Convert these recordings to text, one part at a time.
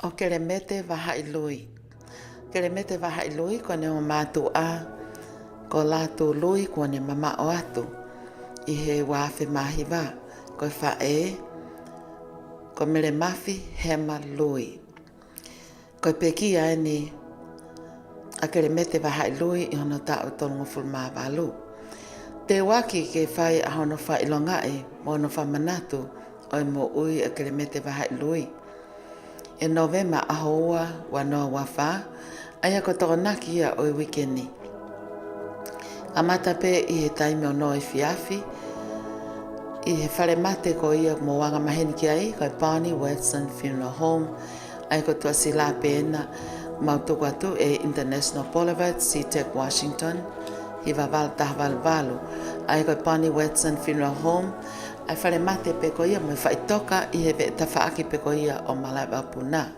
O Kelemete Vahailui. Kelemete Vahailui kone o mātu a ko lātu lui kone mama o atu. I he wāwhi mahi wā. Ko whae, ko mere mafi hema lui. Ko peki ai ni a Kelemete Vahailui I hono tau tolungo fulma walu. Te waki ke whai a hono whailongai mo no whamanatu o mo ui a Kelemete Vahailui. E Novema a hoa wanoa wawha, aia ko toko naki ia o wikeni. A matape I he taimi o noi fiafi, I he whare mate ko ia mo wanga maheni ki ai, ko Bonnie Watson Funeral Home, aia ko tua sila pēna mautuku atu e International Boulevard, SeaTac, Washington, hiwa wal tahwal walu. Aia ko Bonnie Watson Funeral Home, ai whare mate pe ko ia mo whaitoka I he tawhaaki pe ko ia o Malai Wapuna.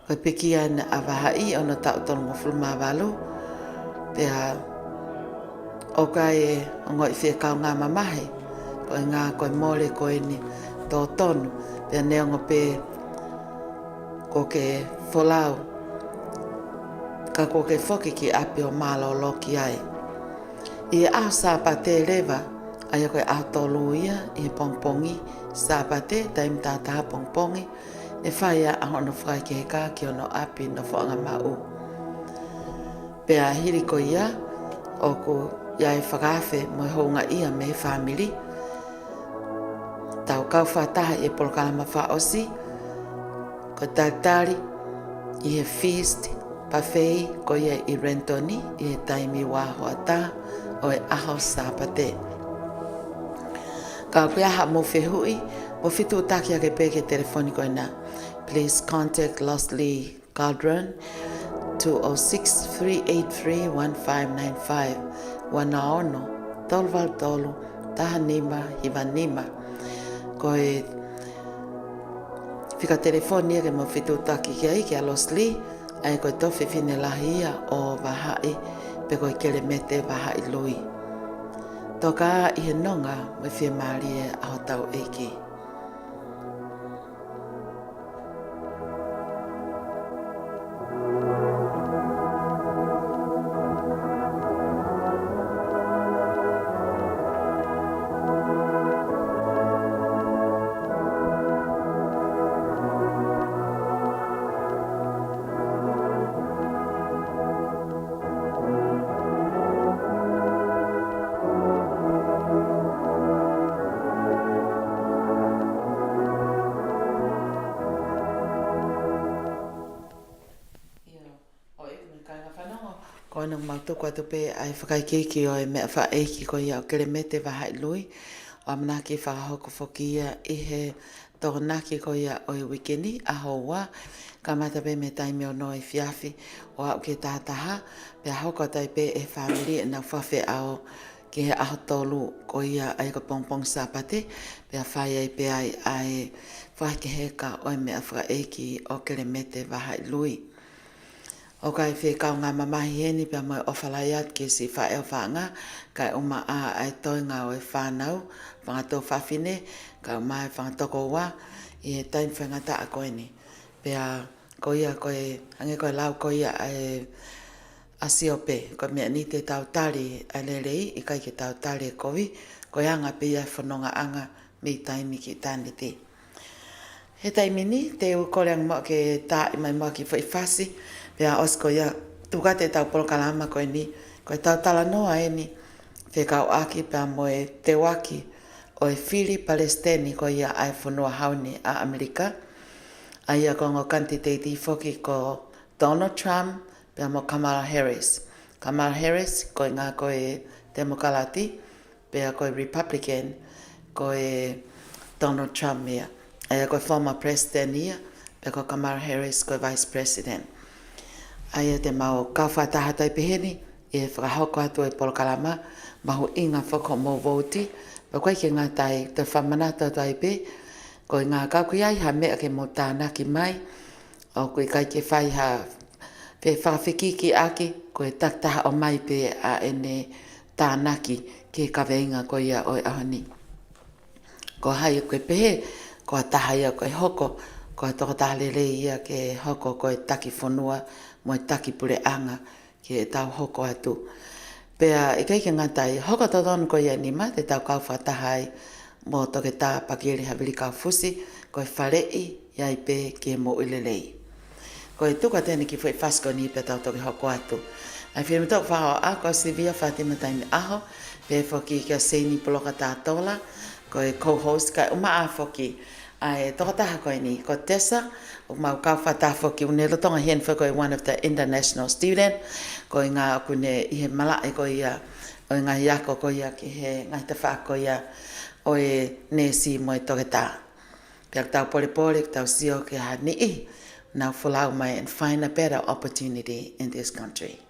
Ko pikia na awahai o no tau tolongo fulma walu, pea o kai o ngoi whiakau ngā mamahe, ko ngā koe mole ko ni tō tonu, pea neongo pe ko ke wholau, ka ko ke whoki ki api o mālo loki ai. I a sāpate rewa, aia koe a tolu ia I pongpongi sāpate taim tātaha pongpongi e whaia a hono whai ke heka ki ono api no whaanga mau. Pea hiri ko ia o ku iai whakawhe mo hounga ia me whamiri. Tau kau whataha I polokalama whaosi ko tautari I he feast pawhei ko ia I Rentoni I he taimi wāhoata o e aho sāpate. Ka kuia ha mo fehui, mo fitu taki a ke peke telefoniko ina. Please contact Leslie Galdron 206-383-1595. Wanaono, tolval tolu, tahanima, hivanima. Koe fika telefoni ke mo fitu taki ki ai ki a Leslie, ai koe tofi fine lahia o wahai, pe koe Kelemete Vahailui. Toka I he nonga me whia maari e aho tau eiki. Ko nang mautuku atu pe ai whakaikiki o e mea whaeiki ko ia o Kelemete Vahailui. O amanaki whakahoko whokia I he tokonaki ko ia o I wikeni a hoa. Ka mata pe me taimi o noi fiafi o au ke tātaha. Pe a hoko tai pe e whamiri e nau whawhe ao ki he aho tolu ko ia ai ko pongpong sāpate. Pe a whai ai pe ai whake heka o e mea whaeiki o Kelemete Vahailui. O kai whekau ngā mamahi heni pia moe ofalai at ke si whae o whaanga, kai uma a ai toi ngā o e whanau, whangato whawhine, kai uma e whangatoko wā, I he taim whangata a koe ni. Pia ko ia koe, hange koe lau ko ia e asiope, ko mea ni te tautari a lerei, I kai ke tautari e kovi, ko anga pe ia whanonga anga mi taimi ki tāni te. He taimi ni, te ukoreang mo ke tā I mai mo ki whaifasi, pea osko ia tukate tau polokalama koe ni, koe tau tala noa e ni, whekau aki pea moe te waki o e Fili Palestini ko ia ai whanua hauni a Amerika. A ia ko ngō kantiteiti whoki ko Donald Trump pea mo Kamala Harris. Kamala Harris ko ngā koe Demokalati, pea koe Republican ko e Donald Trump ia. A ia koe former president ia, pea ko Kamala Harris ko vice president. Aia te mau kawhataha tai peheni, e whakahoko atu e polokalama, mahu inga whako mo voti, pa koe ke ngā tai te whamanata tai pe, koe ngā kaukui ai ha mea ke mo tānaki mai, o koe kai ke whai ha whakawhiki ki aki, koe taktaha o mai pe a ene tānaki ke kaweinga koe ia o e ahani. Ko hai koe pehe, ko taha ia koe hoko, ko to ta le ia ke hoko ko taki fonua mo taki pure anga ke tau hoko atu pea e kai ke ngata i hoko to don ko ia ni ma te tau kau fatahai mo to ke ta pakiri habili ka fusi ko fare i ia i pe ke mo ilelei ko tu ka tene ki foi fasko ni pe tau to ke hoko atu ai fi me to fa a ko si via Fatima tai aho pe foki ke seni poloka ta tola ko e co-host ka uma a foki ai to ta ko ni ko tesa o mau ka fata foki un le tonga hen fo ko one of the international student ko nga ku ne I he mala ko ia o nga ia ko ia ki he nga te fa ko ia o e ne si mo to ta pe ta pole ta sio ke ha ni now follow my and find a better opportunity in this country.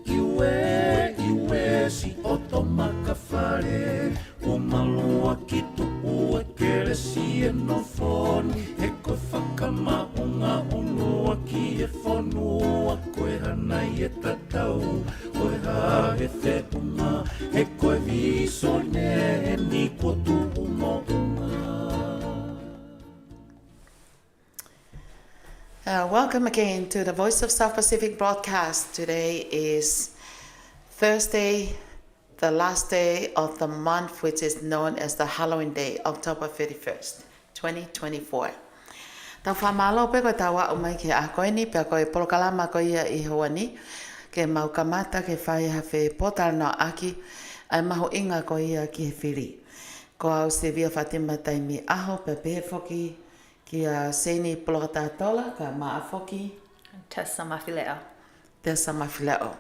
Iwe si no fon e koe whakamaunga unua ki e whanua koe hana i e tatau koe ha he whenunga e koe viso ne ni kotu unga Welcome again to the Voice of South Pacific broadcast. Today is Thursday, the last day of the month, which is known as the Halloween Day, October 31st, 2024. Tau whamalo pe koe tawa o mai ke a koe ni, pe koe polokalama koe ia I hoa ni, ke mau kamata ke whai hawhi potara no aki, ai maho inga koe ia ki he whiri. Ko au se via Fatima taimi aho pe pehe whoki, Kia Seni Polokata Tola, ka Maafoki. Tessa Mafileo. Tessa Mafileo.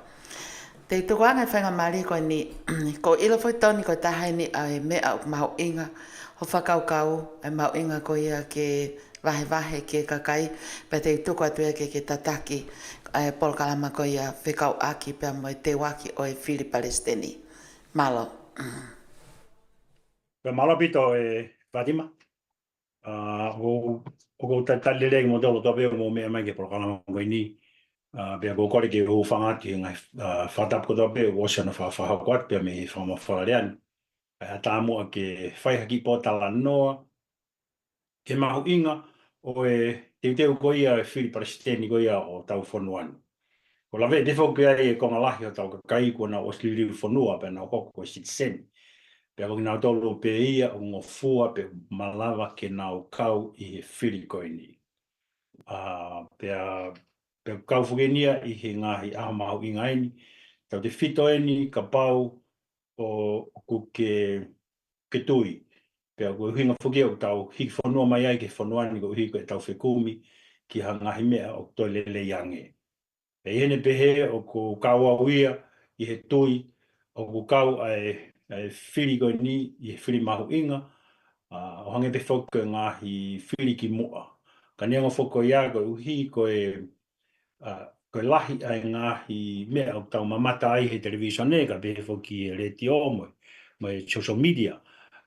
Te tukuanga whainga maari koe ni, ko ilo fwoi toni koe tahai ni ai mea maho inga, ho whakaukau, ai maho inga koe ia ke vahe ke kakai, pe te tuku atu ke tataki, ai polokalama koe ia whekau aki pe mo te waki o e Whiri Palestini. Malo. Pe malo pito Fatima. O ko tatalele mo dolo tope mo me mai ke programa ko ni be go ko ke o fanga ki ngai fatap ko tope o se no fa kwat pe me fa mo falean ata mo ke fai haki po tala no ke ma inga o te ko ia fili presidente ko ia o tau fonuan ko la ve de fo ke ai ko ngala o tau kai ko na o sili fonua pe na ko citizen pe ko na tolo pe ia o ngofua pe malava ke na o kau I he whiri koe ni. Pe kau whukenia I he ngahi aho mahu I ngaini, tau te whito eni ka pau o ku ke tui. Pe ko hinga whukia o tau hiki whanua mai ai ke whanuani ko hiki koe tau whekumi ki ha ngahi mea o toi lele yange. Pe hene pehe o ku kaua uia I he tui o ku kau ai whiri koe ni I he whiri mahu inga, o hange pe whoka ngahi whiri ki mua. Ka neonga whoko ia koe uhi koe lahi ai ngahi mea o tau mamata ai he television e ka pehe whoki e retio mo e social media.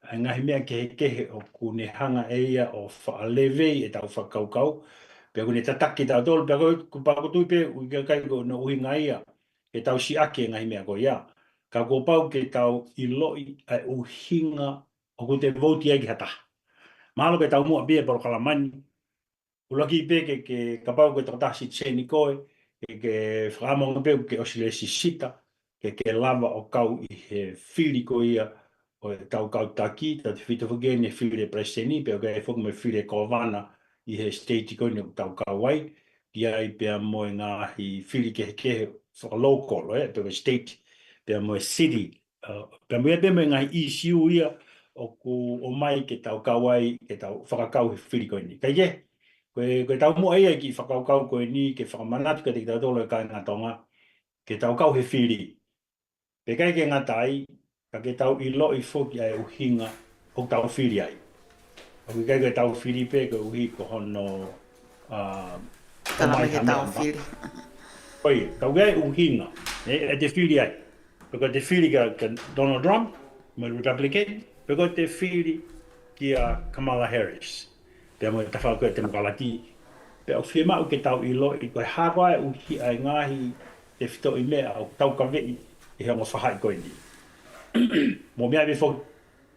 Ai ngahi mea kehe o kune hanga e ia o whaalewei e tau whakaukau. Pea kune tataki tau tolu, pea koe pakotui pe ui kai ko no uhi ngaia e tau si ake ngahi mea koe ia. Ka ko pau ke tau iloi ai uhinga o ku te voti ai ki hata. Mahalo ke tau mua bia paro kalamani. Ulaki pe ke kapau ke totasi tseni koe, ke whakamonga pe ke osilesi sita, ke lava o kau I he whiri ko ia o tau kau taki, tau te whita whugeni e whiri preseni, pe o ke e whuku me whiri kovana I he state ko ni o tau kau ai, ki ai pia moe ngahi whiri ke local, pe o state, pia moe city, pia moe pe moe ngahi ECU ia, o mai ke tau kawai, ke tau whakakau he whiri ko ni. Kai ke? Koe tau mua ia ki whakaukau koe ni, ke whakamanatu ka te tau tolo kai ngā tonga, ke tau kau he whiri. Pe kai ke ngā tai, ka ke tau I lo I whoki ai uhinga o tau whiri ai. O kai ke tau whiri pe ke uhi ko hono Kalama ke tau whiri. Koe, kau gai uhinga, e te whiri ai. Pe ko te whiri ka Donald Trump, mo Republican, pe ko te whiri ki a Kamala Harris. Pea mo te whakau te makalaki. Pea o whima ke tau I lo I koe hawa e uhi ai ngahi te whito I mea o tau ka vei I hea mo whahai koe ni. Mo mea me whok,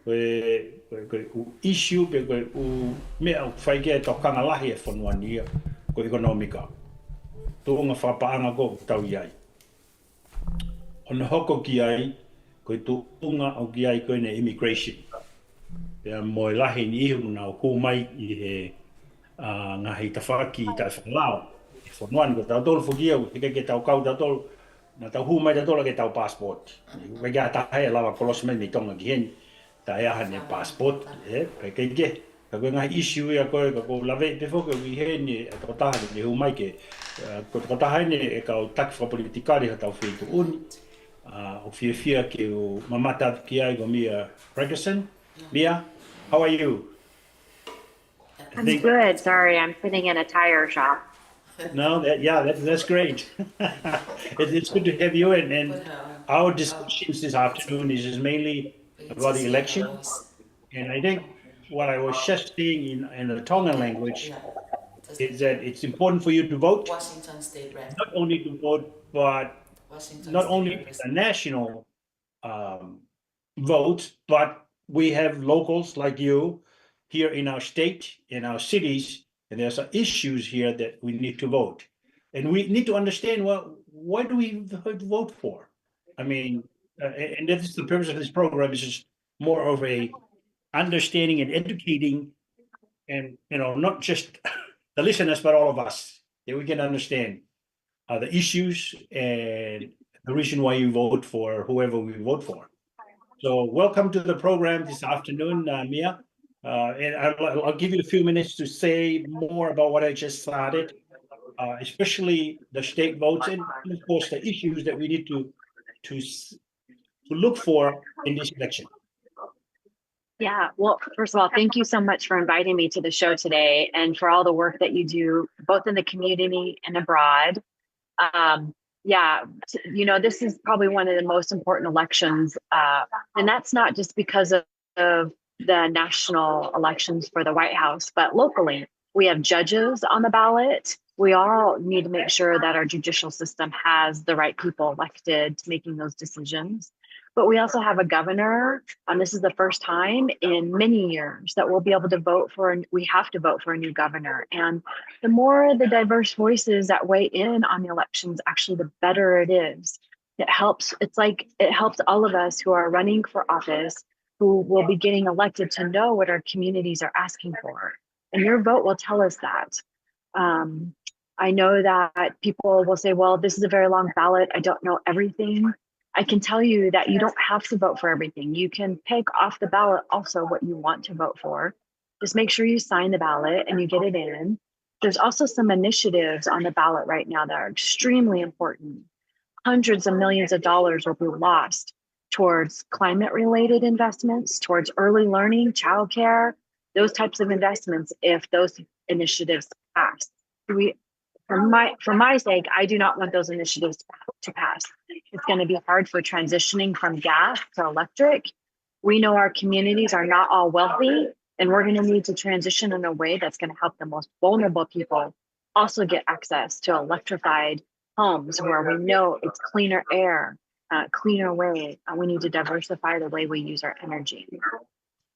koe u issue pe koe u mea o whaikea tau kanga lahi e whanua ni ia, koe ekonomika. Tūnga whapaanga ko tau I ai. Ono hoko ki ai, koe tūnga o ki ai koe ne immigration. Pea moe lahi ni ihu na o kumai I he ngahi tawhaki I tai whakalao. E whanuani ko tau tolu whukia, ke tau kau tau tolu, na tau humai tau tolu ke tau passport. Wai kia tahai e lawa kolosmen ni tonga ki heni, ta e aha ne passport, pe ke. Ka koe ngahi issue ia koe, ka koe lawe te whoka ui heni e tau tahani ni humai ke, ko tau tahani e kau taki whapolitikari ha tau whitu uni, o whia ke o mamata ki ai ko Mia Ferguson. Mia, how are you? I'm good. Sorry, I'm sitting in a tire shop. No, that's great. It's good to have you in. And our discussions this afternoon is mainly about the election. And I think what I was just saying in the Tongan language Yeah. is that it's important for you to vote, Washington State Rep. not only to vote, but Washington not State only the Representative. national vote, but we have locals like you here in our state, in our cities, and there's some issues here that we need to vote. And we need to understand, well, what do we vote for? I mean, and that is the purpose of this program, is just more of a understanding and educating, and not just the listeners, but all of us, that we can understand the issues and the reason why you vote for whoever we vote for. So welcome to the program this afternoon, Mia. And I'll give you a few minutes to say more about what I just started, especially the state votes and of course the issues that we need to look for in this election. Yeah, well, first of all, thank you so much for inviting me to the show today and for all the work that you do, both in the community and abroad. Yeah, this is probably one of the most important elections. And that's not just because of the national elections for the White House, but locally. We have judges on the ballot. We all need to make sure that our judicial system has the right people elected making those decisions. But we also have a governor, and this is the first time in many years that we'll be able to vote for, we have to vote for a new governor. And the more the diverse voices that weigh in on the elections, actually, the better it is. It helps all of us who are running for office, who will be getting elected, to know what our communities are asking for. And your vote will tell us that. I know that people will say, well, this is a very long ballot. I don't know everything. I can tell you that you don't have to vote for everything. You can pick off the ballot also what you want to vote for. Just make sure you sign the ballot and you get it in. There's also some initiatives on the ballot right now that are extremely important. Hundreds of millions of dollars will be lost towards climate-related investments, towards early learning, childcare, those types of investments if those initiatives pass. For my sake, I do not want those initiatives to pass. It's going to be hard for transitioning from gas to electric. We know our communities are not all wealthy, and we're going to need to transition in a way that's going to help the most vulnerable people also get access to electrified homes where we know it's cleaner air, cleaner way. We need to diversify the way we use our energy.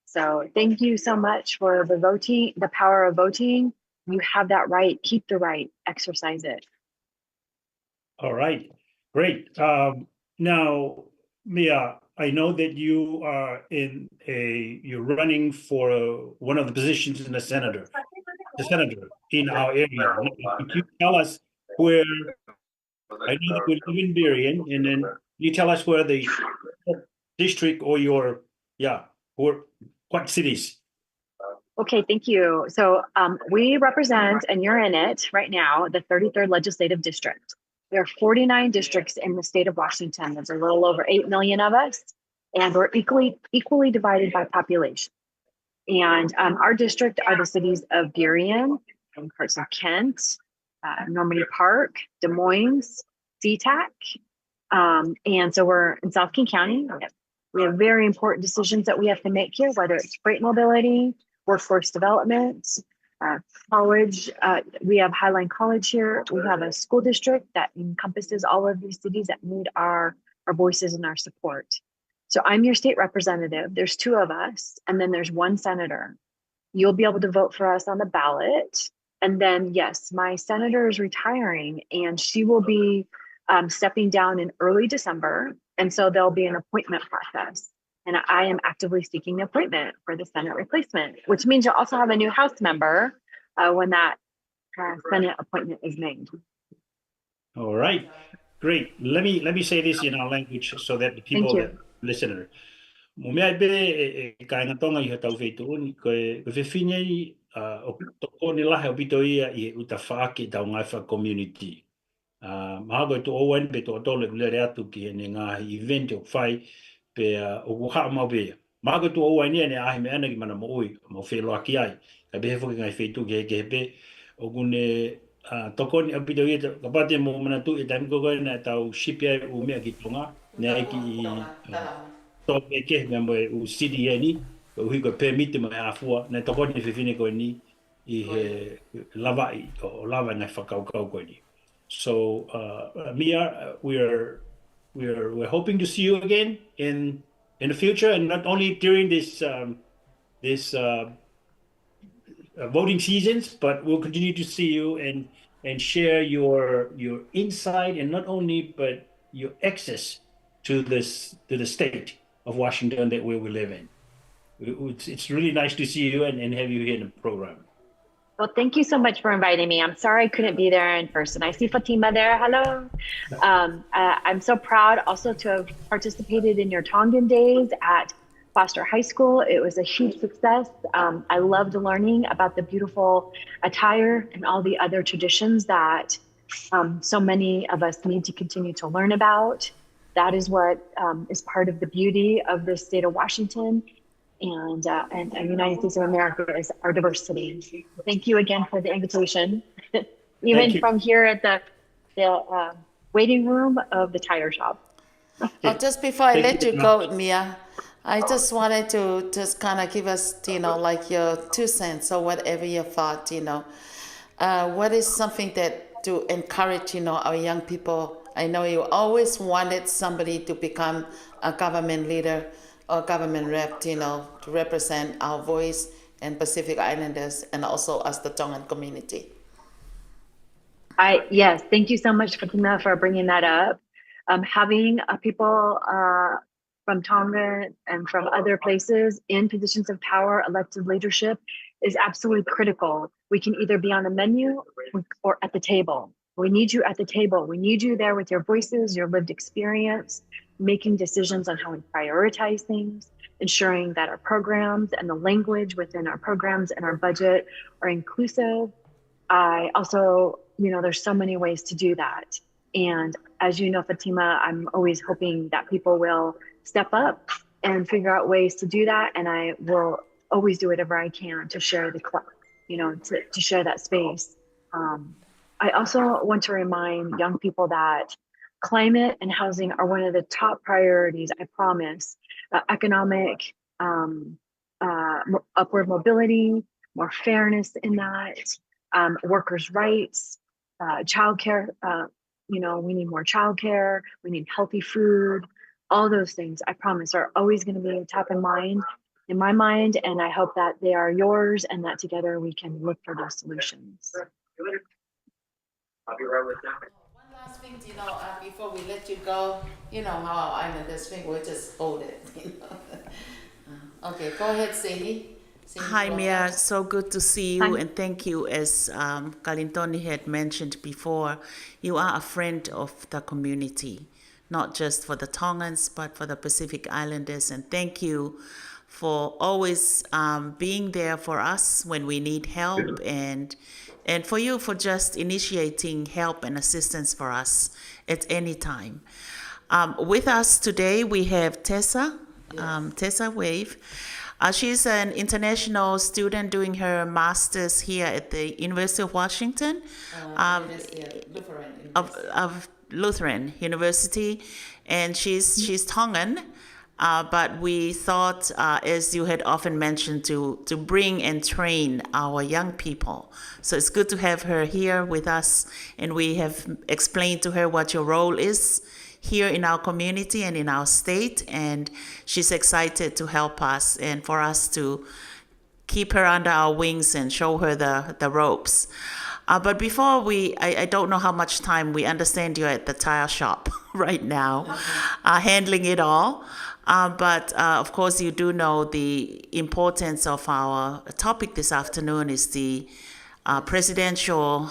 So thank you so much for the voting, the power of voting. You have that right. Keep the right. Exercise it. All right, great. Now, Mia, I know that you are you're running for one of the positions in the senator in our area. Could you tell us where? I know that we live in Berrien, and then you tell us where the district or or what cities. Okay, thank you. So we represent, and you're in it right now, the 33rd Legislative District. There are 49 districts in the state of Washington. There's a little over 8 million of us, and we're equally divided by population. And our district are the cities of Berrien and parts of Kent, Normandy Park, Des Moines, SeaTac. And so we're in South King County. We have very important decisions that we have to make here, whether it's freight mobility, workforce development, college. We have Highline College here. We have a school district that encompasses all of these cities that need our voices and our support. So I'm your state representative. There's 2 of us, and then there's 1 senator. You'll be able to vote for us on the ballot. And then, yes, my senator is retiring, and she will be stepping down in early December. And so there'll be an appointment process. And I am actively seeking an appointment for the Senate replacement, which means you'll also have a new House member when that Senate appointment is made. All right, great. Let me say this in our language so that the people that listen. Mo mea be ka nga tonga I tau feituuni ko fefine o toko ni lahe o pito ia I uta whaake tau ngai wha community. Mahago to owen be to tole le atu ki ne ngā event o whai pe o kuha mau be. Mahago to owen ne ahi me ana ki mana mo oi mo whelo aki ai. Ka be hefo ki ngai feitu ki heke hepe o kune toko ni apito ia ka pate mo mana tu e taimi koko na tau shipia o mea ki tonga ne ki to ke me mo u city ni hui ko permite mai afua na toko ni fifine ko ni I he lava I o lava na whakaukau ko ni. So Mia, we're hoping to see you again in the future, and not only during this voting seasons, but we'll continue to see you and share your insight, and not only but your access to the state of Washington that where we live in. It's really nice to see you and have you here in the program. Well, thank you so much for inviting me. I'm sorry I couldn't be there in person. I see Fatima there. Hello. I'm so proud also to have participated in your Tongan days at Foster High School. It was a huge success. I loved learning about the beautiful attire and all the other traditions that so many of us need to continue to learn about. That is what is part of the beauty of the state of Washington. And United States of America is our diversity. Thank you again for the invitation, even from here at the waiting room of the tire shop. Just before I let you go, Mia, I just wanted to just kind of give us, like your 2 cents or whatever you thought, what is something that to encourage, our young people. I know you always wanted somebody to become a government leader or government rep, to represent our voice and Pacific Islanders and also us, the Tongan community. Yes, thank you so much, Fatima, for bringing that up. Having people from Tonga and from other places in positions of power, elected leadership is absolutely critical. We can either be on the menu or at the table. We need you at the table. We need you there with your voices, your lived experience, making decisions on how we prioritize things, ensuring that our programs and the language within our programs and our budget are inclusive. I also, there's so many ways to do that. And as you know, Fatima, I'm always hoping that people will step up and figure out ways to do that. And I will always do whatever I can to share the club, to share that space. I also want to remind young people that climate and housing are one of the top priorities, I promise. Economic upward mobility, more fairness in that, workers' rights, childcare. We need more childcare. We need healthy food. All those things, I promise, are always going to be top in mind, in my mind, and I hope that they are yours, and that together we can look for those solutions. I'll be right with you. One last thing, before we let you go, how our Islanders think, we'll just hold it. Okay, go ahead, Sadie. Hi, Mia. So good to see you. Hi. And thank you. As Kalintoni had mentioned before, you are a friend of the community, not just for the Tongans, but for the Pacific Islanders. And thank you for always being there for us when we need help, and for you for just initiating help and assistance for us at any time. With us today, we have Tessa, Tessa Wave. She's an international student doing her master's here at the University of Washington, of Lutheran University, and she's Tongan. But we thought, as you had often mentioned, to bring and train our young people. So it's good to have her here with us, and we have explained to her what your role is here in our community and in our state, and she's excited to help us and for us to keep her under our wings and show her the ropes. But before I don't know how much time, we understand you're at the tire shop right now, handling it all. But of course, you do know the importance of our topic this afternoon is the presidential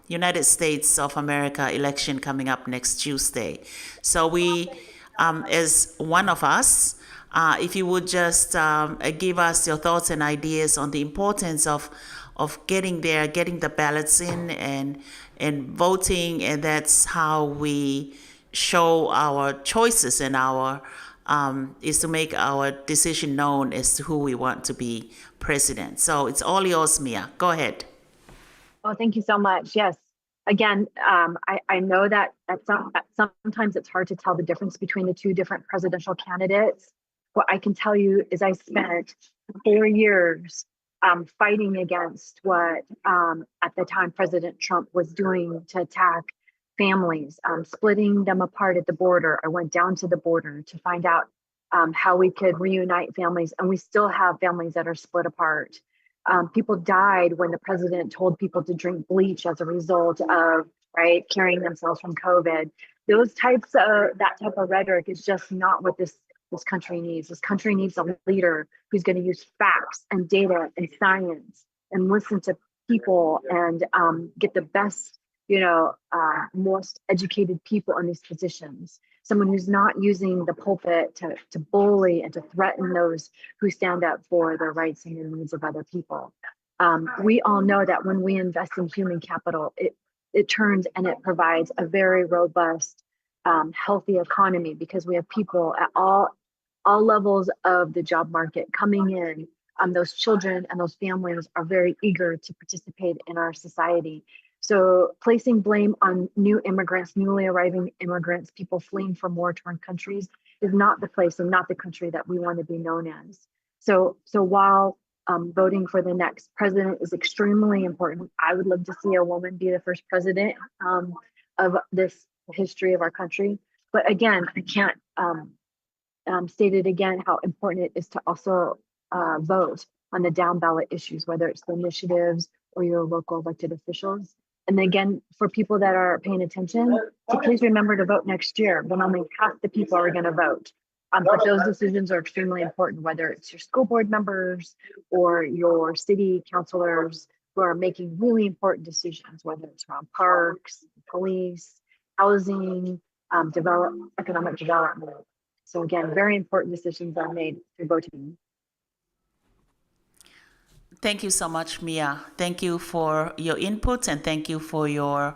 United States of America election coming up next Tuesday. So we, as one of us, if you would just give us your thoughts and ideas on the importance of getting there, getting the ballots in and voting, and that's how we show our choices and our is to make our decision known as to who we want to be president. So it's all yours, Mia. Go ahead. Oh, thank you so much. Yes. Again, I know that sometimes it's hard to tell the difference between the two different presidential candidates. what I can tell you is I spent 4 years fighting against what at the time President Trump was doing to attack families, splitting them apart at the border. I went down to the border to find out how we could reunite families, and we still have families that are split apart. People died when the president told people to drink bleach as a result of carrying themselves from COVID. That type of rhetoric is just not what this country needs. This country needs a leader who's going to use facts and data and science and listen to people and get the best, most educated people in these positions. Someone who's not using the pulpit to bully and to threaten those who stand up for the rights and the needs of other people. We all know that when we invest in human capital, it turns and it provides a very robust, healthy economy, because we have people at all levels of the job market coming in. Those children and those families are very eager to participate in our society. So placing blame on new immigrants, newly arriving immigrants, people fleeing from war-torn countries is not the place and not the country that we want to be known as. So while voting for the next president is extremely important, I would love to see a woman be the first president of this history of our country. But again, I can't state it again how important it is to also vote on the down ballot issues, whether it's the initiatives or your local elected officials. And again, for people that are paying attention, so please remember to vote next year, when only half the people are going to vote. But those decisions are extremely important, whether it's your school board members or your city councilors who are making really important decisions, whether it's around parks, police, housing, economic development. So again, very important decisions are made through voting. Thank you so much, Mia. Thank you for your input, and thank you for your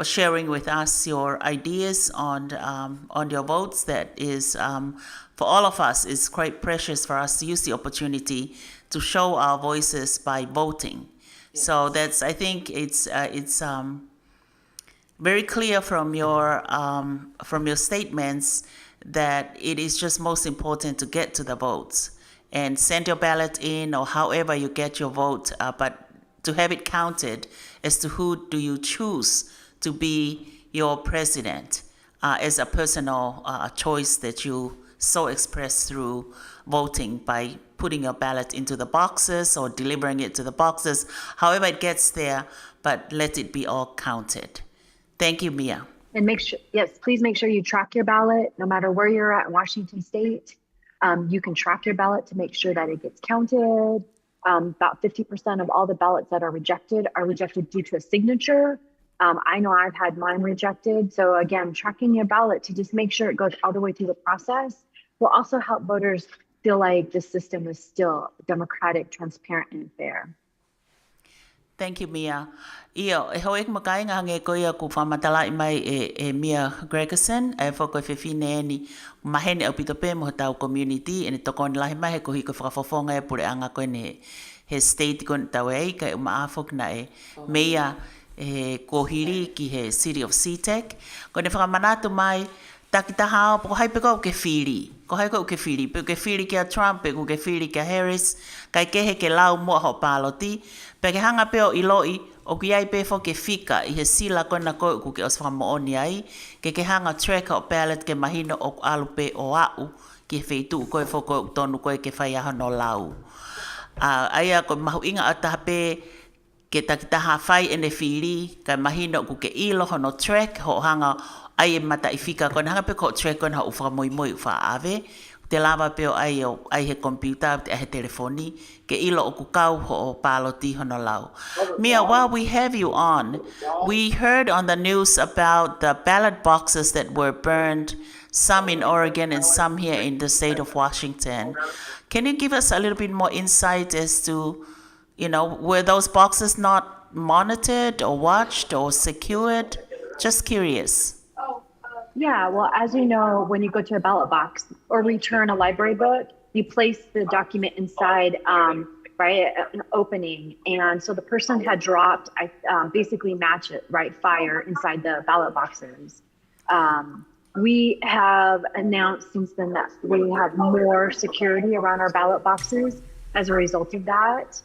sharing with us your ideas on your votes. That is, for all of us, is quite precious for us to use the opportunity to show our voices by voting. Yes. So I think it's very clear from your statements that it is just most important to get to the votes and send your ballot in, or however you get your vote, but to have it counted as to who do you choose to be your president as a personal choice that you so express through voting by putting your ballot into the boxes or delivering it to the boxes, however it gets there, but let it be all counted. Thank you, Mia. And please make sure you track your ballot, no matter where you're at in Washington State. You can track your ballot to make sure that it gets counted. About 50% of all the ballots that are rejected due to a signature. I know I've had mine rejected. So again, tracking your ballot to just make sure it goes all the way through the process will also help voters feel like the system is still democratic, transparent, and fair. Thank you, Mia. Io, e hoe makai ngā nge koia ku whamatala mai e Mia Gregerson, e whako e whiwhine ni mahene au pito pē mo tau community, e ne toko ni lahi mai he ko hiko whakafofonga e pure anga koe ne he state ko tau e ka uma afok na e Mia e kohiri ki he City of SeaTac. Ko ne whakamanatu mai, takita hao, po hai peko ke whiri. Ko hai ko ke whiri. Pe ke whiri kia Trump, pe ke whiri kia Harris. Kai kehe ke lau mua ho pāloti. Pe ke hanga peo i loi, o ki ai pe fo ke whika i he sila kona koe ku ke os whakamooni ai. Ke hanga tracker o ballot ke mahino o alu pe o au. Ki he wheitu koe foko o tonu koe ke whai aha no lau. Aia ko mahu inga ataha pe ke takitaha whai ene whiri. Kai mahino ku ke ilo hono track ho hanga ai e mata i whika kona hanga pe ko track kona u whakamoimoi u wha ave. Te lava peo ai he computer, te he telefoni, ke ilo o kukau ho o pāloti hono lau. Mia, while we have you on, we heard on the news about the ballot boxes that were burned, some in Oregon and some here in the state of Washington. Can you give us a little bit more insight as to, were those boxes not monitored or watched or secured? Just curious. Yeah, well, as you know, when you go to a ballot box or return a library book, you place the document inside, an opening. And so the person had dropped, basically fire inside the ballot boxes. we have announced since then that we have more security around our ballot boxes as a result of that.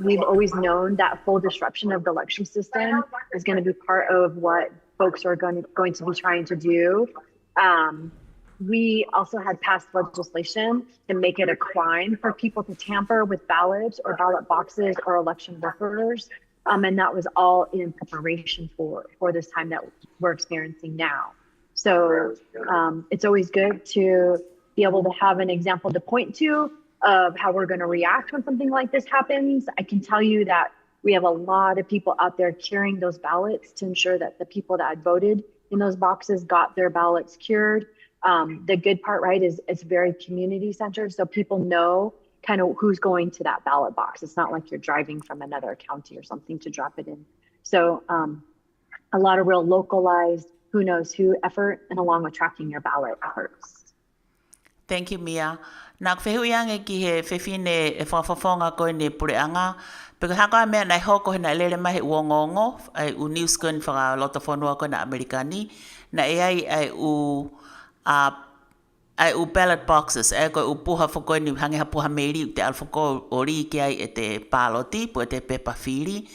We've always known that full disruption of the election system is going to be part of what folks are going to be trying to do. We also had passed legislation to make it a crime for people to tamper with ballots or ballot boxes or election workers. And that was all in preparation for this time that we're experiencing now. So it's always good to be able to have an example to point to of how we're going to react when something like this happens. I can tell you that we have a lot of people out there curing those ballots to ensure that the people that had voted in those boxes got their ballots cured. The good part, right, is it's very community centered. So people know kind of who's going to that ballot box. It's not like you're driving from another county or something to drop it in. So a lot of real localized, who knows who effort, and along with tracking your ballot efforts. Thank you, Mia. Nā whehu iange ki he whewhine e whawhawhonga koe ne pureanga. Peko haka mea nai hoko he na lere mahi uongongo, ai u New Skin whaka lota whanua koe na Amerikani, na e ai u ballot boxes, e koe u puha whako ni hange puha meiri u te alwhako ori ki ai e te pāloti, pu e te pepa whiri.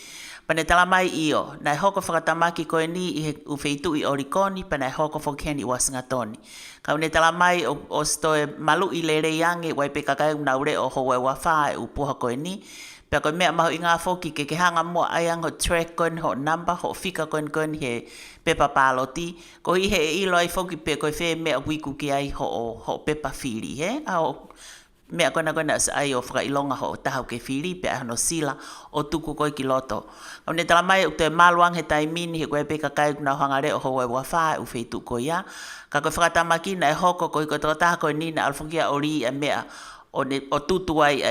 Pane tala mai io, nai hoko whakatamaki koe ni i he u wheitu i orikoni, pane hoko whakeni i Wasingatoni. Kau ne tala mai o stoe malu i lere iange, wai pe kakai unaure o hoa wawha e u puha koe ni. Pea koe mea mahu i ngā whoki ke hanga mua aiang ho track koe ho number, ho whika koe he pepa pāloti. Ko hi he e ilo ai whoki pe koe whe mea wiku ki ai ho pepa whiri, he? Ao mea koe na sa ai o whakailonga ho tahau ke whiri, pe ahano sila o tuku koe ki loto. Kau ne tala mai o te maluang he taimini he koe pe kakai kuna hangare o hoa wawha e u wheitu koe ia. Ka koe whakatamaki na e hoko koe koe totaha koe ni na alwhokia ori e mea o tutu ai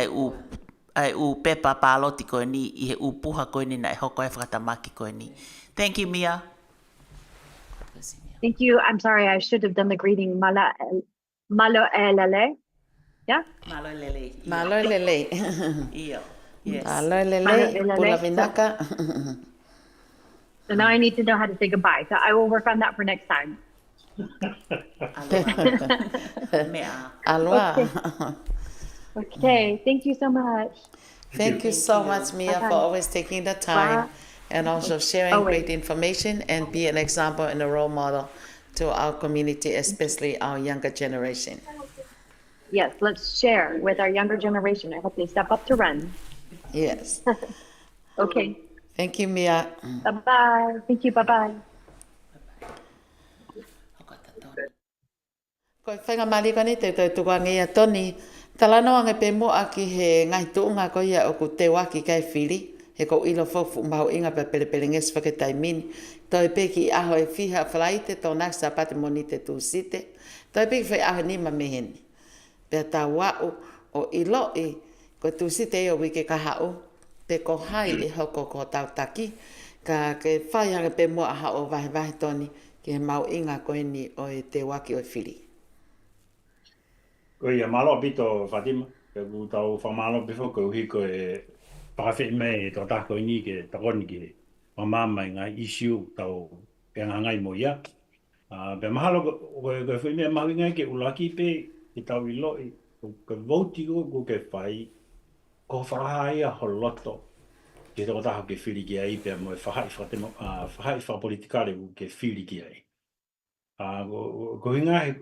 ai u pepa pāloti koe ni i he u puha koe ni na e hoko e whakatamaki koe ni. Thank you, Mia. Thank you. I'm sorry, I should have done the greeting. Malo elele. Yeah? Malo lele. Malo lele. Iyo. Yes. Malo lele. Pula vinaka. So now I need to know how to say goodbye. So I will work on that for next time. Mea. Aloha. Okay, thank you so much. Thank you so much, Mia, for always taking the time Bye. and also sharing great information and be an example and a role model to our community, especially our younger generation. Yes, let's share with our younger generation. I hope they step up to run. Yes. Okay. Thank you, Mia. Bye-bye. Thank you. Bye-bye. Koe whainga marikani te tuangi a Tony. Talanoa nge pe mo aki he ngai tuunga ko ia o ku te waki kai whiri. He ko ilo fofu maho inga pe pele nges whaketai mini. Toi peki aho e whiha whalaite tō naksa pati moni te tūsite. Toi peki whai aho nima meheni. Pea tā wau o ilo i ko tūsite e o wike kahau. Pe ko hai e hoko ko tautaki. Ka ke whai hange pe mo aha o vahe Tony. Ki he mau inga koe ni o e te waki o whiri. Ko ia malo pito Fatima, ke ku tau whamalo bifo ko hi ko e pakawhi me tō tako ini ke takoni ke mamama ngā issue tau pengangai mo ia. Pe mahalo ko e whi mea mahi ngai ke ulaki pe i tau i loi, ko voti ko ke whai, ko whahai a holoto ke tō tako ke whiri ki ai pe mo e whahai whapolitikare ke whiri ki ai. Ko hinga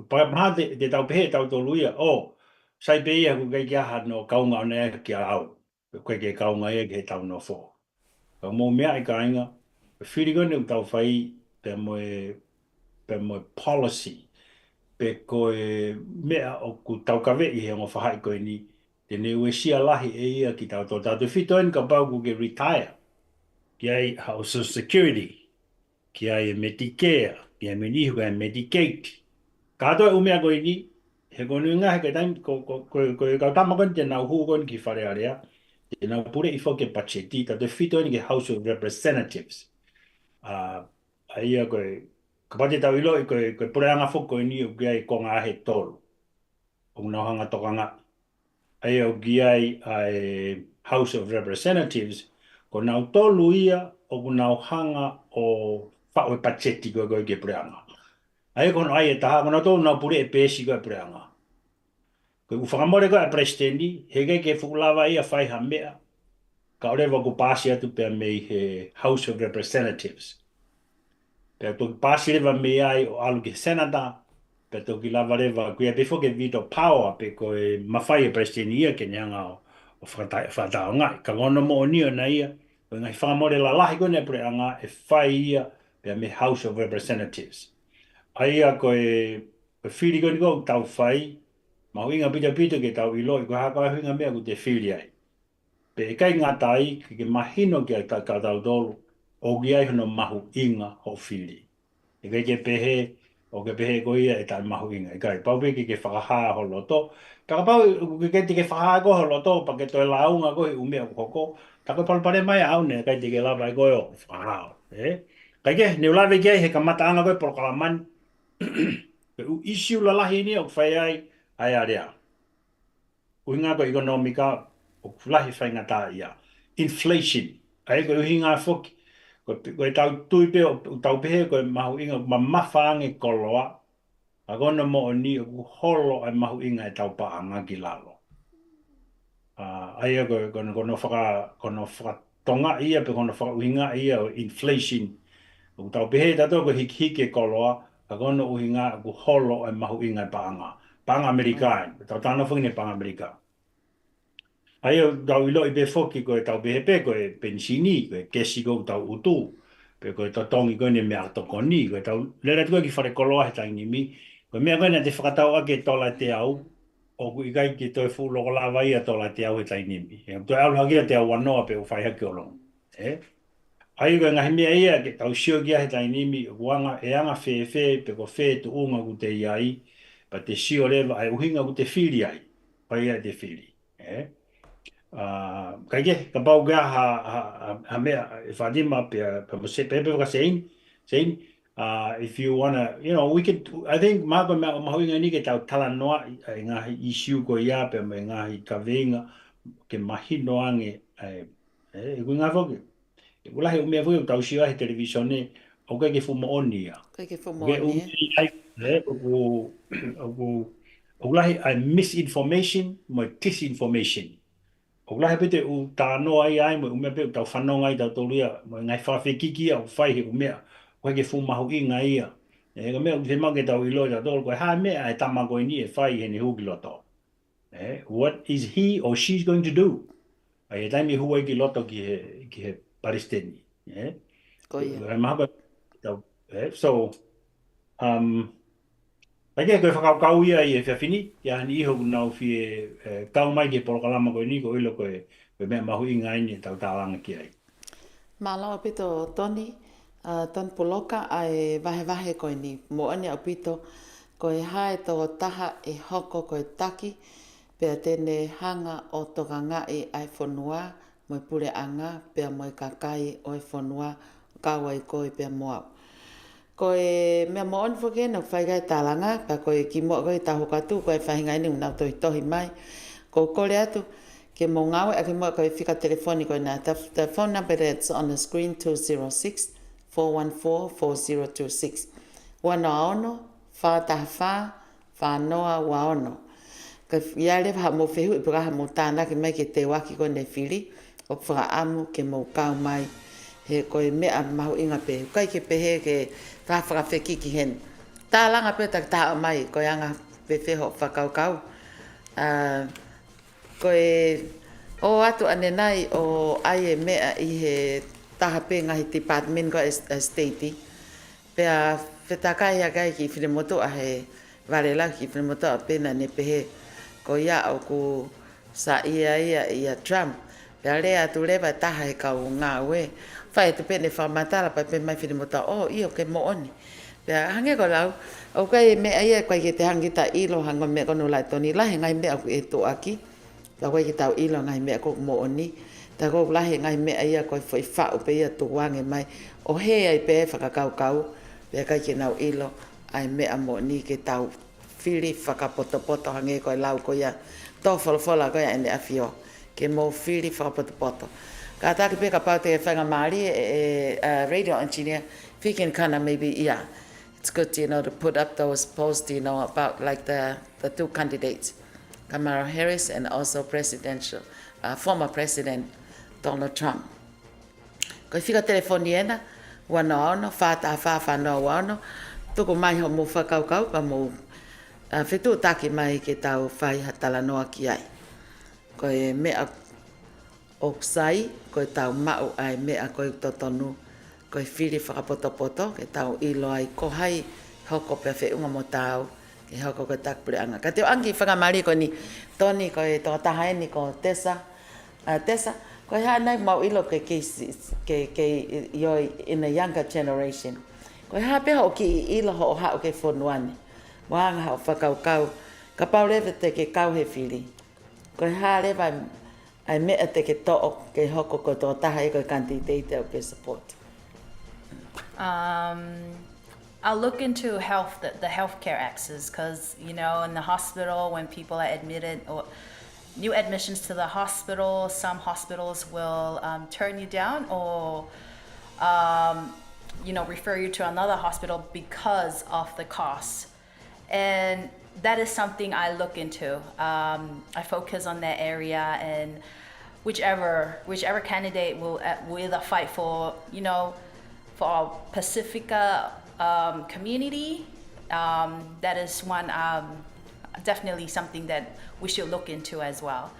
pa maha te tau pehe tau tō luia, sai pe ia ku kei kia no kaunga o nea kia au, koe ke kaunga ia ke tau no fō. Ka mō mea i ka inga, whiri kone u tau whai pe moe policy, pe koe mea o ku tau kawe i he ngō whahai koe ni, te ne ue sia lahi e ia ki tau tō tau. Te whito en ka pau ku ke retire, ki ai Social Security, ki ai Medicare, ki ai menihu ka Medicaid. Ka atoe umea koe ni, he konu ngā he kai taim, koe kau tamakon te nau hūkon ki whare area, te nau pure i whoke pacheti, ka te whito ni ke House of Representatives. Aia koe, ka pate tau ilo i koe pure anga whoko ni o kia i konga ahe tolu. O nau hanga tokanga. Aia o kia i House of Representatives, ko nau tolu ia o nau hanga o whaoe pacheti koe ke pure anga. Ai kono ai e taha kono tō nā pure e pēsi koe preanga. Koe u whakamore koe a presidenti, he kei ke whukulawa ia whai ha mea, ka orewa ko pāsi atu pia mei he House of Representatives. Pea toki pāsi rewa mei ai o alu ke senata, pea toki lava rewa kuia pe whoke veto power pe koe mawhai e presidenti ia ke nyanga o whakatao ngai. Ka ngono mo o nio na ia, koe ngai whakamore la lahi koe ne preanga e whai ia pia mei House of Representatives. Aia koe whiri koe niko tau whai, ma inga pita pita ke tau ilo, koe haka hinga mea ku te whiri ai. Pe e kai ngā tai, ke mahino ki a ka tau dolu, o ki ai hono mahu inga ho whiri. E kai ke pehe, o ke pehe ko ia e tai mahu inga. E kai pau peke ke whakahaa ho loto. Taka pau ke te ke whakahaa ko ho loto, pa ke toi launga ko he umea koko, taka palpare mai au ne, kai te ke lava e koe o whakahaa. Kai ke, ne ulawe ki ai he ka mata anga koe proklaman, u issue la lahi ni o whai ai area. Uhinga ko ekonomika o lahi whai ngata ia. Inflation. Ai ko uhinga whoki. Ko e tau tuipe o tau pehe ko e mahu inga ma mawhaange koloa. A kona mo o ni o holo ai mahu inga e tau paanga ki lalo. Ai ko kono whaka tonga ia pe kono whaka uhinga ia o inflation. O tau pehe tato ko hiki koloa. A kono uhinga ku holo ai mahu inga paanga. Paanga Amerikai. Tau tāna whakine paanga Amerikai. Ai o tau ilo i pe whoki ko e tau pehepe ko e pensini, ko e kesi ko tau utu. Pe ko e tau tongi ko ne mea toko ni, ko e tau lera tuka ki whare koloa he tangi mi. Ko mea koe na te whakatau ake tola te au, o ku i kai ki toi fu loko lawa ia tola te au he tangi mi. E toi alu hakia te au wanoa pe u whai hake o long. Ai ko e ngahi mea ia ke tau sio kia he tangi mi, uanga e anga whee pe ko whee tu unga ku te iai, pa te sio lewa ai uhinga ku te whiri ai, pa ia te whiri. Kai ke, ka pau kia ha mea, e whadima pe mo se pepe waka sein, if you wanna, we could, I think, mako mea o mahuinga ni ke tau tala noa, e ngahi issue ko ia, pe mo e ngahi ka venga, ke mahino ange, e kui ngā whoki. E kulahi umea whoki, tau siwa he televisione, o kai ke fumo oni ia. Kai ke fumo oni ia. O kulahi misinformation, mo disinformation. O lahe pete u tāno ai mo umea pe tau whanonga i tau tolu ia, mo ngai whawhi kiki au whai he umea, koe ke fumahu inga ia. E ka mea te mange tau ilo i tau tolu, koe ha mea e tama koe ni e whai he ne huki loto. What is he or she's going to do? Ai e taimi huai ki loto ki he Palestini. Koe ia. Ai maha koe, so, Pake koe whakau ia i e whiawhini, ia hani iho ku nau whie kau mai ke porokalama koe ni, ko ilo koe mea mahu inga ini tau tālanga ki ai. Mālawa pito Tony, Tony Poloka ai vahe koe ni. Mo ani au pito koe hae tō taha e hoko koe taki, pea tēne hanga o toka ngai ai whanua, mo e pure anga, pea mo e kakai o e whanua, kaua i koe pea moau. Koe mea mo on whoke no whaigai tālanga, pa koe ki mo koe taho katu, koe whahinga ini unau tohi mai. Ko kore atu, ke mo ngawe, a ke mo koe whika telefoni koe nā. The phone number that's on the screen, 206-414-4026. Wano aono, wha taha wha, wha noa wa ono. Ka iare ha mo whehu, i pura ha mo tāna ke mai ke te waki koe ne whiri, o whaka amu ke mo kau mai. He koe mea mahu inga pe. Kai ke pehe ke whawhaka wheki ki hen. Tā langa pe tak tā mai, koe anga pe wheho whakaukau. Koe o atu ane nai o ai e mea i he taha pe ngahi department ko estate. Pea whetakai a kai ki whiremoto a he varela ki whiremoto a pena ne pehe. Ko ia au ku sa ia Trump. Pea rea tu lewa taha he kau ngā ue. Whai te pene whamatara pa pe mai whirimota, iyo ke mo oni. Pea hange ko lau, au kai mea ia koe ke te hangita ilo hango mea kono lai toni, lahe ngai mea ku e to aki. Pea koe ke tau ilo ngai mea ko mo oni. Ta ko lahe ngai mea ia koe whai whau pe ia tu wange mai. O he ai pe whakakau, pea kai ke nau ilo, ai mea mo ni ke tau whiri whakapoto hange koe lau koe ia. Tō whalafola koe ane awhio, ke mo whiri whakapoto. Ka tāki peka pau te whanga maari radio engineer, whiken kana maybe ia. it's good, to put up those posts, about like the two candidates, Kamala Harris and also former President Donald Trump. Ko fika telefoniena, wano, whātā wano, tuku mai ho mu whakaukau, ka mu whetu taki mai ke tau whai hatala noa ki ai. Ko e mea o sai, ko e tau mau ai mea ko e totonu, ko e whiri whakapoto, ke tau ilo ai ko hai hoko pia whiunga mo tau, ke hoko ko takpure anga. Ka teo angi whakamari ko ni Tony, ko e tō tahaeni ko Tessa, ko e hanai mau ilo ke yoi in a younger generation. Ko e hape ho ki ilo ho hao ke whonuane. Wanga hao whakaukau, ka pau rewe te ke kau he whiri. Ko e ha rewa ai mea te ke to'o ke hoko ko tō taha e ko kandidate o ke support. I'll look into the healthcare access, because in the hospital, when people are admitted or new admissions to the hospital, some hospitals will turn you down or refer you to another hospital because of the cost, and that is something I look into. I focus on that area, and whichever candidate will either fight for for our Pacifica community, that is one definitely something that we should look into as well.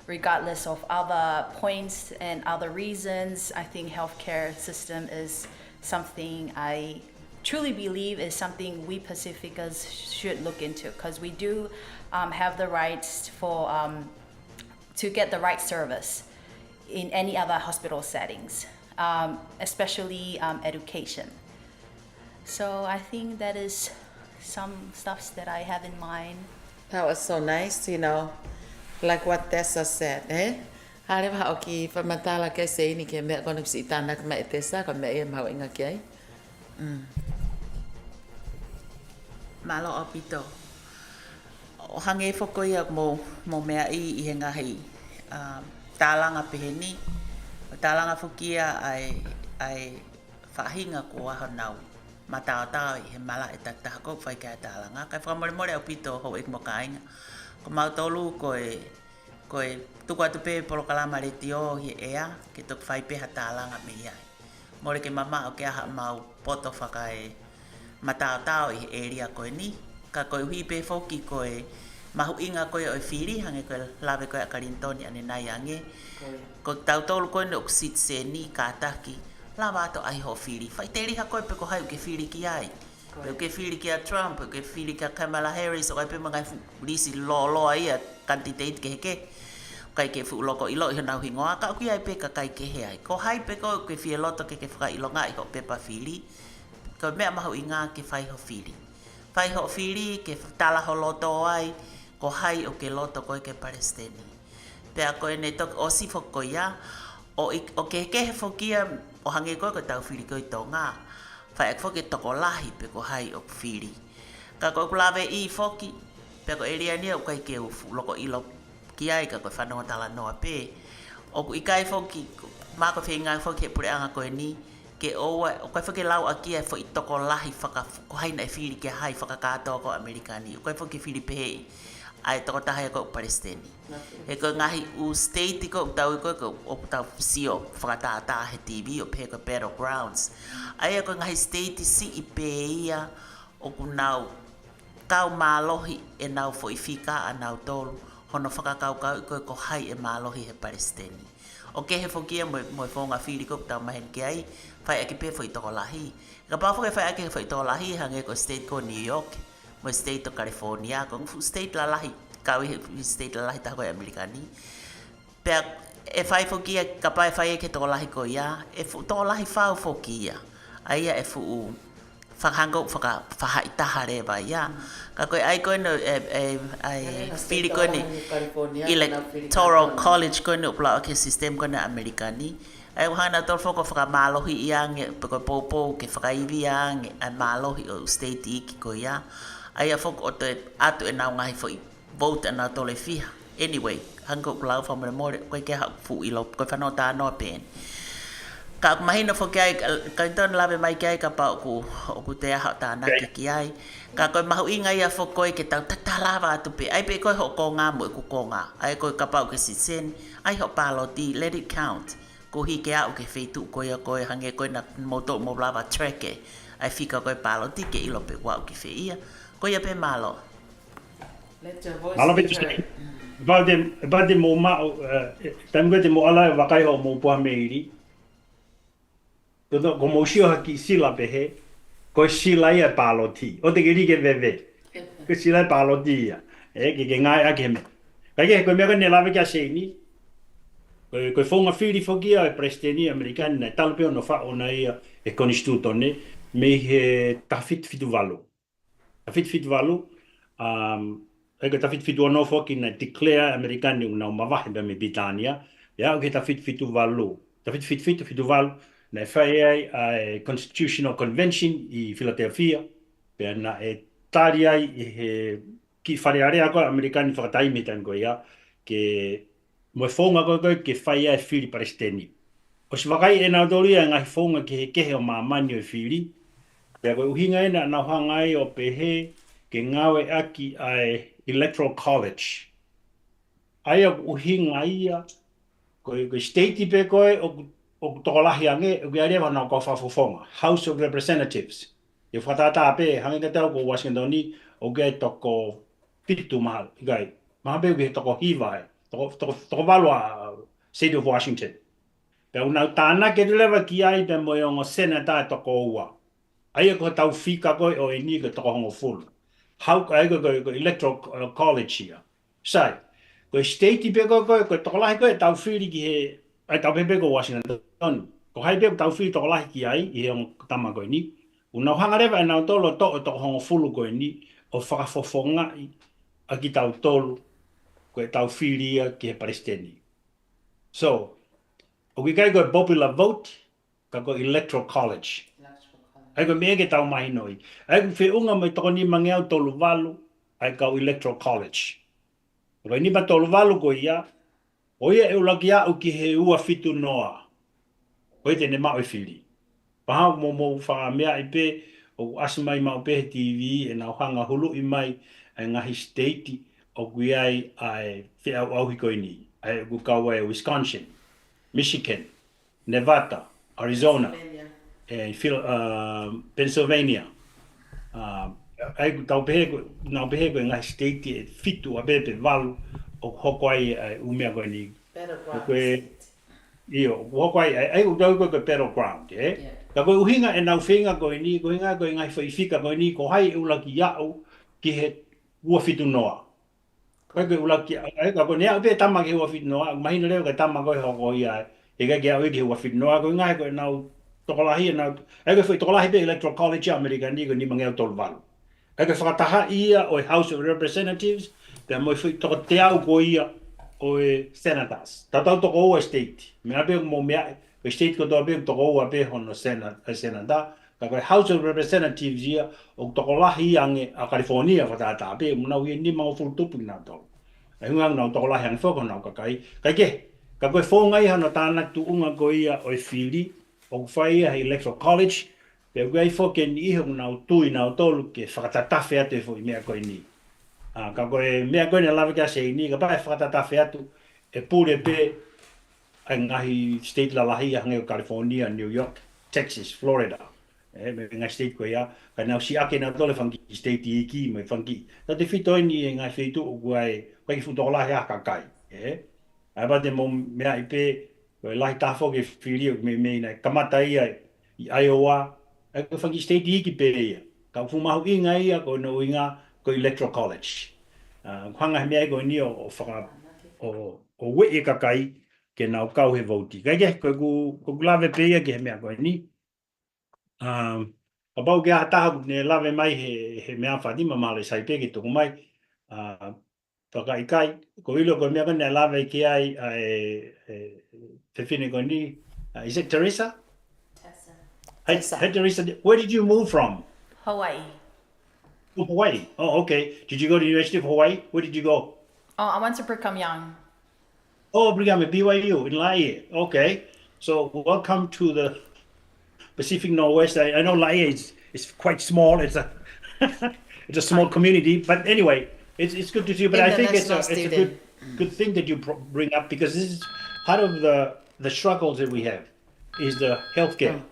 Regardless of other points and other reasons, I think healthcare system is something I truly believe is something we Pacificas should look into, because we do have the rights for to get the right service in any other hospital settings, especially education. So I think that is some stuff that I have in mind. That was so nice, like what Tessa said, eh? Harewa hao ki whamatala ke se ini ke mea konu si tānak me e Tessa, ka mea e mau inga ki ai. Malo o pito. O hange whoko ia mo mea i he ngahi tālanga peheni. O tālanga whukia ai whahinga ko aho nau. Matao he mala e taktaha ko whai kia tālanga. Kai whakamore au pito ho ek mo kāinga. Ko mautolu ko e tuku atu pe polo kalama re tio hi ea ke tuk whai peha tālanga me iai. More ke mama o ke aha mau poto whaka e matao i area koe ni. Ka koe hui pe whoki koe mahu inga koe o whiri hange koe lawe koe a karintoni ane nai ange. Ko tautolu koe ne oksit se ni kātaki. Lawa ato ai ho whiri. Whai te riha koe pe ko hai uke whiri ki ai. Pe uke whiri ki a Trump, uke whiri ki a Kamala Harris, o kai pe mangai risi loa ia kandidate ke heke. Kai ke fu loko ilo i hanau hingoa, ka uki ai pe ka kai ke he ai. Ko hai pe ko uke whia loto ke whaka ilonga i ho pepa whiri. Ko mea mahu inga ke whai ho whiri. Whai ho whiri ke tala ho loto ai, ko hai o ke loto koe ke Palestini. Pea koe ne tok o si whoko ia, o ke he whokia o hange koe ko tau whiri koe tō ngā. Whai ak whoke toko lahi pe ko hai o whiri. Ka koe kulawe i whoki, pe ko eria nia ukai ke ufu loko ilo ki ai ka koe whanau tala noa pe. O ku ikai whoki, mako whenga whoki he pure anga koe ni, ke oa, o koe whoke lau a kia who i toko lahi ko hai na e whiri ke hai whakakātoa ko Amerikani. O koe whoke whiri pehe ai toko tahai ko Palestini. E koe ngahi u state ko tau ko o tau sio whakatata he TV o pe ko Battlegrounds. Ai ko ngahi state si i pe ia o ku nau kau mālohi e nau fo i whika a nau tolu hono whakakau ko hai e mālohi he Palestini. O ke he whokia mo whonga whiri ko tau mahen ki ai whai ake pe fo i toko lahi. Ka pāwhoke whai ake fo i toko lahi hange ko state ko New York, mo state o California, ko state la lahi, kawi state la lahi taho e Amerikani. Pea e whai whokia ka pai whai ake toko lahi ko ia, e toko lahi whau whokia. Aia e fu whakahangau whahai taha rewa ia. Ka koe ai koe no whiri koe ni Electoral College koe ni upla o ke system koe na Amerikani. Ai wahana tol whoko whakamālohi ia nge, pe koe pōpō ke whakaiwi ia nge, ai mālohi o state iki koe ia. Ai a whoko o te atu e nau ngahi fo i vote anau tole whiha. Anyway, hangau upla o whamare more, koe ke hau fu ilo, koe whanau tā noa pēn. Ka mahina fo kai ka ton lave mai kai ka pa ku te ha ta na ki ai. Ka ko mahu inga ia fo koi ke tau lava tu pe. Ai pe ko ho ko nga mo ku ko nga. Ai ko ka pa ke si sen. Ai ho pa lo ti let it count. Ko hi ke au ke feitu ko ia ko hange ko na moto mo lava track e. Ai fika ko pa lo ti ke ilo pe wa ke fe ia. Ko ia pe malo. Let your voice Malo be be heard. Bade mo ma tango te mo ala wa kai ho mo po meiri. Todo como xio haki sila pe he. Ko sila ia paloti. O te giri ke veve. Ko sila paloti ia. Ke ngai a ke me. Kai ke ko me ko ne lave ka seini. Ko fonga fili fogia e presteni americani na talpe no fa ona ia e con istituto ne me he tafit fitu valu. Tafit fitu valu ega tafit fitu no foki na declare americani una mavahe be me Britania ya ke tafit fitu valu. Tafit fitu valu na fai ai constitutional convention I Philadelphia pe na e taria e ki fariarea ko americani fatai metango ya ke mo fonga ko ke fai ai fili presteni. O se wakai e nā dori e ngai fonga ke kehe o mamani o fili. Pea koe uhinga e na hanga e o pehe ke ngawe aki ai Electoral College. Ai o uhinga ia koe state pe koe o tokolahi ange o kia rewa nā kau whafofonga. House of Representatives. E whatata pe hangi ka tau ko Washington ni o kia toko pitu mahal. Ikai, maha pe o kia toko hiva e. Toko valua State of Washington. Pea unau tāna ke lewa ki ai pe mo yongo senata e toko ua. Ai ko tau fika koe o ini ke toko hongo fulu. Hau ai ko Electoral College ia. Sai, ko state pe ko toko lahi koe tau whiri ki he, ai tau pepe ko Washington. Ko hai pe tau whiri toko lahi ki ai, I he on tama koe ni. Unau hanga rewa e nau tolo to o toko hongo fulu koe ni, o whakafofonga a ki tau tolu, koe tau whiri ia ki he Palestini. So, o ki kai koe popular vote, ka koe Electoral College. Ai koe mea ke tau mahi noi. Ai koe whiunga mai toko ni mangeau tolu walu, ai kau Electoral College. Roi ni ma tolu walu koe ia, o ia e ulaki au ki he ua fitu noa. Koe te ne mao e whiri. Paha mo wha mea I pe, o asimai mao pe he TV, e nau hanga hulu I mai, ai ngahi state, o kui ai whi au auhi koe ni. Ai ku kaua e Wisconsin, Michigan, Nevada, Arizona, and Pennsylvania. Ai tau pehe ko ngai state e fitu a pepe walu o hoko ai umea koe ni. Koe, iyo, hoko ai utau koe battleground, Ka koe uhinga e nau whenga koe ni, koe ngai whaifika koe ni, ko hai ulaki iau ki he ua fitu noa. Koe koe ulaki, ka koe nea upe tama ke ua fitu noa, mahina leo ka tama koe hoko ia, e kai kia uiki ua fitu noa, koe ngai koe nau tokolahi e nau, e koe tokolahi pe Electoral College Amerikani koe ni mangeo tolu walu. E koe whakataha ia o House of Representatives, pia moi toko te au ko ia o Senators. Tatau toko ua state. Mea pe mo mea, o state ko toa pe toko ua pe hono Senator. Ka koe House of Representatives ia o tokolahi ange a California whatata pe, munau ia ni mga furutupu ki nau tolu. E hungang nau tokolahi ange whoko nau kakai. Kai ke, ka koe whongai hana tāna tu unga ko ia o whiri, o whai ia he Electoral College, pe koe whoke ni iho nau tui nau tolu ke whakatatafe atu e fo I mea koe ni. Ka koe mea koe na lawe kia se ni, ka pae whakatatafe atu e pure pe ai ngahi state lalahi a hange o California, New York, Texas, Florida. Me ngai state koe ia, ka nau si ake na tole whanki state I ki mai whanki. Ta te whitoi ni e ngai whitu o koe ki whutolahi a kakai. Ai ba te mo mea I pe, koe lahi tafo ke whiri o me nei kamata ia I Iowa, ai koe whanki state I ki pe ia. Ka fumahu inga ia koe no inga ko Electoral College. Hanga mea koe ni o whaka o we e kakai ke nau kau he voti. Kai ke koe ku lawe pe ia ke he mea koe ni. Ka pau ke a taha ne lawe mai he mea whatima mahale sai pe ke tuku mai. Whaka I kai, ko ilo koe mea koe ne lawe ke ai te whine koe ni. Is it Teresa? Tessa. Hey Teresa, where did you move from? Hawaii. Oh, Hawaii. Oh, okay. Did you go to the University of Hawaii? Where did you go? Oh, I went to Brigham Young. Oh, Brigham, BYU, in Laie. Okay. So welcome to the Pacific Northwest. I know Laie is quite small. It's a it's a small community, but anyway, it's good to see you. But I think it's a International good thing that you bring up because this is part of the struggles that we have is the healthcare.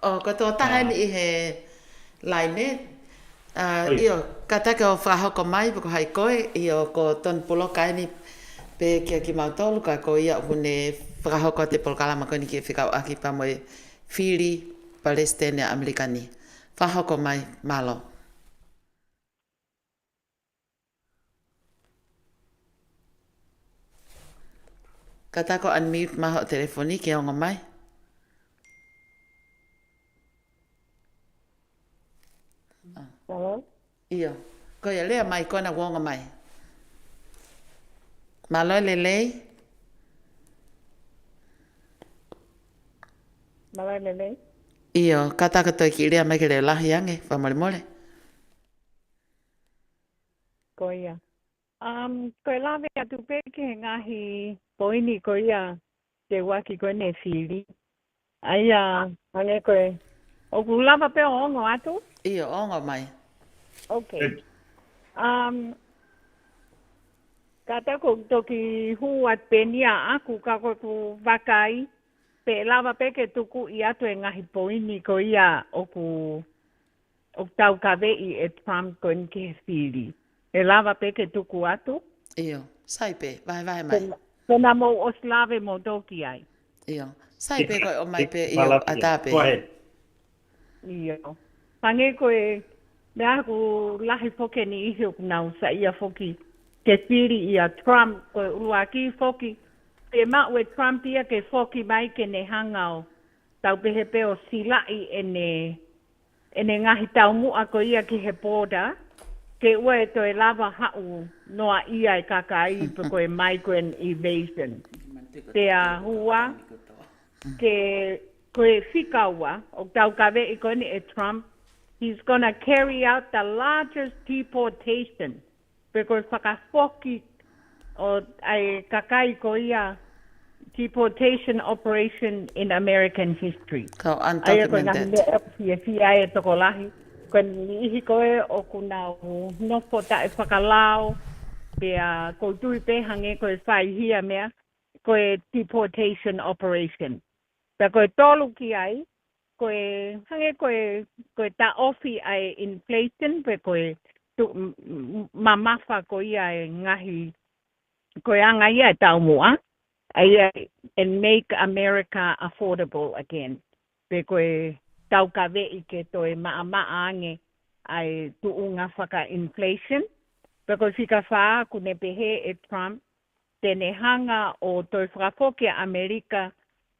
Katoa tahan I he laine. Kata ka o whahoko mai pako hai koe ko ton polo kaini pe kia ki mautolu ka ko ia hune whahoko te polkalama koe ni ki whikau aki pa moe Fili, Palestine, Amerikani. Whahoko mai malo. Kata ko unmute maho telefoni ki ongo mai. Hello? Iyo. Ko ia lea mai kona wonga mai. Malo lelei. Malai lele? Iyo. Kata ka toi ki lea mai ke leo lahi ange. Whamole mole. Ko ia. Koe lawe atu peke he ngahi poini ko ia te waki koe ne Fili. Aia, hange koe. O ku lava pe o ongo atu? Iyo, ongo mai. Okay. Kata ko toki huat penia aku ka koe ku wakai. Pe lava peke tuku I atu e ngahi poini ko ia o tau kawei e Trump koe ni ke Fili. E lava peke tuku atu. Iyo. Saipe. Vai mai. Pena mo o slave mo toki ai. Iyo. Saipe koe o mai pe iyo atape. Go ahead. Iyo. Pange koe me aku lahi foke ni ihi o kunau sa ia foki ke Fili ia Trump koe uruaki foki. Te mau e Trump ia ke foki mai ke ne hangau. Tau pehe pe o silai ene ngahi tau mua ko ia ki he border. Ke ua e toi lava hau noa ia e kakai pe koe migrant evasion. Te a hua ke koe whikaua o tau kawe I koe ni e Trump. He's gonna carry out the largest deportation. Pe koe whakafoki o ai kakai ko ia deportation operation in American history. Kau Aia koe ngahi undocumented. mea fia e toko lahi. Koe ni ihi koe o kunau nofo ta e whakalao. Pea ko tui pe hange koe whai hia mea. Koe deportation operation. Pea koe tolu ki ai. Koe hange koe ta ofi ai inflation. Pe koe mamafa ko ia e ngahi. Koe anga ia e tau mua. Aia and make America affordable again. Pe koe tau kawei ke toi maa ange ai tuunga whaka inflation. Pe koe whika whaa kune pehe e Trump. Tene hanga o toi whakafoke Amerika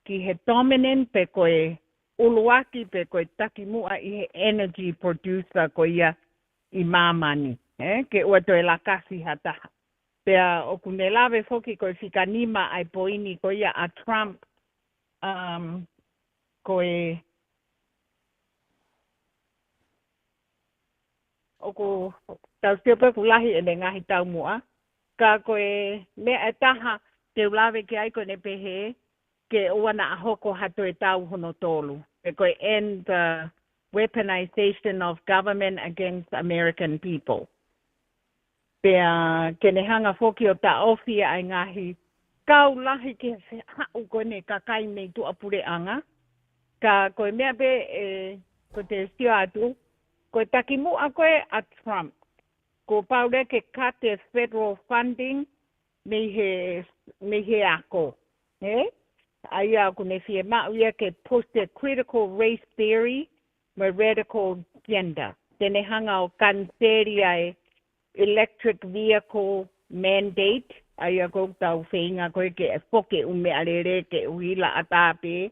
ki he dominant pe koe uluaki pe koe takimua I he energy producer ko ia I mamani. Ke ua toi lakasi hataha. Pea o kune lawe foki koe whika nima ai poini ko ia a Trump koe o ko tau siapa kulahi e le ngahi tau mua. Ka koe mea e taha te ulawe ke ai koe ne pehe ke uana a hoko hato e tau hono tolu. E koe end the weaponization of government against American people. Pea ke ne hanga foki o ta ofia ai ngahi kau lahi ke hau koe ne kakai nei tu apure anga. Ka koe mea pe ko te stio atu. Koe takimu a koe a Trump. Ko paure ke kate federal funding me he ako. Aia ko ne fie mauia ke push the critical race theory me radical gender. Tene hanga o kanseri ai electric vehicle mandate. Aia ko tau whenga koe ke foke ume arere ke uhila atape.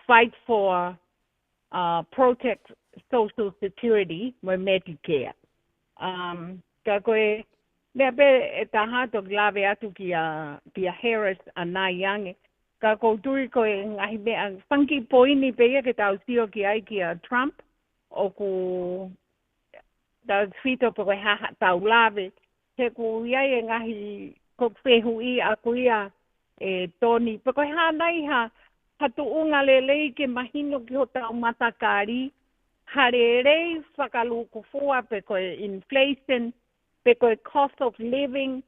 Fight for protect Social Security mo Medicare. Ka koe mea pe e taha to lawe atu ki a Harris a nai ange. Ka koutui koe ngahi mea whanki poini pe ia ke tau sio ki ai ki a Trump o ku tau whito pe koe haha tau lawe. Te ku iai e ngahi kok whehu I a kuia e toni. Pe koe ha nai ha hatu unga lelei ke mahino ki ho tau matakari, hare rei whakalukufua pe koe inflation, pe koe cost of living,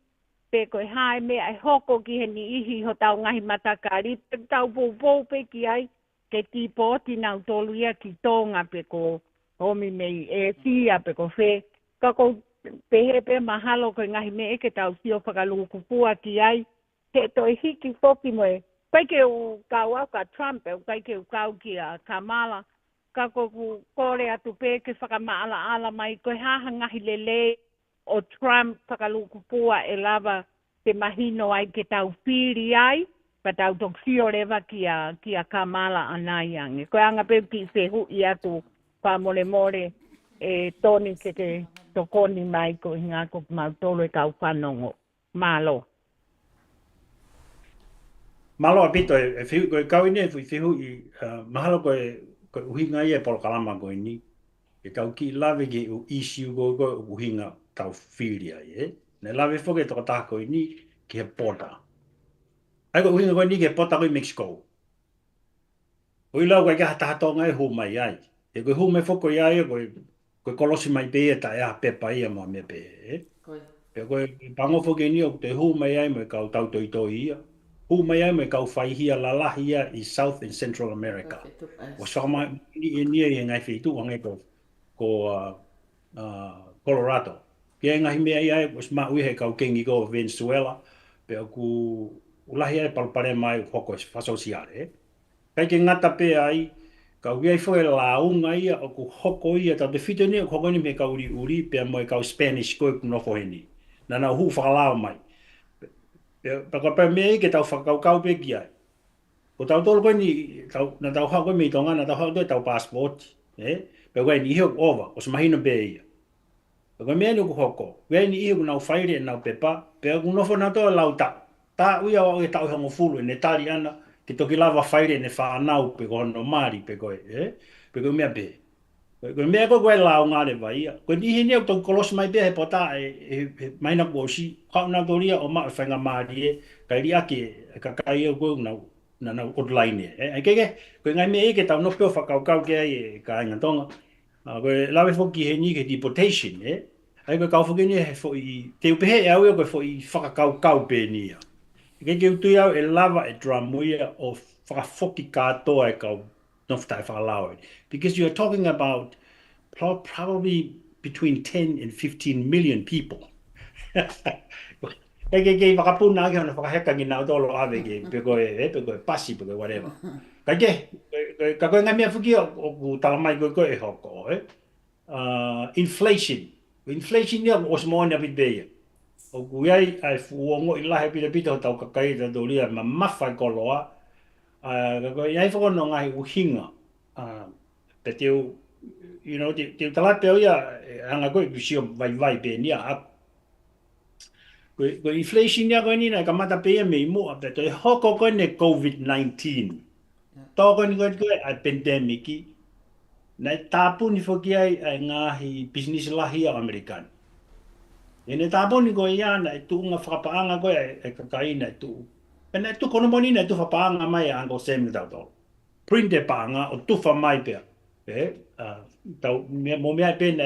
pe koe hae mea e hoko ki he ni ihi ho tau ngahi matakari, pe tau pou pe ki ai, ke ti pōti nau tolu ia ki tonga pe ko homi mei e tia pe ko whe, ka ko pehe pe mahalo koe ngahi me ke tau sio whakalukufua ki ai, he toi hiki foki moe, kai ke u kau au ka Trump, kai ke u kau ki a Kamala, ka ko kore atu pe ke whakamaala ala mai, koe haha ngahi lele o Trump whakalukupua e lava te mahino ai ke tau whiri ai, pa tau toksio rewa ki a Kamala anai ange. Koe anga pe ki se hui atu pa more e toni ke te tokoni mai ko inga ko mautolo e kau whanongo. Malo. Malo apito e fihu koe kawine e fihu I mahalo koe uhinga ia polo kalama koe ni. E kau ki lave ke u issue koe uhinga tau whiri ai, Ne lave foke toko taha koe ni ki he pota. Ai koe uhinga koe ni ki he pota koe Mexico. Oi lau koe kaha taha tonga e hu mai ai. E koe hu mai foko ia koe kolosi mai pe ta ea pepa ia mo me pe, E koe pango foke ni o te hu mai ai mo kau tau toi ia. Hu mai ai mo kau whaihia lalahi ia I South and Central America. O sama ni e ngai whitu wange ko Colorado. Kia ngahi mea ia was ma ui he kau kengi ko Venezuela. Pe aku ulahi ai palpare mai hoko fasosiare. Kai ke ngata pe ai kau ia foi launga ia o ku hoko ia ta te fito ni hoko ni me kau uri pe mo kau Spanish ko no foheni. Na hu whakalao mai. Paka pe mei ke tau whakau pe ki ai. O tau tolo koe ni, na tau hao koe mei tonga, na tau hao koe tau passport. Pe koe ni ihok ova, o se mahino pe ia. Pe koe mea ni ku hoko. Koe ni ihok nau whaire nau pepa, pe aku nofo nau toa lau ta. Ta uia o e tau hango fulu, ne tali ana, ke toki lava whaire ne whaanau pe kono mari pe koe. Pe koe mea pe. Koe mea koe lau ngare vai ia. Koe ni ihi neu tau kolosi mai pe he pota e maina kuosi. Kau nau toria o maa whainga maari e, kai ri ake kakai e koe nau. Na online ai keke ko ngai me ke tau no pe whakaukau ke ai ka inga tonga ko lawe foki he ni ke deportation ai ko kau foki ni he fo I te upehe e au ko fo I whakaukau pe ni ke utu ia e lava e dramuia o whakafoki katoa e kau no whtai whakalao because you are talking about probably between 10 and 15 million people Kei whakapuna ake hana whakaheka ngi nao tolo ave ke pe koe pasi pe koe whatever. Ka koe ngai mea whuki o ku talamai koe e hoko. Inflation. Inflation ia o smoa ni apit beia. O ku iai ai fuongo I lahe pita o tau kakai ta doria ma mawhai koloa. Ka koe iai whakono ngai uhinga. Pe teo, teo talapeo ia anga koe kusio vai pe nia aku. Ko inflation ya ko ni na kamata pe me mo pe to hoko ko ne COVID-19 to ko ni ko a pandemic na tapu ni foki ai ngahi business lahi American ene tapu ni ko ya na tu nga whakapaanga ko e kakaina tu pena tu kono moni na tu whapaanga mai ango sem da to print de paanga o tu fa mai pe tau mo me pe na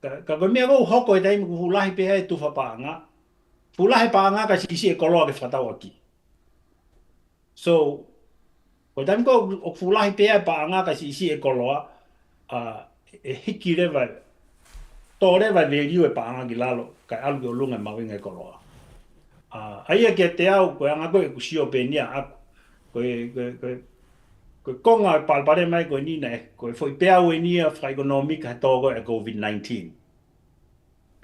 ka ko me go hoko e dai mo lahi pe e tu whapaanga Pulahe paanga ka sisi e koloa ke whatau aki. So, ko tami ko o pulahe pea paanga ka sisi e koloa, e hiki rewa, tō rewa veriu e paanga ki lalo, kai alu ki o lunga mawinga e koloa. Aia ke te au, koe anga koe kusio pe nia aku, koe konga e palpare mai koe nina e, koe foi pea ue nia whaikonomika he tōko e COVID-19.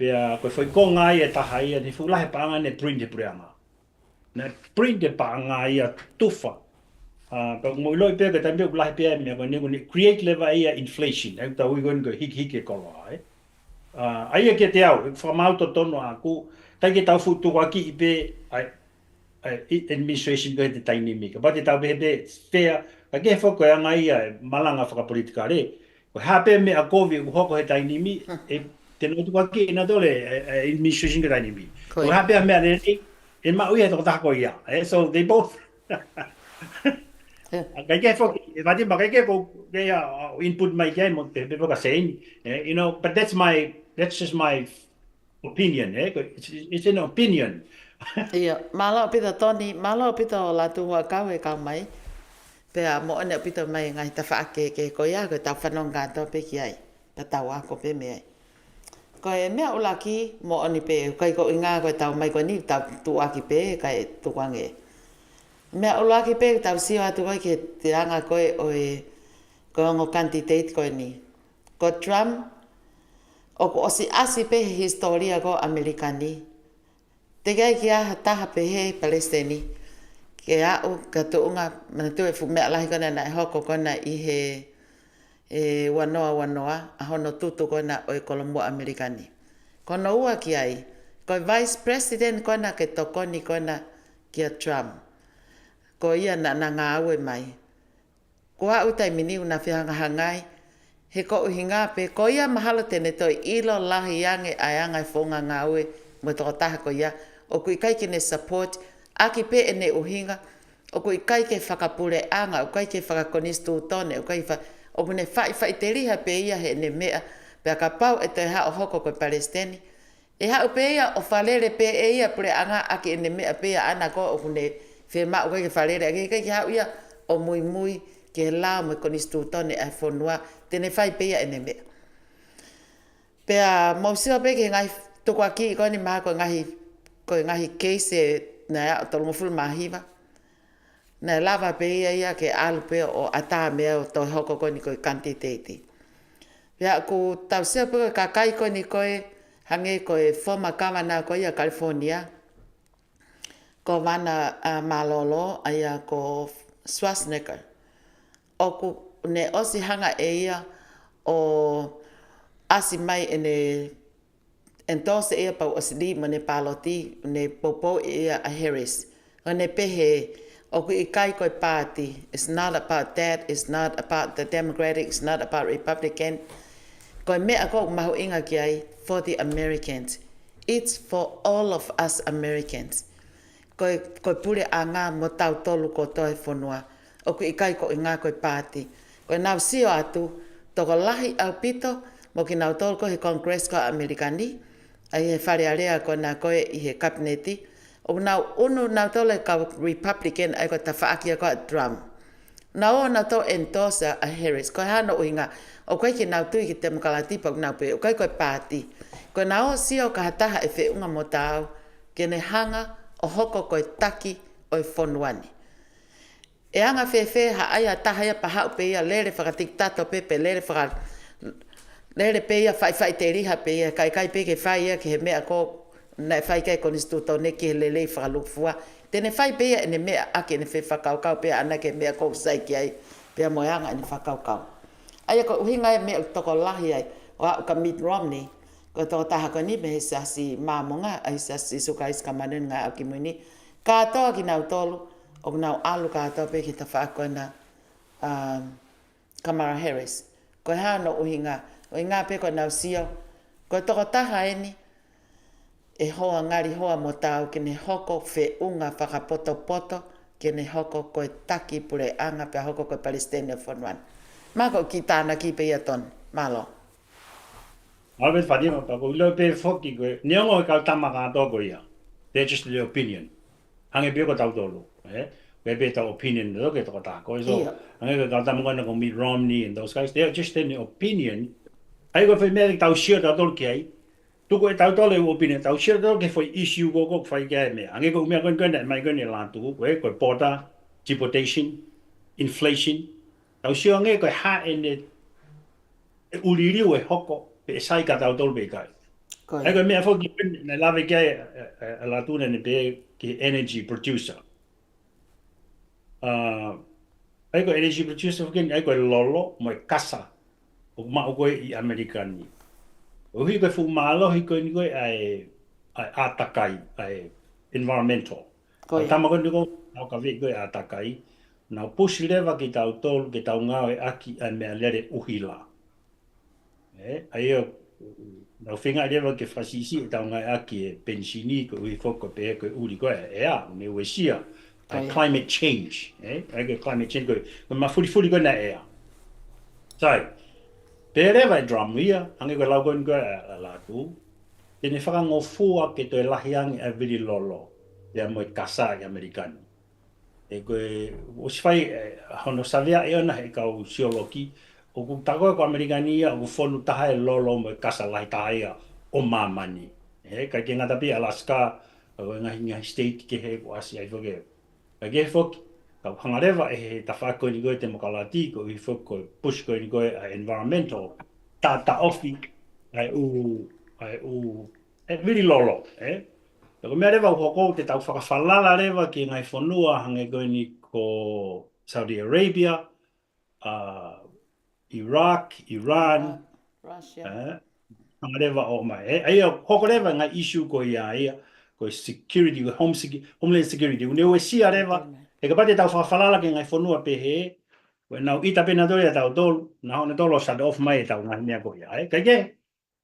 Pea koe foi konga ia taha ia ni fulahe paanga ne print e preanga. Ne print e paanga ia tufa. Pea mo iloi pea ke tambe ulahe pea mea koe ni create leva ia inflation. Eku ta ui koe hiki e koloa. Aia ke te au, whamauto tono aku, tai ke tau futu waki I pe administration koe te taini mika. Ba te tau pe fair, ka ke whako e anga ia malanga whakapolitika re. Koe hape me a COVID u hoko he taini mi, te no tu waki na dole administration ka taini mi. Koe hape a mea re, e ma ui he toko tako ia. So they both... Cái for và thì mà cái input my cái một cái cái saying, you know, but that's just my opinion, it's an opinion. Ia, malo pita toni, malo pita o la tua kau e kau mai. Pea mo ane pita mai ngai ta wha ke ko ia ko tau whanonga tau pe ki ai. Ta tau ako pe me ai. Ko e mea ulaki mo ane pe kai ko inga ko tau mai ko ni tau tu aki pe kai tu wange. Mea ulaki pe tau sio atu koi ke te anga koe o e ko ngo candidate koe ni. Ko Trump o ko osi asi pe historia ko Amerikani. Te kai kia taha pe he Palestini. Ke au ka tuunga mana tu e fu mea lahi kona na e hoko kona i he wanoa a hono tutu kona o e Colombo Amerikani. Kono ua ki ai, ko Vice President kona ke tokoni kona kia Trump. Ko ia na ngā aue mai. Ko au tai mini una whihanga hangai, he ko uhinga pe, ko ia mahalo tene toi ilo lahi ange ai angai whonga ngā aue mo toko taha ko ia, o kui kai kene support, aki pe ene uhinga, o kui kai ke whakapure anga, o kai ke whakakonistu tone, o kai o kune whai te riha pe ia he ne mea, pe ka pau e te ha o hoko ko Palestini, e ha o pe ia o whalere pe e ia pure anga aki ene mea pe ia ana ko o kune whema o kai ke whalere, aki kai ke hau ia o mui mui ke lao me konistu tone a whonua, tene whai pe ia ene mea. Pea mausua pe ke ngai tuku aki ko ni maha ko ngahi keise na ya tolongo fulu mahiva. Na lava pe ia ke alu pe o ata mea o to hoko ko ni ko candidate. Pea ku tau sea pe ka kai ko ni koe hange ko e former governor ko ia California. Ko wana Malolo ia ko Schwarzenegger. O ku ne osi hanga e ia o asi mai ene entonces ia pa osli mane paloti ne popo ia a Harris. O ne pehe o ku ikai ko party. It's not about that. It's not about the Democratic. It's not about Republican. Ko me ako mahu inga ki ai for the Americans. It's for all of us Americans. Ko pure anga mo tau tolu ko toi fonua. O ku ikai ko inga ko party. Ko nau sio atu toko lahi au pito mo ki nau tolu ko he Congress ko Amerikani. Ai he whare area ko na koe i he kabineti. O nau unu nau tole ka Republican ai ko ta whaakia ko Trump. Nau o nau to endorse a Harris. Ko hano uinga. O koe ki nau tui ki te makalati pa nau pe. O koe koe party. Ko nau o sio ka hataha e whiunga mo tau. Kene hanga o hoko koe taki o i whonuani. E anga whewhe ha aia taha ia pahau pe ia lere whakatik tato pepe lere whakatik. Lere pe ia whai te riha pe ia kai pe ke whai ia ke he mea ko na whai kai konistu tau ne ki he lelei whakalukfua. Tene whai pe ia ene mea ake ene whi whakaukau pe ana ke mea kou sai ki ai pe a moeanga ene whakaukau. Aia ko uhinga e mea toko lahi ai o au ka Mitt Romney ko toko taha ko ni me he sasi māmonga ai sasi suka iska manen ngai au ki muni. Ka atoa ki nau tolu o nau alu ka atoa pe ki ta whaakoina Kamala Harris. Ko hea no uhinga o ngā pe ko nau sio, ko toko taha eni, e hoa ngari hoa mo tau ke ne hoko whe unga whakapoto ke ne hoko koe taki pure anga pe hoko koe Palestine whanuan. Mako ki tāna ki pe ia ton, malo. Always whatima pa, ko ilo pe whoki koe, niongo e kau tamaka ato koe ia. They're just the opinion. Hange pio ko tau tolu, Koe pe tau opinion, no ke toko taha koe. So, hange ko kau tamaka ko Mitt Romney and those guys, they're just an opinion. Ai ko fai mea tau shio tau tolu ki ai. Tuko e tau tolu e opinion, tau shio tau ke fai issue ko fai kia e mea. Ange ko mea koe mai koe lantu, koe border, deportation, inflation. Tau shio ange koe ha e ne uliriu e hoko, pe e sai ka tau tolu pe kai. Ai koe mea foki ne lave kia e latuna ne pe ki energy producer. Ai koe energy producer foki ai koe lolo, mo e kasa. O mao koe i Amerikani. O hui koe fu malo hi koe ni koe ai atakai, ai environmental. O tama koe ni koe nau ka vei koe atakai. Nau pusi lewa ki tau tolu, ki tau ngau e aki ai mea lere uhila. Ai o, nau whinga lewa ke whasisi e tau ngau e aki e pensini koe hui whoko pe koe uri koe. Ea, me ue sia. climate change. Climate change ko mafuri ko na ea. Sai. Pere vai drum ia, hangi ko lau ko la tu. Tene whakangofua ke toi lahiangi a viri lolo. Ia mo kasa i Amerikani. E koe, o si whai, hono savea e ona he kau sioloki, o ku takoe ko Amerikani ia, o ku whonu taha e lolo mo kasa lahi taha ia o mamani. Kai ke ngata pi Alaska, o ngahi state ke he ko asi ai whake. Kai ke whoki, kau hangarewa e he ta whako ni koe te mokalati, ko i whoko push koe ni koe a environmental, ta ofi, ai really lolo, Ko mea rewa hoko te tau whakawhalala rewa ki ngai whanua hange koe ni ko Saudi Arabia, Iraq, Iran, Russia. hanga rewa o mai. Aia hoko rewa ngai issue ko ia ia, ko security, ko homeland security. Uneo e sia rewa, e ka pate tau whakawhalala ki ngai whanua pe he, koe nau ita pena dole a tau tolu, na hone tolo shut off mai e tau ngai mea ko ia. Kai ke?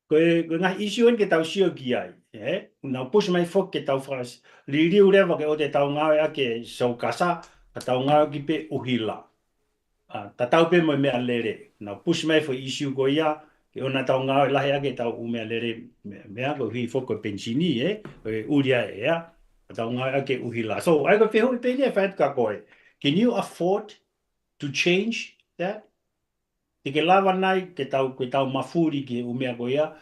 Koe ngai issue en ke tau sio ki ai. Nau push mai fok ke tau whakas liriu rewa ke o te tau ngawe ake sau kasa, ka tau ngawe ki pe uhila. Ta tau pe mo mea lere. Nau push mai fo issue ko ia, ke ona tau ngawe lahi ake tau umea lere mea ko hui fok ko pensini, koe uria ea, ka tau ngawe ake uhila. So, ai ko whihu i pe nia whaet ka koe. Can you afford to change that? Te ke lava nai ke tau mafuri ke umea ko ia,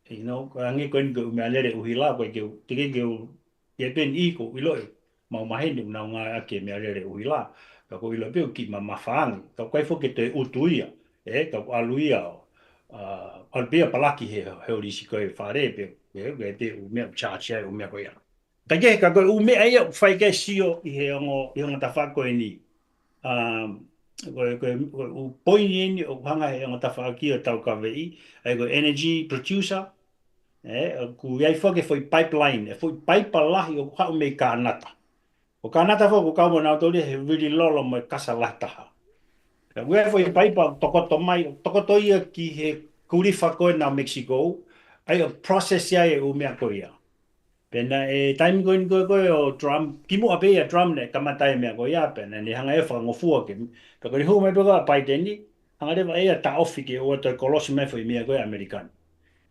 ange koe ni ko umea lere uhila, koe te ke pen i ko iloi, mau maheni unau ngā ake mea lere uhila, ka ko iloi peo ki mawhaangi, ka koe fo ke te utuia, ka ko aluia o, alpea palaki he orisi koe whare peo, koe te umea charge ai umea ko ia. Ka koe umea ia whai ke sio i he ongo ta whakoe ni, o poini eni o hanga he ngata whaaki o tau kawei, ai ko energy producer, ku iai whake foi pipeline, foi paipa lahi o hau mei kānata. O kānata whako kaumo nao tōre he really lolo mo kasa lahi taha. Ka iai foi paipa tokoto mai, tokoto ia ki he kuri whakoe na Mexico, ai o process ia e o mea ko ia. Pena e taimi koe o drum, kimo ape ia drum ne kamatai mea ko ia pena, ni hanga e whakangofua ke, ka kori hou mai peka pai teni, hanga rewa ea ta ofi ke o toi kolosi mai fo i mea koe Amerikani.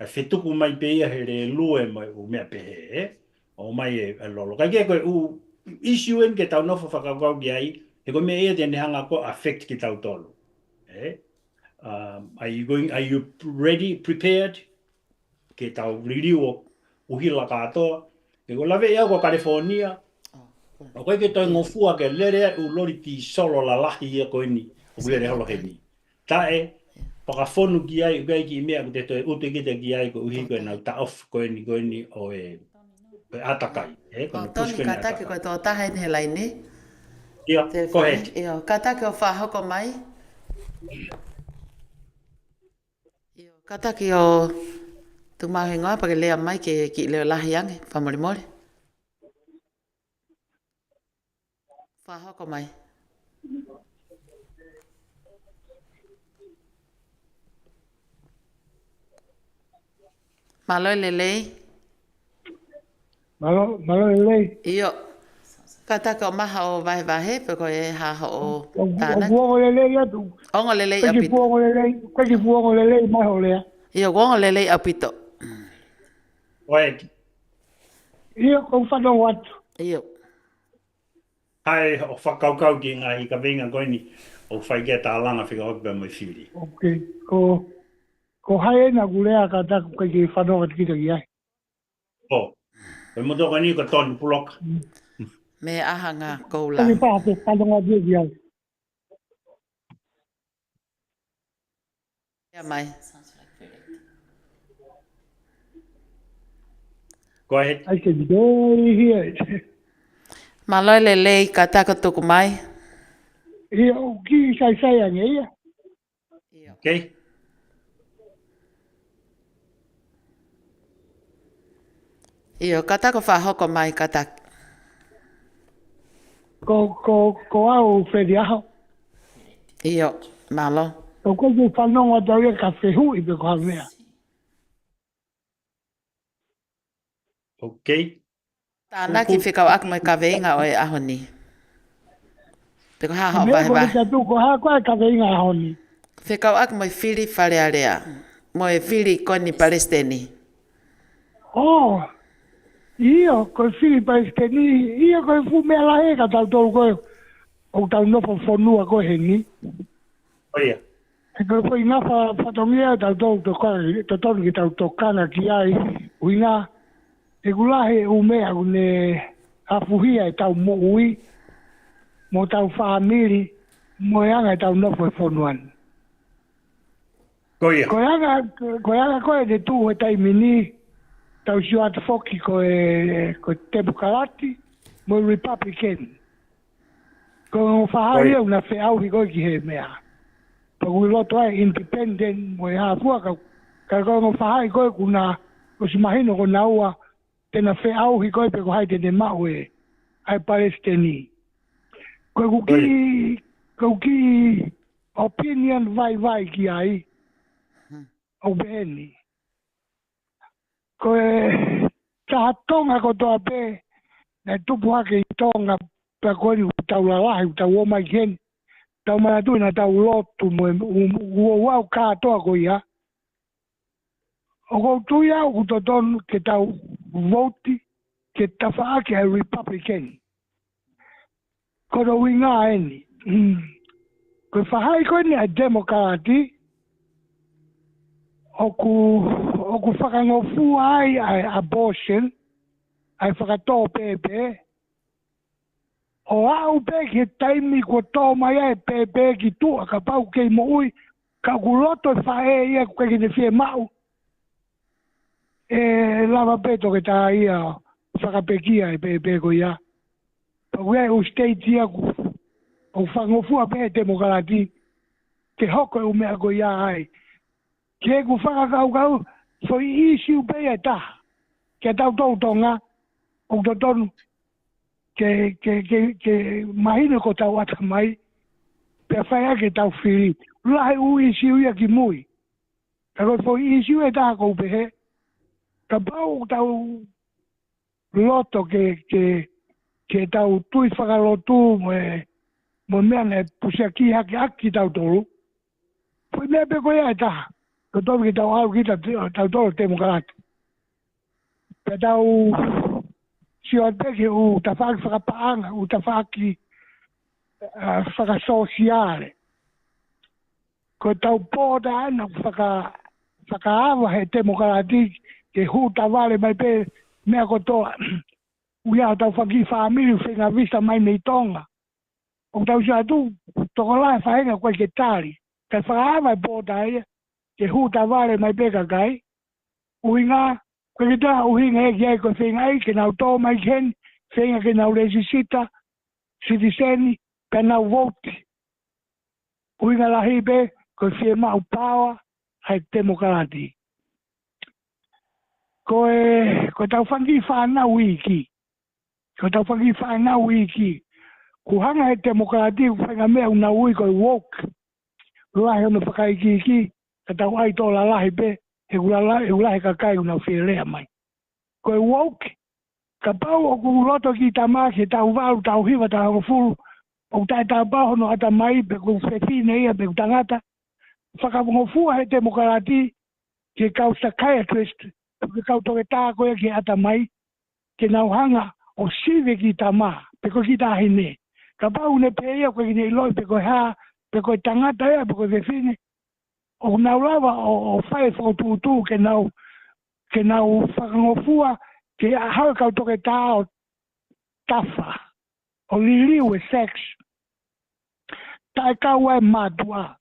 A whetuku mai pe ia he re lue mai o mea pehe, o mai e lolo. Kai kia koe u issue en ke tau nofo whakakau ki ai, he koe mea ea tene hanga ko affect ki tau tolu. Are you ready, prepared? Ke tau ririu o uhila katoa. E ko lawe ea ko California, o koe ke toi ngofua ke lere u lori ki solo la lahi ia koe ni, o lere holo he ni. Tae, pakafonu ki ai, ukai ki mea ko te toi ute kita ki ai ko uhi koe nau ta off koe ni o e atakai. Toni katake koe tō taha ni he laini. Ia, go ahead. Ia, katake o whahoko mai. Ia, katake o tu mahi ngoa pa ke lea mai ke ki leo lahi ange, whamorimori. Whahoko mai. Maloi lelei. Maloi lelei. Iyo. Katake o maha o vahe pe ko e haha o tāna. O buongo lelei atu. Ongo lelei apito. Kweki buongo lelei maho lea. Iyo, ongo lelei apito. Oe. Iyo, kong whanau atu. Iyo. Hai, o whakaukau ki ngā hi ka venga koe ni, o whai kia tā langa whika hokipa mai whiri. Okay, ko hae na kulea ka taku kai ki whanau atu kita ki ai. E moto ka ni ka tonu puloka. Me aha ngā koula. Kani whahake whanau atu ki ai. Ia mai. Go ahead. I can barely hear it. Maloi lelei ka taka tuku mai. Ia, o ki sai ange ia. Okay. Iyo, ka taka whahoko mai ka taka. Ko au whiri aho. Iyo, malo. Ko koe whanau atu ia ka whehu i pe koha mea. Okay. Tāna ki whikau aku mai ka veinga o e ahoni. Peko ha hao Mea vahe ko vahe. te tu ko ha koe ka veinga honi. Whikau aku mai whiri whare area. Mo e whiri koni Palestini. Oh, iyo ko fili pa ni iyo ko fu mea la he ka tau tolu koe. O tau nopo fonua koe he ni. Oia. E koe koe inga whatongia tau tolu to kare, to tolu ki tau tokana ki ai. Uinga, e kulahe u mea kune afuhia e tau mo ui. Mo tau whaamiri, mo e anga e tau nopo e fonuan. Koia. Koe anga koe te tū e taimini, tau siu atu foki ko Tebu Karati, mo Republican. Ko ngō whahari au na wheau hi koe ki he mea. Paku i loto ai independent mo e hāpua ka koe ngō whahari koe kuna o si mahino ko naua tena wheau hi koe pe ko hai tene mau e ai Palestini. Koe kuki opinion vai ki ai. O beni. Koe taha tonga ko toa pe na tupu hake i tonga pa koe ni tau lalahi, tau o mai ken, tau manatu na tau lotu mo ua wau kātoa ko ia. O kou tui au kutoton ke tau voti ke tawhaake ai Republican. Kono winga eni. Koe whahai koe ni a Demokrati, oku whakangofu ai abortion, ai whakatō pepe, o au pe ki taimi ko tō mai ai pepe ki tua ka pau kei mo ui, ka kuloto whae ia ku kei ne fie mau. E lava peto ke tā ia whakapekia e pepe ko ia. Pau ia u state ia ku whangofu a pe Demokrati, ke hoko e umea ko ia ai. Ke ku whakakau, so i isi upe e ta, ke tau tau tonga, o totonu, ke mahina ko tau ata mai, pe whaia ke tau whiri. Lahe u isi uia ki mui. Ka koe fo isi ue ta ko upe he, ka pau tau loto ke tau tui whakalotu mo mea ne pusia ki haki aki tau tolu. Pui mea pe koe e taha. Ko tomi ki tau au kita tau tolo Demokrati. Pe tau sio peke u tawhaki whakapaanga, u tawhaki whakasosiale. Ko tau pōta ana whakaawa he Demokrati ke huta wale mai pe mea kotoa. Uia tau whaki whaamiri whenga vista mai nei tonga. O tau sio atu tokolai whaenga koe ke tari. Kai whakaawa e pōta ia. Ke huta wale mai peka kai. Uinga, koe ki taha uhinga e ki ai koe whenga ai, ke nau tō mai ken, whenga ke nau resisita, citizeni, ka nau voti. Uinga lahi pe, koe whie mau pawa, hai Demokrati. Koe tau whangi whanau iki. Koe tau whangi whanau iki. Kuhanga he Demokrati, whenga mea una ui koe woke. Lahi ono whakaiki iki. Ka tau ai tō la lahi pe, he ulahi ka kai una whielea mai. Koe woke, ka pau o ku loto ki ta maa ke tau walu, tau hiwa, tau fulu, o tai tau pau no ata mai, pe ku whewhine ia, pe ku tangata. Whakapungofua he Demokrati, ke kau psychiatrist, ke kau toke tā koe ke ata mai, ke nau hanga o sive ki ta maa, pe ko ki ta hine. Ka pau ne pe ia koe ki ne iloi, pe koe haa, pe koe tangata ia, pe koe whewhine, o nau lava o whae whakotūtū ke nau whakangofua ke hau kau toke tā o tafa, o liliu e sex. Tai kau e mātua.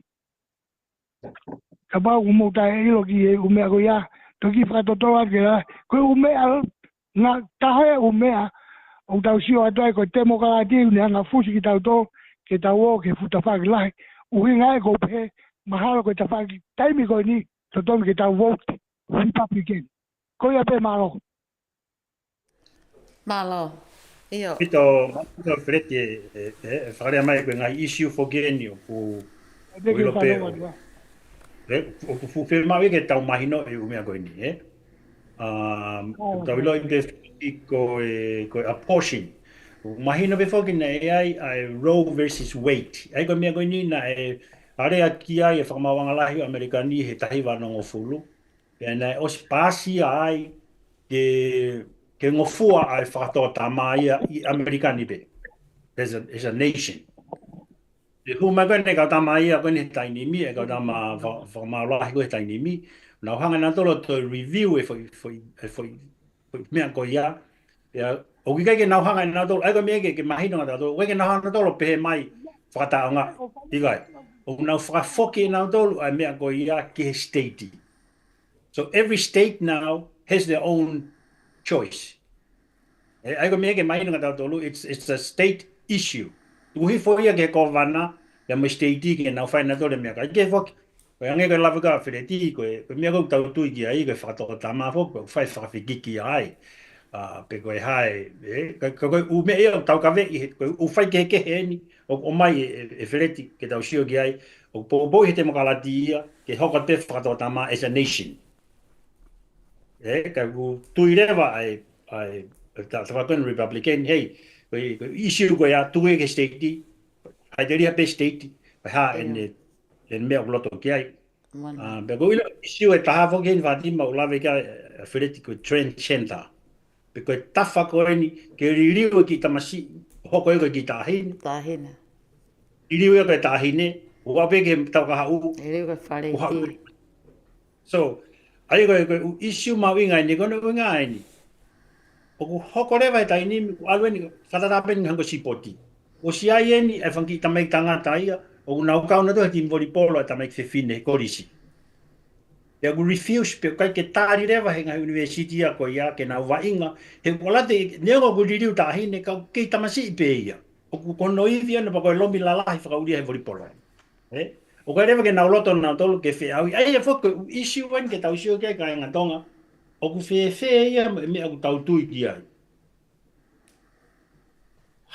Ka pau kumo tai ilo ki e umea ko ia, toki whakatotoa ke la, koe umea, ngā tahe umea, o tau sio atoa koe Demokrati, ne anga fusi ki tau tō, ke tau o ke futa whaki lahi, uhinga e ko pehe, mahalo ko tawhaki taimi ko ni to tomi ke tau vote Republican. Ko ia pe malo. Malo. Iyo. Pito freti whakarea mai koe ngai issue for geni o ku ilo pe o ku fuwhi mau ke tau mahino e umea koe ni, Tau ilo i te I ko apportion. Mahina be foki na ai Roe versus Wade. Ai ko mea ko ni na are a kia e whakamawanga lahi Amerikani he tahi wano ngofulu. Pea na os pasi ai ke ngofua ai whakatoa tama ia I Amerikani be. As a nation. E hu mai koe ne kau tama ia koe ne tainimi, e kau tama whakamawalahi koe tainimi. Nau hanga nā tolo to review e mea ko ia. O ki kai ke nau hanga nā tolo, ai koe mea ke mahino ngā tolo, koe ke nau hanga nā tolo pehe mai whakataonga. Ikai. O nau whakafoki nā tolo, ai mea ko ia ke he statey. So every state now has their own choice. Ai koe mea ke mahino ngā tolo, it's a state issue. Uhi fo ia ke ko vana, ya me statey ke nau whai nā tolo mea kai ke foki. Koe ange koe lawa ka whireti, koe mea kou tau tui ki ai, koe whakatoko tama fo, koe whai whakawhikiki ai. Pe koe hai, koe u me ea tau ka vei, koe u whai ke he ni, o mai e whireti ke tau sio ki ai, o po he te makalati ia, ke hoka te whakatoko tama as a nation. Ka u tui rewa ai, ta whakatonu Republican, hei, koe issue koe a tue ke statey, hai te ria pe statey, koe ha en mea uloto ki ai. Pe koe ilo issue e taha foki heni whatima o lawe ka whireti koe transgender. Pe koe tawha koe ni, ke ririu ki tamasi, hoko e koe ki tāhine. Tāhine. Ririu e koe tāhine, o ape ke tau kaha u. Ririu koe whareti. So, ai koe issue mau ingai ni, koe no ingai ni. O ku hoko rewa e taini, alwe ni, whatarapen ni hanko sipoti. O si ai e ni, e whanki tamai tangata ia, o ku nau kauna toa ti volleyball e tamai whiwhine, korisi. Ia ku refuse pe kai ke tāri rewa he ngai university a ko ia ke nau wainga, he kolate neonga ku ririu tāhine kau kei tamasi I pe ia. O ku kono iwi ana pa koe lomi lalahi whakauria he volleyball. O kai rewa ke nau loto nau tolu ke whi au. Ai e whako issue wan ke tau sio ke kai ngatonga. O ku whi ia me aku tau tui ki ai.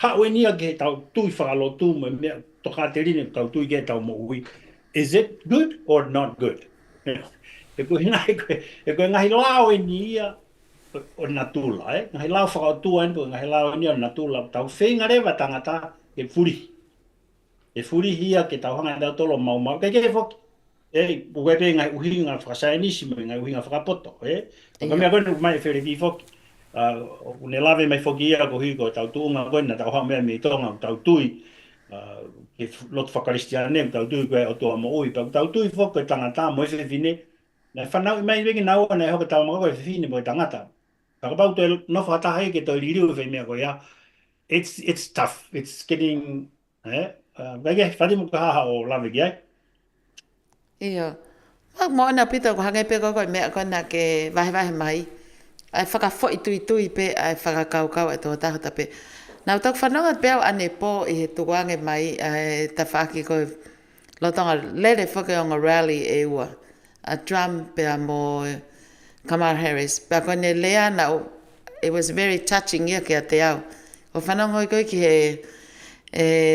Hawe nia ke tau tui whakalotu me toka te rine tau tui ke tau mo ui. Is it good or not good? E koe ngahi lao e ni ia o natula, ngahi lao whakautua en, ngahi lao ni o natula, tau whenga rewa tangata e furi. E furi hia ke tau hanga tau tolo mau mau, kei whoki. Puke pe ngahi uhi ngā whakasayanisimo, ngahi uhi ngā whakapoto, Ka mea koe mai e whireti whoki. Ne lawe mai whoki ia ko hui ko tau tuunga koe na tau hao mea me tonga, tau tui, ke lotu whakaristiane, tau tui koe o toa mo ui, tau tui whoki tangata mo e whiwhine, na whanau I mai weki nau ana e hoka tau mga koe whiwhine mo e tangata. Whakapau toi no whakatahe ke toi ririu e whaimea koe ia. It's tough. It's getting... Wege, whati mo ka haha o lawe ki ai. Iyo. Mo ana pita ko hangai pe koe mea kona ke wahe mai. Ai whakafoi tui pe, ai whakakau e tō tahata pe. Nau tak whanonga peo ane po I he tukuange mai, ta whaki koe lotonga lere whake o ngā rally e ua. A Trump pe mo Kamala Harris. Pe koe ne lea nau, it was very touching ia ke a te au. O whanonga koe ki he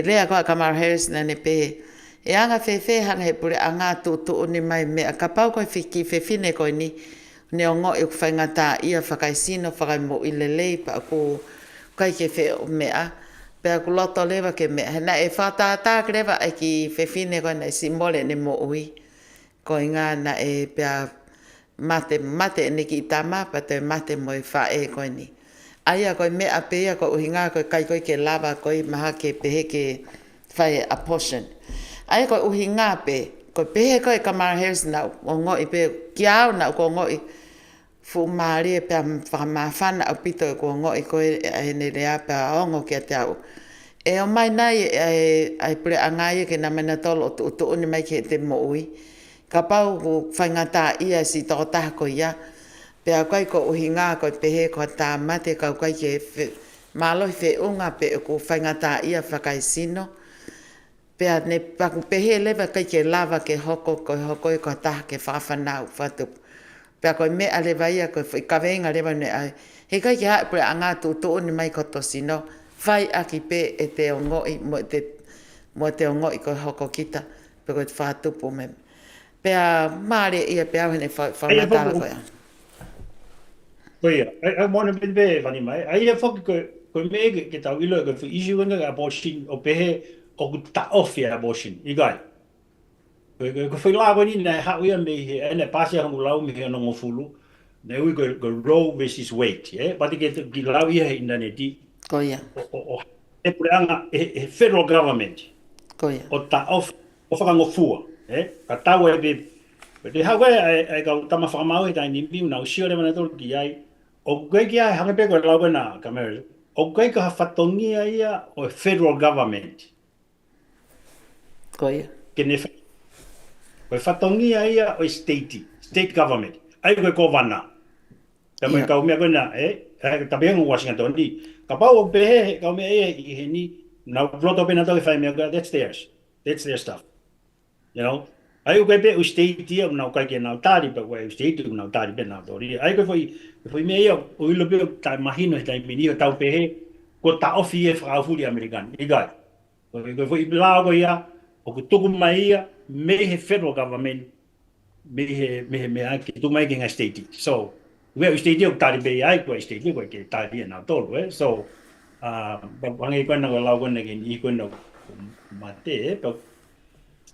lea koe Kamala Harris na ne pe. E anga whewhe hanga he pure a ngā tūtu ni mai mea. Ka pau koe whiki whewhine koe ni. Ne o ngō e whaingata ia whakaisino, whakaimo I lelei, pa aku kai ke whe o mea. Pe aku loto lewa ke mea. Hena e whātātā ke lewa e ki whewhine koe nei simbole ne mo ui. Ko inga na e pia mate ne ki tama, pa te mate mo I whae koe ni. Aia koe mea pia koe uhinga koe kai koe ke lava koe maha ke pehe ke whae apportion. Aia koe uhinga pe, koe pehe koe Kamala Harris na o ngoi pe, ki au na ko ngoi fu maari e pia whakamawhana au pito e ko ngoi koe e ne rea pia ongo ki a te au. E o mai nai ai pure angai ke na mena tolo o tu ni mai ke te mo ui. Ka pau ku whaingata ia si tō taha ko ia. Pea koe ko uhinga koe pehe ko tā mate kau koe ke maloi whe unga pe ku whaingata ia whakaisino. Pea ne paku pehe lewa kai ke lava ke hoko e ko taha ke whawhanau whatupu. Pea koe mea lewa ia koe whikawenga lewa ne ai. He kai ke hae pure anga tū ni mai ko tosino. Whai aki pe e te o ngoi mo te o ngoi ko hoko kita. Pe koe te whatupu me. Pea maare ia pea hene whangatala koe. Koia, ai mona be vani mai. Ai e foki ko me ke tau ilo ke issue nga abortion o pehe o ku ta off ya abortion. Igai. Ko foi la wani na ha ui me he ene pasi ha lau me he no ngofulu. Na ui ko Roe versus Wade, But ki lau ia he ina ne ti Koia, o e pureanga e federal government koia. o ta off o whakangofua, Ka tau e be Te hawe ai ka tama whakamau e tai ni miu na usio le mana tolu ki ai. O koe ki ai hange pe koe lau na kamera. O koe ka hawhatongia ia o federal government. Koia. Ke ne koe whatongia ia o state government. Ai koe ko wana. Ka mai kau mea koe na, ka pehengu Washington ni. Ka pau o pehe, kau mea i he ni, na vloto pena tau e whai mea koe, that's theirs. That's their stuff. You know? Ai koe pe o state ia na kai ke na tari pe koe state na tari pe na tori. Ai koe foi me ia o ilo pe ta mahino ta mini o tau pe he ko ta ofi e fra fuli american. Igai. Koe foi la ko ia o ko tuku mai ia me he federal government me aki tu mai ke nga state. So we o state o tari pe ai koe state koe ke tari na tolu So bangai koe na ko la ko ne ke i koe na mate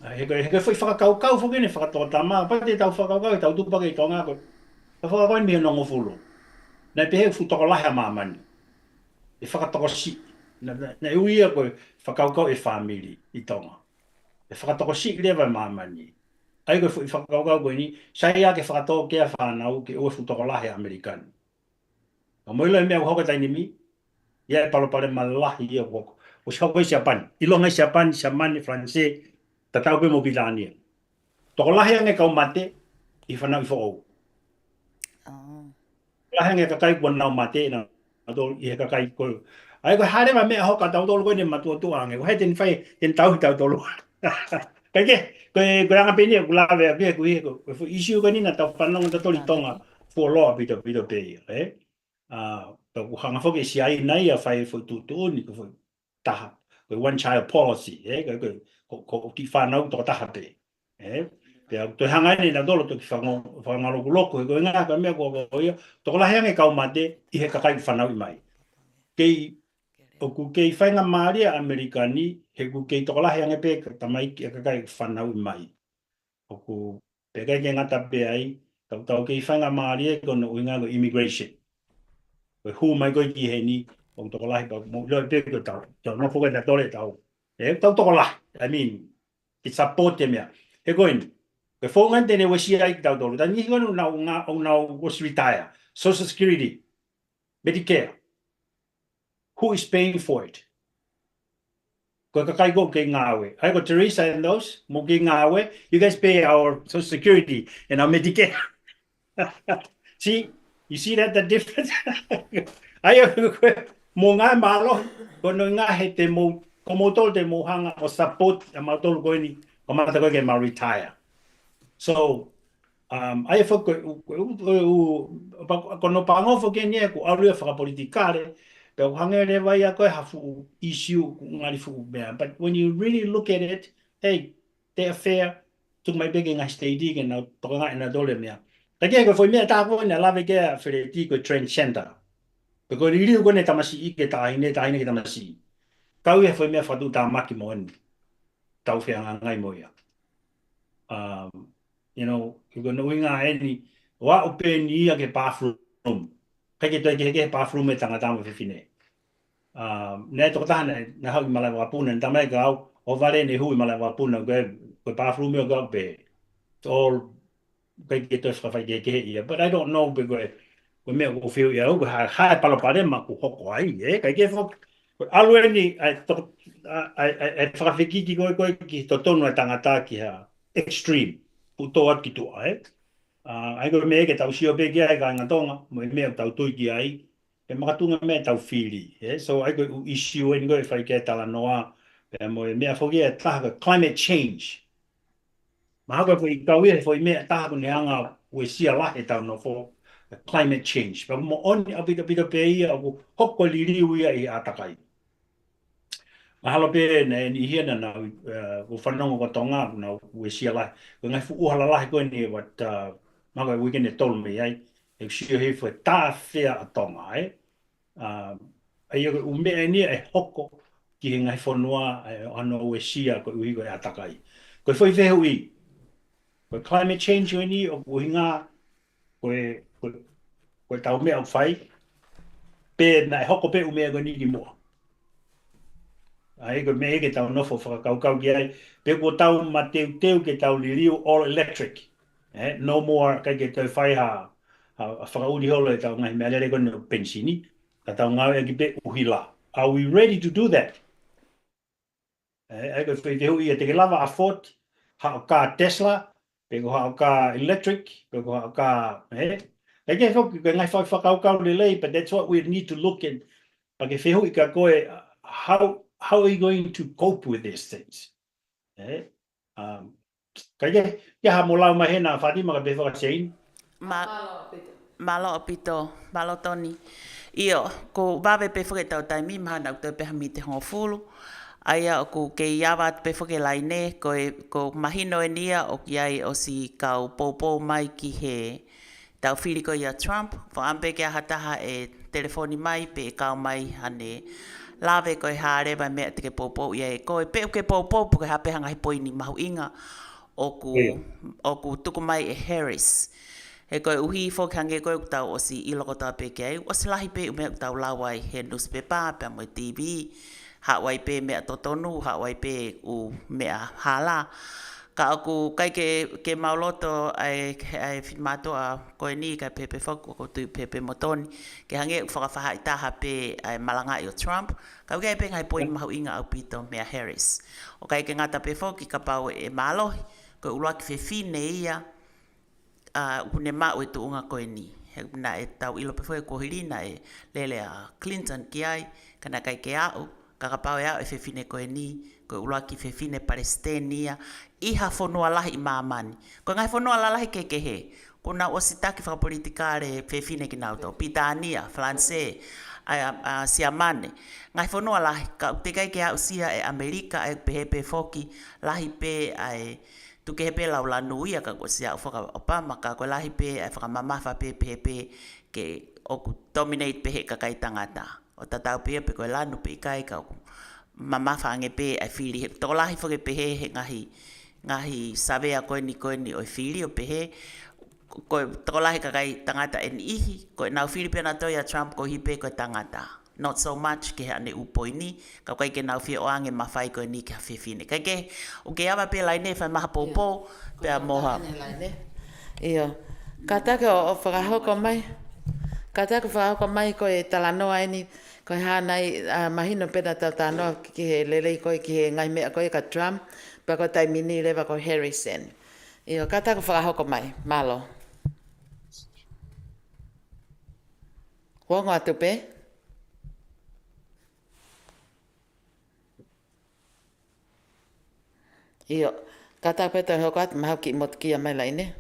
he koe foi whakakau whuke ne whakatoa tama, pa te tau whakakau e tau tupake i tonga koe. Ka whakakau ni mea nongo fulu. Nei pehe whutoko lahe a mamani. E whakatoko si. Nei uia koe whakakau e whamiri i tonga. E whakatoko si lewa mamani. Ai koe whakakau koe ni, sai a ke whakatoko ke a whanau ke ue whutoko lahe Amerikani. Ka moila e mea uhoka taini mi, ia e palopale malahi ia woko. O si hau koe si apani. Ilonga si apani, si amani, francais, tatau pe mobilania. Toko lahe ange kau mate, i whanau i whaou. Lahe ange kakai kua nau mate, na tolu i he kakai koe. Ai koe hare ma mea hoka tau tolu koe ne matua tua ange. Ko hei ten whai, ten tau hi tau tolu. Kai ke, koe anga peni e kulawe a pia koe koe fu issue koe nina tau whanau ta toli tonga fu loa pito pe. Tau ku hanga whoke si ai nei a whai fu tu ni koe fu taha. Koe one child policy, ko ki whanau toko taha pe. Pea toi hanga ni na dolo to ki whangalo loko ko nga ka mea ko ia to la hanga ka mate I he kakai whanau I mai kei o ku kei whainga Maria Amerikani he ku kei to la hanga pe ka mai ki kakai whanau I mai o ku pe kai ke ngata pe ai tau kei whainga Maria ko no inga ko immigration ko hu mai ko ki he ni o to la ba mo lo pe ko tau no fo ka tole tau tau to la I mean it's support me he going Ke whongan tene wasi ai tau tolu. Ta nihi konu nau was retire. Social Security. Medicare. Who is paying for it? Ko kakai ko ke ngawe. Ai ko Teresa and those. Mo ke ngawe. You guys pay our Social Security and our Medicare. See? You see that the difference? Ai mo ngai malo. Kono ngā he te mo komotol te mo hanga o support a matol ko ni. Ko mata ko ke ma retire. So, ai fo kono pango fo ke nie ku alu whakapolitikare, pe hangere vai a koe hafu issue ngari fu bea. But when you really look at it, hey, they're fair to my begging a steady and now tonga in a dollar mea. Kaya ko fo mea ta ko na lave ke fere ti ko trend center. Because really ko ne tamasi I ke taine ke tamasi. Kau e fo mea fatu ta maki mo en. Tau fe ngai mo ia. You know, you go knowing any wa open ni ke bathroom. Kai ke bathroom e tanga tama fine. Ne to ta na ha mala wa puna tama ka o vale ne hu mala wa puna ko bathroom e go be. It's all kai ke to fa ke ia. But I don't know because we me go feel ya go ha palo pare ma ku hoko ai kai ke fo alu ni ai trafiki ki go ki to tonu tanga ta ki ha extreme. Puto at ki tu ai. Ai ko me ke tau sio pe ki ai ka ngatonga, mo me tau tui ki ai. E makatunga me tau fili. So ai ko issue en go e fai ke tala noa. Pe mo me fogi e taha climate change. Ma ko foi kau e foi me taha ko neanga we sia la e tau no fo climate change. Pa mo on a bit pe ia ko hokko liri ui ai atakai. Mahalo pe ne ni hiana na ko whanongo ko tonga na we sia lai. Ko ngai fu uhala lai ko ni what maga we can tell me ai e sio he foi ta fea a tonga ai o me ni e hoko ki he ngai fonua ano o sia ko ui ko atakai ko foi ve hui ko climate change ni o hinga ko ko tau me au fai pe na hoko pe ume ko ni ki mo ai ko me ke tau no fo kau kau ki ai pe ko tau ma teu ke tau liu all electric no more ka ke te fai ha a whakauri holo e tau ngai mea lere kono pensini ka tau ngau e ki pe uhila are we ready to do that ai ko whi te hui e te lava a Ford ha o ka Tesla pe ko ha o ka electric pe ko ha o ka e ke hoki ko ngai whai whakau kau le lei but that's what we need to look at pa ke whi hui ka koe how are you going to cope with these things ka ke ha mo lau mahena Fatima ka pe whakasein Malo pito, malo toni. Io, ko wawe pe whuke tau taimi, maha nau tau peha mi te hongofulu. Aia o ko ke iawa pe whuke lai ne, ko mahino e nia o ki ai o si kau popo mai ki he tau whiriko ia Trump. Fo ampe ke hataha e telefoni mai pe kau mai hane. Lawe koe haare vai mea te ke popo ia e koe. Pe ke popo puke hape hanga he poini mahu inga o ku tuku mai e Harris. He koe uhi whokange koe tau o si iloko tau pe kei. O si lahi pe umea tau lawai he newspaper, pe mo TV, hawai pe mea totonu, hawai pe u mea hala. Ka aku kai ke mauloto ai whimato a koe ni kai pepe whaku ko tui pepe motoni. Ke hange whakawhaha i taha pe ai malanga i o Trump. Ka uke pe ngai poini mahu inga au pito mea Harris. O kai ke ngata pe whoki ka pau e malohi. Koe uruaki whewhine ia. Une mao e tuunga koe ni. Na e tau ilo pe whae kohirina e lele a Clinton ki ai, kana kai ke au, kakapau e au e whewhine koe ni, koe ulaki whewhine Palestenia, iha whonua lahi i mamani. Koe ngai whonua lahi ke he, kuna o sitaki whakapolitikare whewhine ki nauto, Pitania, France, Siamane, ngai whonua lahi, ka te kai ke au sia e Amerika e pehepe whoki, lahi pe ai, tu ke hepe lau lanu ia ka ko sia whaka Obama ka ko lahi pe e whaka mamafa pe ke o dominate pe ka kai tangata. O tatau pe ko lanu pe kai ka mamafa ange pe e whiri he. Toko lahi whake pe he ngahi savea koe ni o whiri o pe he. Ko toko lahi ka kai tangata en ihi. Ko nau whiri pe na toia Trump ko hipe ko tangata. Not so much ke ane upoi ni, ka kai ke nau fia o ange mawhai koe ni ke hawhiwhine. Kai ke, o ke awa pe lai ne whai maha pōpō, pe a moha. Ia, ka take o whakahoko mai, ka take whakahoko mai koe talanoa eni, koe hānai mahino pena talanoa ki he lelei koe ki he ngai mea koe ka Trump, pa koe tai mini lewa koe Harrison. Ia, ka take whakahoko mai, malo. Hongo atu pe? Iyo, kata peta hokat mahau ki mot kia mai lai ne.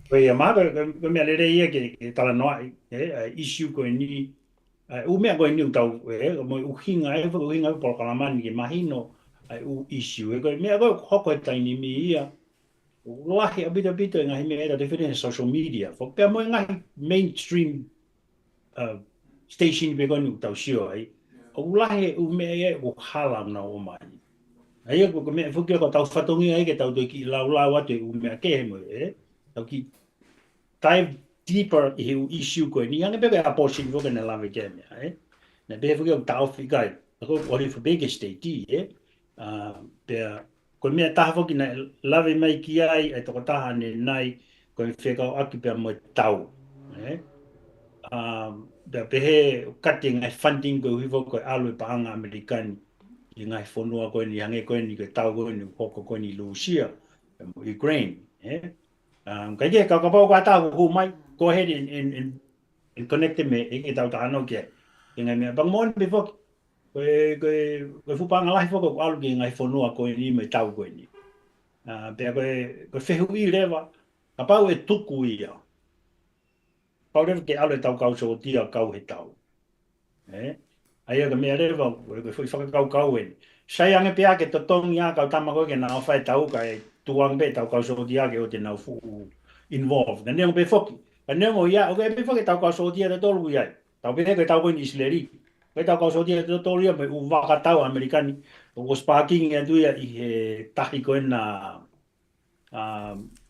Koe ma ko me lere ia ke tala noa issue ko ni u me ko ni tau mo u hinga u hinga por kalamani ke mahino u issue ko me ko hoko tai ni mi ia. Lahi abita ngai me era different social media. Fo pe mo ngai mainstream station be ko ni tau sio ai. U lahi u me e u halang na o mai. Ai ko me fuki ko tau fatongi ai ke tau to ki lau ate u me ke mo tau ki dive deeper i u issue ko ni anga be abortion vo na lave ke me na be fuki tau fikai ko ori for big state pe ko me ta fuki na lave mai ki ai e to ta ne nai ko feka aki pe mo tau da pe he cutting funding ko hivo ko alu pa anga american i ngai whonua koe ni hange koe ni ke tau koe ni hoko koe ni Lucia, Ukraine. Kai ke kakapau ka tau hu mai, go ahead and connect me e tau ta ano ke. Ke ngai mea, bang mon before, koe fupanga lahi whoko alu ki ngai whonua koe ni me tau koe ni. Pea koe whehu i rewa, ka pau e tuku ia. Pau rewa ke alu e tau kau so tia kau he tau. Ai ka mea rewa, ko foi whakakau en. Sai ange pea ke totongi a kau tamako ke nao whai tau ka e tuang pe tau kau so dia ke o te nau fu involved. Na neong pe whoki, Ane mo ia, oke pe whake tau kau sotia te tolu iai. Tau pe heke tau koe ni Isleri. Koe tau kau sotia te tolu ia me u waka tau Amerikani. O ko sparking ia tu ia i he tahi koe na...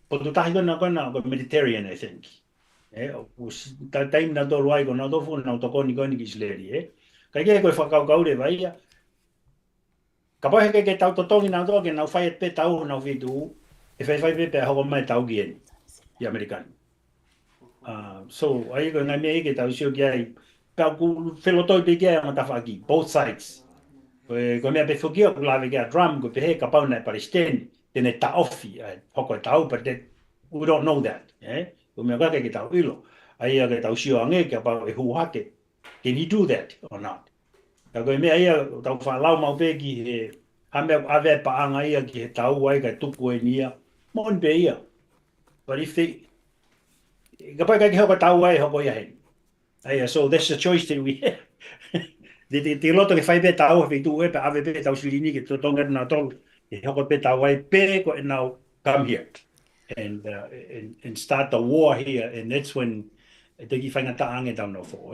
Potu tahi koe na Mediterranean, I think. Taim na tolu ai ko na tofu na utokoni koe ni Isleri, Kai ke koe whakau kaure vai ia. Ka pohe ke tau totongi na toa ke nau whai pe tau nau whitu. E whai pe hoko mai tau ki eni. I Amerikani. So, ai ko ngai mea ke tau sio ki ai. Pau ku whelotoi pe ki ai ama tawhaki. Both sides. Ko mea pe whukia ku lawe ki a drum ko pe he ka pau nei Palestine. Tene ta ofi. Hoko e tau, but we don't know that. Ko mea kake ke tau ilo. Ai ke tau sio ange ke pau e huhake. Can he do that or not? Ka koe mea ia tau whalau mau pe ki he hamea ave paanga ia ki he tau ai kai tuku e nia. Mon pe ia. But if they... Ka pai kai ki hoko tau ai hoko ia hei. So that's the choice that we have. Te loto ke whai pe tau e tu e pe ave pe tau silini ke to tonga na tolu. E hoko pe tau ai pe ko e now come here. And start the war here. And that's when te ki whainga ta ange tau no fo.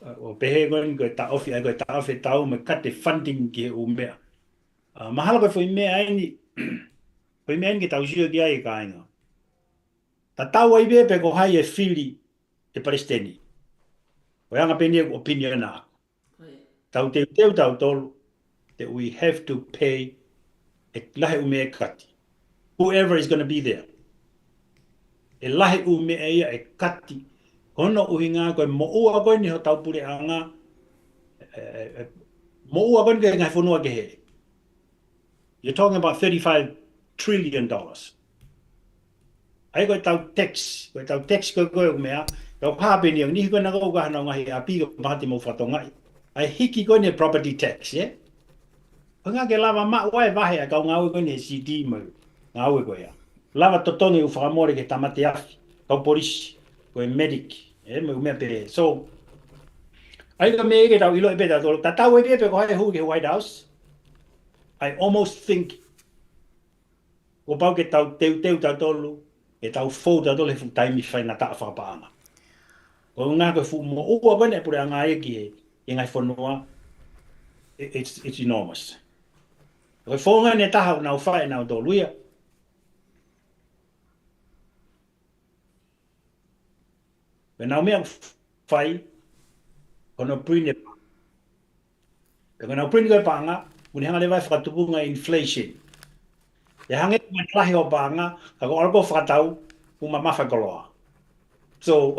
O pehe koe koe ta ofi ai koe ta ofi tau me kate funding ki o mea. Mahala koe fwoi mea aini, fwoi mea aini ke tau sio ki ai ka ainga. Ta tau ai pe ko hai e whiri e Palestini. O anga peni e opinion na. Tau teu tau tolu, that we have to pay e lahe ume e kati. Whoever is going to be there. E lahe ume e ia e kati. Hono uhinga koe mo ua koe ni ho tau pure anga. Mo ua koe ni ke ngai whanua ke he. You're talking about $35 trillion. Ai koe tau tax koe koe mea. Kau pāpeni ang nihi koe na kau kahana ngahi api ko mahati mo whatongai. Ai hiki koe ni property tax, Ngā ke lava ma wae vahe a kau ngāwe koe ni CD mo. Ngāwe koe ia. Lava totongi u whakamore ke tamate afi. Kau polisi. Koe medic, me umea pe. So, ai ka mea ke tau ilo e pe tau tolo. Ta tau e pe ko hai hu ke White House. I almost think ko pau ke tau teu tau tolu, e tau fou tau tolu he fu taimi whai na taa whakapaanga. Ko ngā koe fu mo ua koe ne pure a ngā e ki e ngai whanua, it's enormous. Koe whonga ne taha nau whae nau tolu ia. Nau mea whai, kono prine. Kono prine koe panga, muni hanga le vai whakatupunga inflation. E hange mai lahi o panga, ka ko alko whakatau, uma mawhai koloa. So,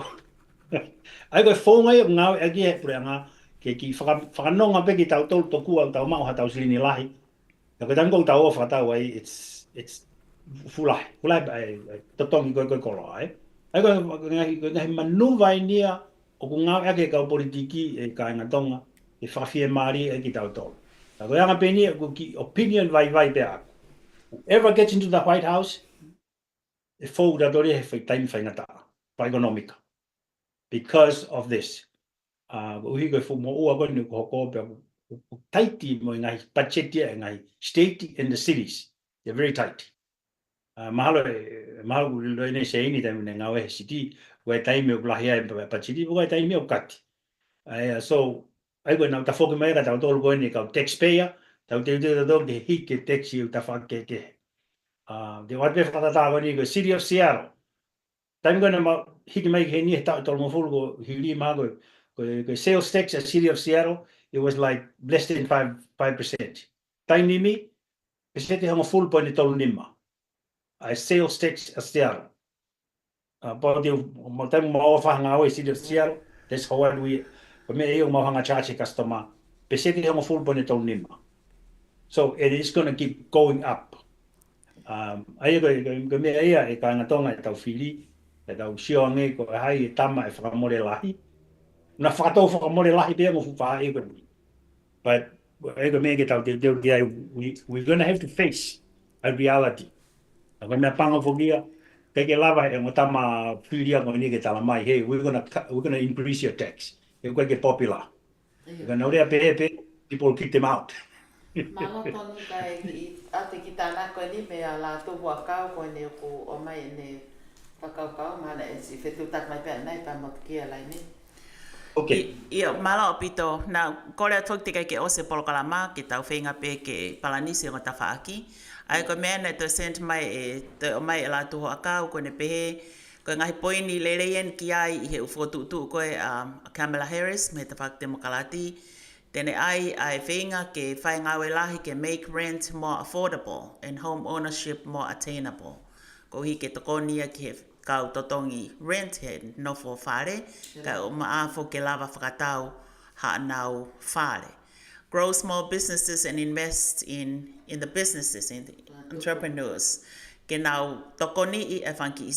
ai koe whonga i ngau e ki he pure anga, ke ki whakanonga pe ki tau tolu toku au tau mau ha tau silini lahi. Ka koe tango tau o whakatau ai, it's fulai totongi koe koloa, Ai koe ngahi manuwa i nia o ku ngau ake kau politiki e ka inga tonga e whawhie maari e ki tau tolu. Ta koe anga peni e ku ki opinion vai pe aku. Whoever gets into the White House, e fou da dori he whai taimi whaingata, economica. Because of this. Uhi koe fu mo ua koe ni ku hoko pe ku taiti mo i ngai budgetia e ngai state and the cities. They're very tight. Mahalo lo ne se ini taimi ne ngawe city we taimi o lahia e pachiti we taimi o kati. So ai koe nau ta foki mai ka tau tolu koe ni kau taxpayer, tau te do ke hiki taxi u ta whake ke. De watpe whakata koe ni koe City of Seattle. Taimi koe na hiki mai ke ni he tau tolu mawhulu ko hili maa koe sales tax at City of Seattle, it was like less than 5%. Taimi mi, pesete hanga full point ni tolu nima. I sales tax a Seattle. But the time more hanga away City of Seattle, that's how we me e mo hanga charge customer. Pesete hanga full point tol nima. So it is going to keep going up. Ai go me ia e ka ngatonga e tau fili, e tau sionge ko hai e tama e whakamore lahi. Na whakatau whakamore lahi pia mo fupa e go. But ai go me ke tau te we're going to have to face a reality. Ako mea panga fogia, ke lava e ngotama filia ko ni ke tala mai, hey, we're gonna increase your tax. You're going to get popular. You're going to people kick them out. Malo tonu kai ate ki tāna koe ni mea la tu wakau koe ne ku o mai ne Pakau mana si fetu tak mai pe nai pa mot kia lai ni. Okay. Ia, mala o pito, na kore atok tika ke ose polokalama, ke tau whenga pe ke palanisi o tawhaaki. Ai ko mea nei to sent mai te o mai e la tuho akau, ko ne pehe, ko ngahi poini lereien ki ai i he ufotu tu koe Kamala Harris, me te whak demokalati. Tene ai whenga ke whai ngawe lahi ke make rent more affordable and home ownership more attainable. Ko hi ke tokonia ki he kau totongi rent he nofo whare, ka o maafo ke lava whakatau ha nau whare. Grow small businesses and invest in the businesses, in the entrepreneurs. Ke nau tokoni i e whanki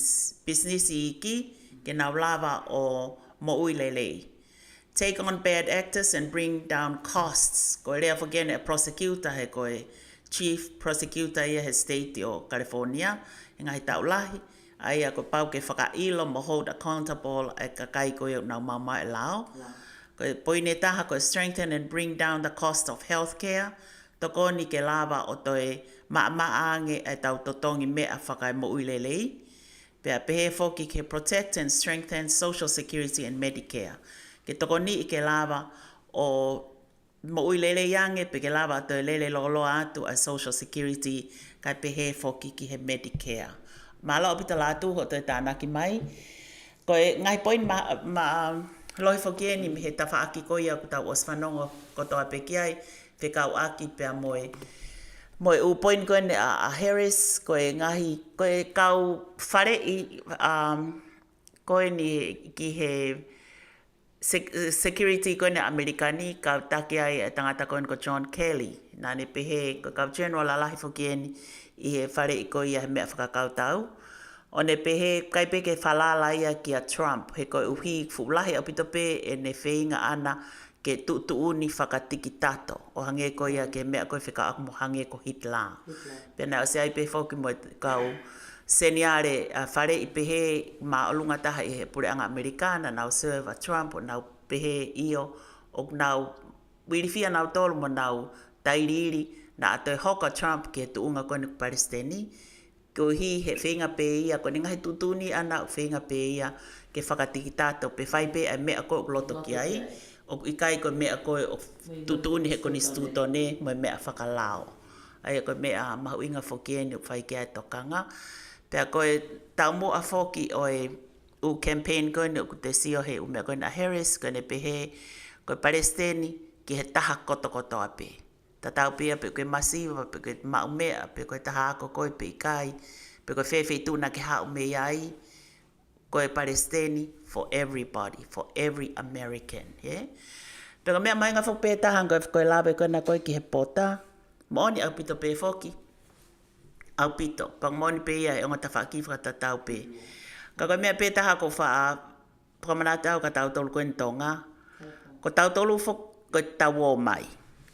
business i iki, ke nau lava o mo ui lelei. Take on bad actors and bring down costs. Ko rea whakene a prosecutor he koe chief prosecutor ia he state o California, e ngai tau lahi. Ai ko pau ke whakailo mo hold accountable e ka kai koe nau mama e lao. Ko poine taha ko strengthen and bring down the cost of healthcare. Toko ni ke lava o toe maaange e tau totongi mea whakai mo uilelei. Pea pehe foki ke protect and strengthen social security and Medicare. Ke toko ni ke lava o mo uilelei yange pe ke lava toe lele lolo atu a social security kai pehe foki ki he Medicare. Mala o pita latu ho te tānaki mai. Ko e ngai poin ma loi whokieni me he tawhaaki ko ia ku tau os whanongo ko toa peki ai. Whekau aki pia moe. Moe u poin koe ne a Harris, ko e ngahi, ko e kau whare i, koe ni ki he security koe ne Amerikani, kau take ai e tangata koe ko John Kelly. Nane pehe, ko kau general alahi whokieni, i he whare i ko ia he mea whakakau tau. O ne pehe, kai pe ke whalala ia ki a Trump, he koe uhi fulahi au pito pe e ne wheinga ana ke tuuni whakatiki tato. O hange ko ia ke mea koe whika aku mo hange ko Hitler. Pena o se ai pe whoki mo kau seniare whare i pehe ma olunga taha i he pure anga Amerikana, nau serve a Trump, o nau pehe io, o nau wirifia nau tolu mo nau tairiri, na atoe hoka Trump ke tuunga kone ku Palestini, ko hi he whenga pe ia, ko ngahi tutuni ana o whenga pe ia, ke whakatiki tātou, pe whai pe ai mea koe loto ki ai, o ikai ko mea koe o tutuni he koni stutone, mo mea whakalao. Ai ko mea mahuinga whokieni o whai ki ai tokanga. Pea koe tau mo a whoki o e u campaign koe ni o ku te sio he u mea koe na Harris, koe ne pehe, koe Palestini, ki he taha koto ape. Ta tau pia pe koe masiva, pe koe maumea, pe koe taha ako koe pe ikai, pe koe whewhi tūna ke hau me iai, koe Palestini for everybody, for every American. Yeah? Pe koe mea mainga whukpe taha, koe lawe koe na koe ki he pota, mooni au pito pe whoki, au pito, pang mooni pe ia e onga ta whaki whakatatau pe. Ka koe mea pe taha ko wha, whakamanatau ka tau tolu koe ntonga, ko tau tolu whuk koe tau o mai.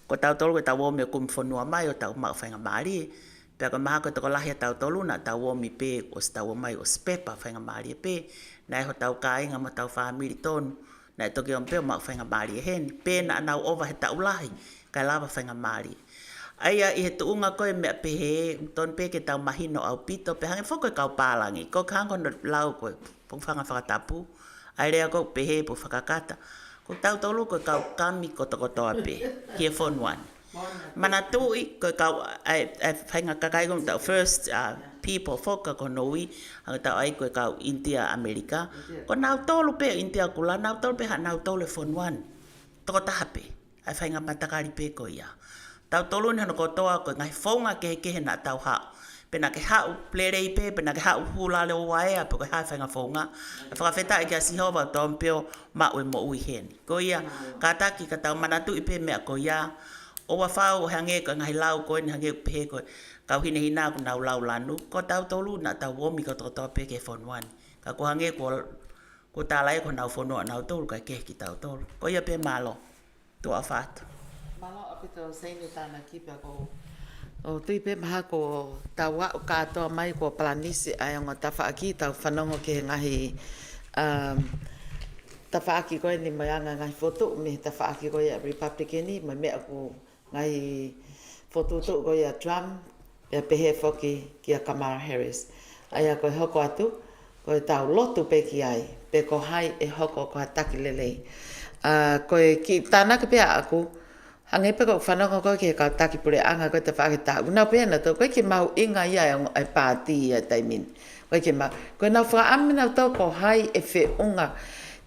Ko tau tolu koe tau o me kum whanua mai o tau mau whainga maari. Pea koe maha koe toko lahi a tau tolu na tau o mi pe o tau o mai o spepa whainga maari pe. Na eho tau kāinga ma tau whaamiri tonu. Na e toki on pe o mau whainga maari e hen. Pe na anau ova he tau lahi, kai lava whainga maari. Aia i he tuunga koe mea pehe, ton pe ke tau mahino au pito, pe hange whoko e kau pālangi. Ko kango no lau koe, pong whanga whakatapu. Ai rea koe pehe po whakakata. Ko tau tolu koe kau kami kotokotoa pe, here phone one. Mana tui koe kau, whainga kakaikom tau first people whoka ko noi, hanga tau ai koe kau India, Amerika. Ko nau tolu pe India kula, nau tolu pe ha nau tolu phone one. Toko taha pe, ai whainga matakari pe ko ia. Tau tolu ni hana kotoa koe ngai whaunga kehe na tau hao. Pena ke hao plerei pe, pena ke hao hulale o waea, pe koe hai whainga whaunga. E whakawheta e kia sihova tau mpeo ma ue mo ui hen. Ko ia, ka taki ka tau manatu i pe mea ko ia. O wa whao o hange ko ngai lau koe ni hange pehe koe. Kau hine hina ko nau lau lanu. Ko tau tolu na tau womi ko toko pe ke phone one. Ka ko hange ko tālai ko nau whanua nau tolu ka kehe ki tau tolu. Ko ia pe malo. Tua whātu. Malo apito seini tāna kipea ko o tui pe maha ko tawa o katoa mai ko planisi ai o ta whaaki tau whanongo ke ngahi ta whaaki koe ni mai anga ngahi foto me ta whaaki koe a Republicani mai mea ko ngahi foto to koe a Trump e pehe whoki ki a Kamala Harris ai a koe hoko atu ko e tau lotu pe ki ai, pe ko hai e hoko ko hataki lelei. Ko e ki tāna ka pia aku, hange pe ko whanonga ko ke ka taki pure anga ko te whaake tā. Unau pia na tō, koe ke mau inga ia ai pāti ia taimin. Koe ke mau, koe nau whaamina tō ko hai e whe unga,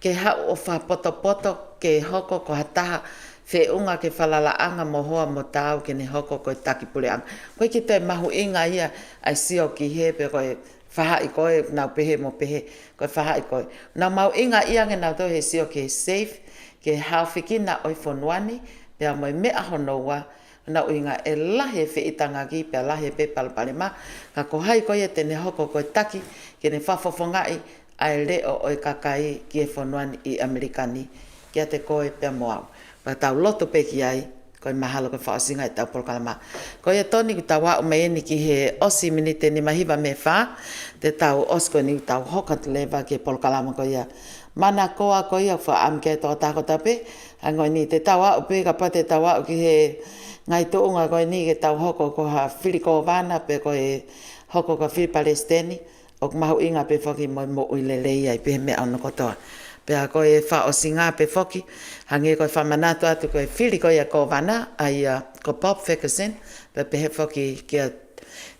ke hau o wha poto ke hoko ko hataha, whe unga ke whalalaanga mo hoa mo tāu ke ne hoko ko taki pure anga. Koe ke te mahu inga ia ai sio ki he pe koe whaha i koe, nau pehe mo pehe, koe whaha i koe. Nau mau inga ia nge nau tō he sio ke safe, ke hau whikina oi whonuani, pea moi mea honoua, nau inga e lahe whiitanga ki, pea lahe pe palapalema, ka ko hai koe e tene hoko koe taki, ke ne whafofongai, ai leo oi kakai ki e whonuani i Amerikani, kia te koe pea moau. Pa tau loto pe ki ai, koe mahalo koe whaosinga e tau polokalama. Koe e toni ku tau wau mei ni ki he osi minite ni mahiwa me wha, te tau osko ni tau hokat lewa ki e polokalama koe ia. Mana koa koe ia wha amke toa tako tape, angoi ni te tau wau pe ka pa te tau wau ki he ngai tuunga koe ni ke tau hoko ko ha whiri ko vana pe koe hoko ko whiri Palestini, o mahu inga pe whaki moi mo uilelei ai pe mea ono kotoa. Pea koe wha o singa pe whoki, hange koe whamanatu atu koe whiri koe a ko vana, ai ko Bob Ferguson, pe pehe whoki kia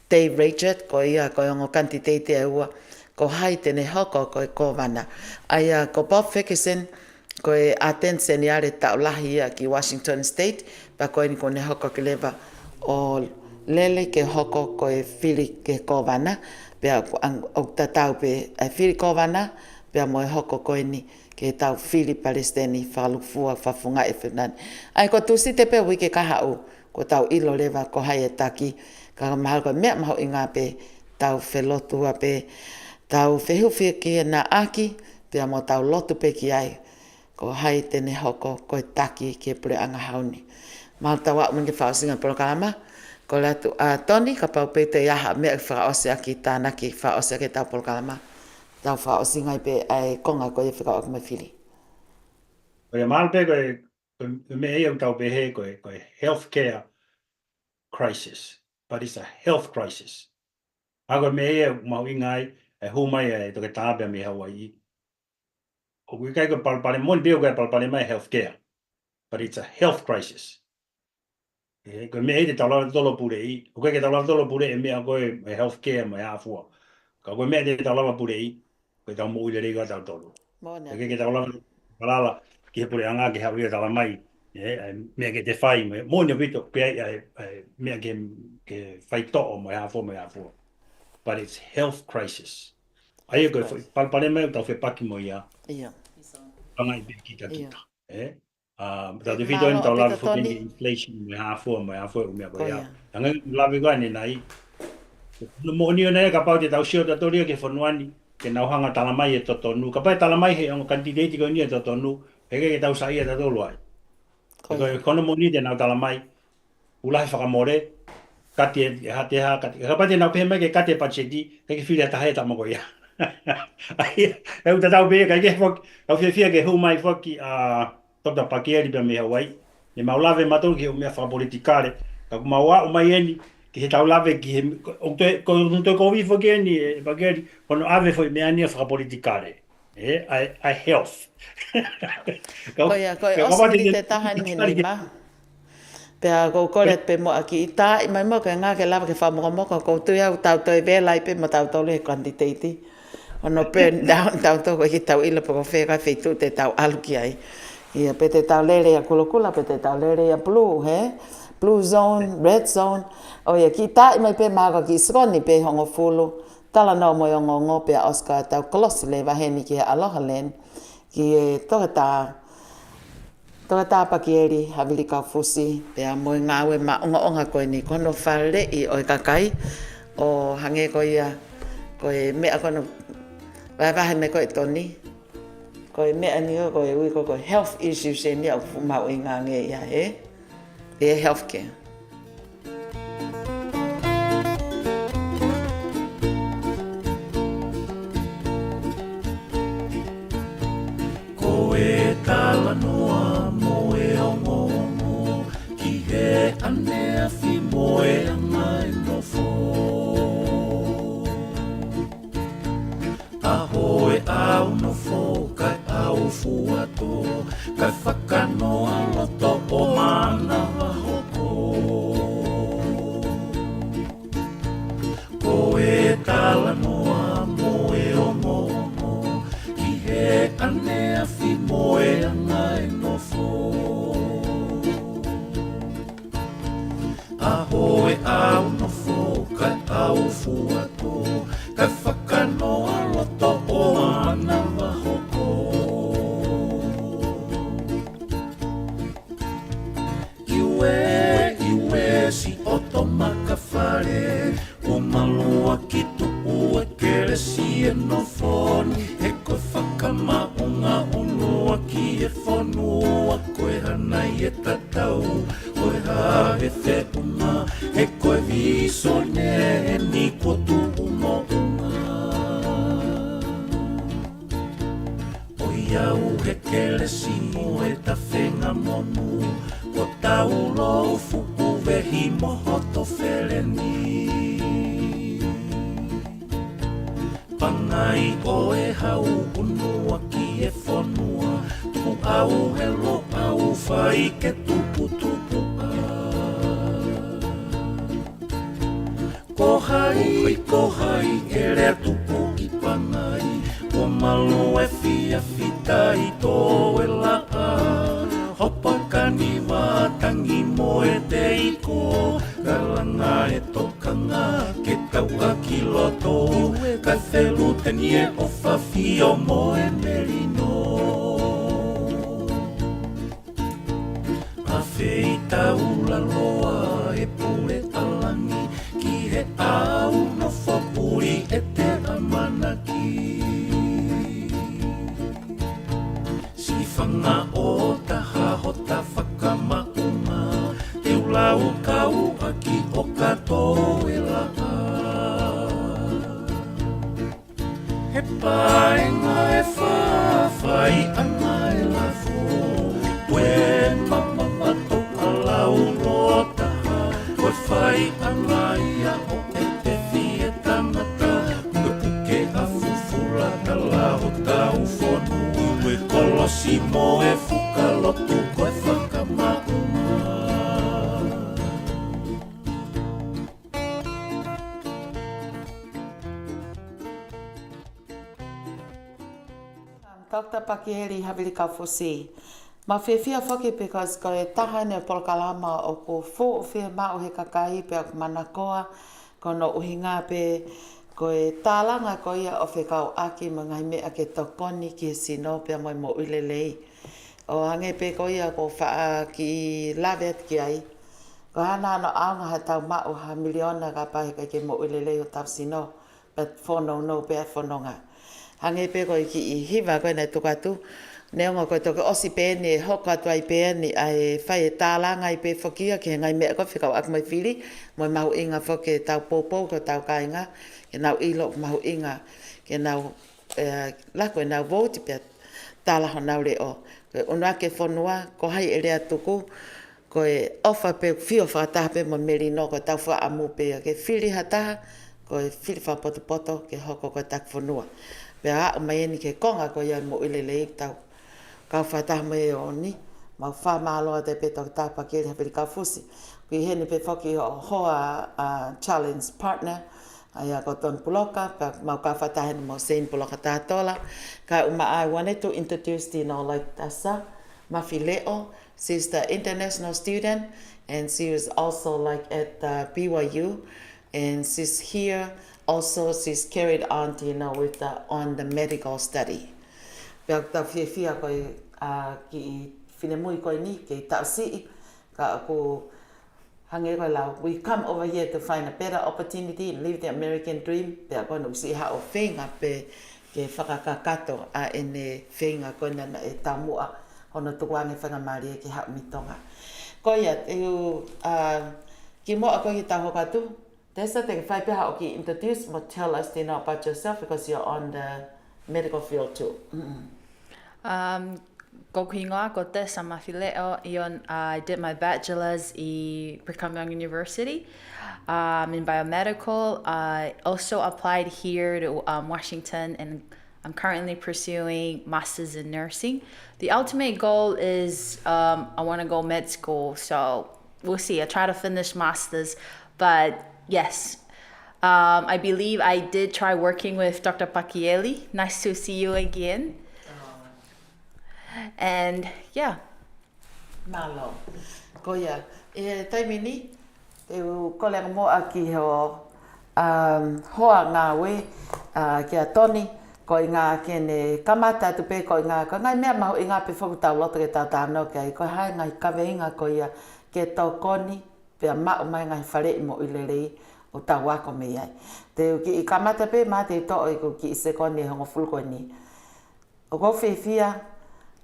Dave Richard, ko ia koe ongo kanti teite e ua, ko hai tene hoko koe ko vana. Ai ko Bob Ferguson, koe Atense ni are tau lahi ia ki Washington State, pa koe ni kone hoko ki lewa o lele ke hoko koe whiri ke ko vana, pea o tatau pe whiri ko vana, pea moe hoko koe ni ke tau whiri Palestini whalufua whafunga e whenani. Ai ko tusi te pe wike kahau, ko tau ilo lewa ko hai e taki, ka mahal koe mea maho inga pe tau whelotua pe tau whehuwhia ki e na aki, pea mo tau lotu pe ki ai, ko hai tene hoko koe taki ki e pure anga hauni. Mahal tau wau mingi whaosinga polokalama, ko latu Tony, ka pau pe te iaha mea whaose aki tāna ki whaose aki tau polokalama. Tau whaosi ngai pe ai konga koe whikau aku mai whiri. Koe mahal pe koe me e au tau pe he koe healthcare crisis, but it's a health crisis. Ako me e mau ingai, e humai e toke tāpea me Hawaii. O kui kai koe palpale, mon pio koe palpale mai healthcare, but it's a health crisis. Koe me e te taulawa tolo pure i, o koe ke taulawa tolo pure e mea koe healthcare mai hafua. Ka koe mea te taulawa pure i, koe tau mo uile reiga tau tolu. E ke taulawa palala ki he pure anga ki hauria tala mai, mea ke te whai, mōnia pito pia mea ke whai to'o mai hafua. But it's health crisis. Ai koe palpale mai tau whepaki mo ia. Ia. Pangai pe kita. Tau te whito en tau lawe whukini inflation mai hafua o mea koe ia. Tanga lawe koe ni nai. Mo ni ona e ka pau te tau sio tatoria ke whanuani, ke nauhanga talamai e totonu. Ka pai talamai he ongo kandidati koe ni e totonu, ke tau sa ia tatolu ai. Koe kono mo ni te nau talamai, ulahi whakamore, kati e hate ha, kati. Ka pai te nau pehe mai ke kati e pacheti, ke whiri ata hae tamako ia. E uta tau pehe, ka ike whoki, au whiawhia ke hu mai whoki Dr. Pakieri pia me Hawaii, ne maulawe matou ki mea whakapolitikare, ka kumaua o mai eni, ki he tau lawe ki he, ko kowi whoki eni e Pakieri, kono awe whoi mea nia whakapolitikare. Ai health. Koia, osmini te taha ni lima. Pea kou koret pe mo aki i tā, i mai mo ka ngā ke lawa ke whamokamoko, kou tui au tau toi vēlai pe mo tau tolu e kanditeiti. Ono burn down tau toko ki tau ila poko wheka wheitu te tau aluki ai. Ia pe te tau lere a kulokula, pe te tau lere a blue, he? Blue zone, red zone. O ia ki tā, i mai pe māka ki skoni pe hongo fulu. Tala no mo yo ngongo pe Oscar tau kolosi le waheni ki Aloha Land ki e toka tā Pakieri havili ka fusi pe a mo ngawe ma onga koe ni kono whare i oi kakai o hange ko ia koe mea kono wahe me koe toni koe mea ni o koe ui koe health issues e ni au mau i ngā nge ia e healthcare. Tala noa mo e ongo ki he anea fi mo e angai no fo. fuato Ka whakanoa loto o ana wahoko Iwe si oto maka whare O malua ki tupu e kere si e no foni E koe whakamaunga unua ki e whanua Koe hanai e tatau Koe hae te unga E koe viso ne ni ko tu umo unga O iau he kere si mo e ta whenga monu Ko tau lo fuku vehi mohoto wheleni Pangai o e hau unua ki e whanua Tupu au he lo au whai ke tupu tupu a Ko hai e rea tupu i pangai Ko malo e fia fitai tō e la a Hopa kani matangi mo e te iko Galanga e tokanga ke tau a ki loto Ka whelu teni e o whawhio mo e merino A whei tau la loa e pule alangi Ki he au no whapuri e te amanaki Whanga o taha ho ta whakamaunga Te ulau kau aki o kato e la He paenga e whawhai anga e la fo Pue mamama toka lau roa taha Koe whai anga ia o e te fie tangata Ue puke a fufura ta la ho tau whonu Ue kolosi mo e whukalotu koe whakamaunga Dr. Pakieli Havili Kaufusi. Ma whiwhia whaki because ko e taha ne polokalama o ko fō o whia mao he kakai pe o manakoa ko no uhinga pe ko e tālanga ko ia o whekau aki ma ngai mea ke tokoni ki e sino pe moi mo ulelei. O hange pe ko ia ko wha ki lavet ki ai. Ko hana ano aunga ha tau mao ha miliona ka pahe ke mo ulelei o tau sino. But whono no pe a whanonga. Hange pe ko ki i hiva koe nei tukatu. Neonga koe toke osi pēni e hoka tuai pēni ai whai e tālanga i pē whakia ke ngai mea koe whikau ak mai whiri. Moi mahu inga whake tau pōpō ko tau kainga. Ke nau ilo mahu inga. Ke nau lako e nau vōti pia tālaho nau reo. Koe unua ke whanua ko hai e rea tuku. Koe ofa pe whio whakataha pe mo meri no ko tau wha amu pe. Ke whiri hataha koe whiri whapoto poto ke hoko koe tak whanua. Pea a mai eni ke konga ko ia mo ilelei tau. Kau whataha mai o ni. Mau wha māloa te pe tau tāpa Pakieli Havili Kaufusi. Kui hene pe whaki o hoa challenge partner. Ai a ko ton puloka. Pea mau kau whataha hene mo sein puloka tātola. Ka uma I wanted to introduce you know like Tasa Mafileo. She's the international student. And she was also like at BYU. And she's here. Also, she's carried on, you know, with on the medical study. Pea tau whiawhia koe ki whinemui koe ni, ki tau si, ka ako hange koe lau. We come over here to find a better opportunity and live the American dream. Pea koe no si hao whenga pe ke whakakakato a ene whenga koe nana e tamua hono tukuange whangamari ki hao mitonga. Koe ia, ki moa koe ki tau hokatu. There's something if I introduce, but tell us about yourself because you're on the medical field too. Ko kuingoa ko te samawhileo ion I did my bachelor's in Brigham Young University in biomedical. I also applied here to Washington and I'm currently pursuing master's in nursing. The ultimate goal is I want to go med school, so we'll see. I try to finish master's, but yes, I believe I did try working with Dr. Pakieli. Nice to see you again. And yeah. Malo. Koia. E taimini, te u kolega mo aki ho hoa ngā we kia toni ko i ngā kene kamata tu pe ko i ngā ko ngai mea mahu i ngā pe whaku tau loto ke tau tāno kia i ko hai ngai kawe inga ko ia ke tau koni pe a mao mai ngai whare i mo i lerei o tau wako me iai. Te ki i kamata pe mā te to i ko ki i se koni e hongo fulu koni. O ko whiwhia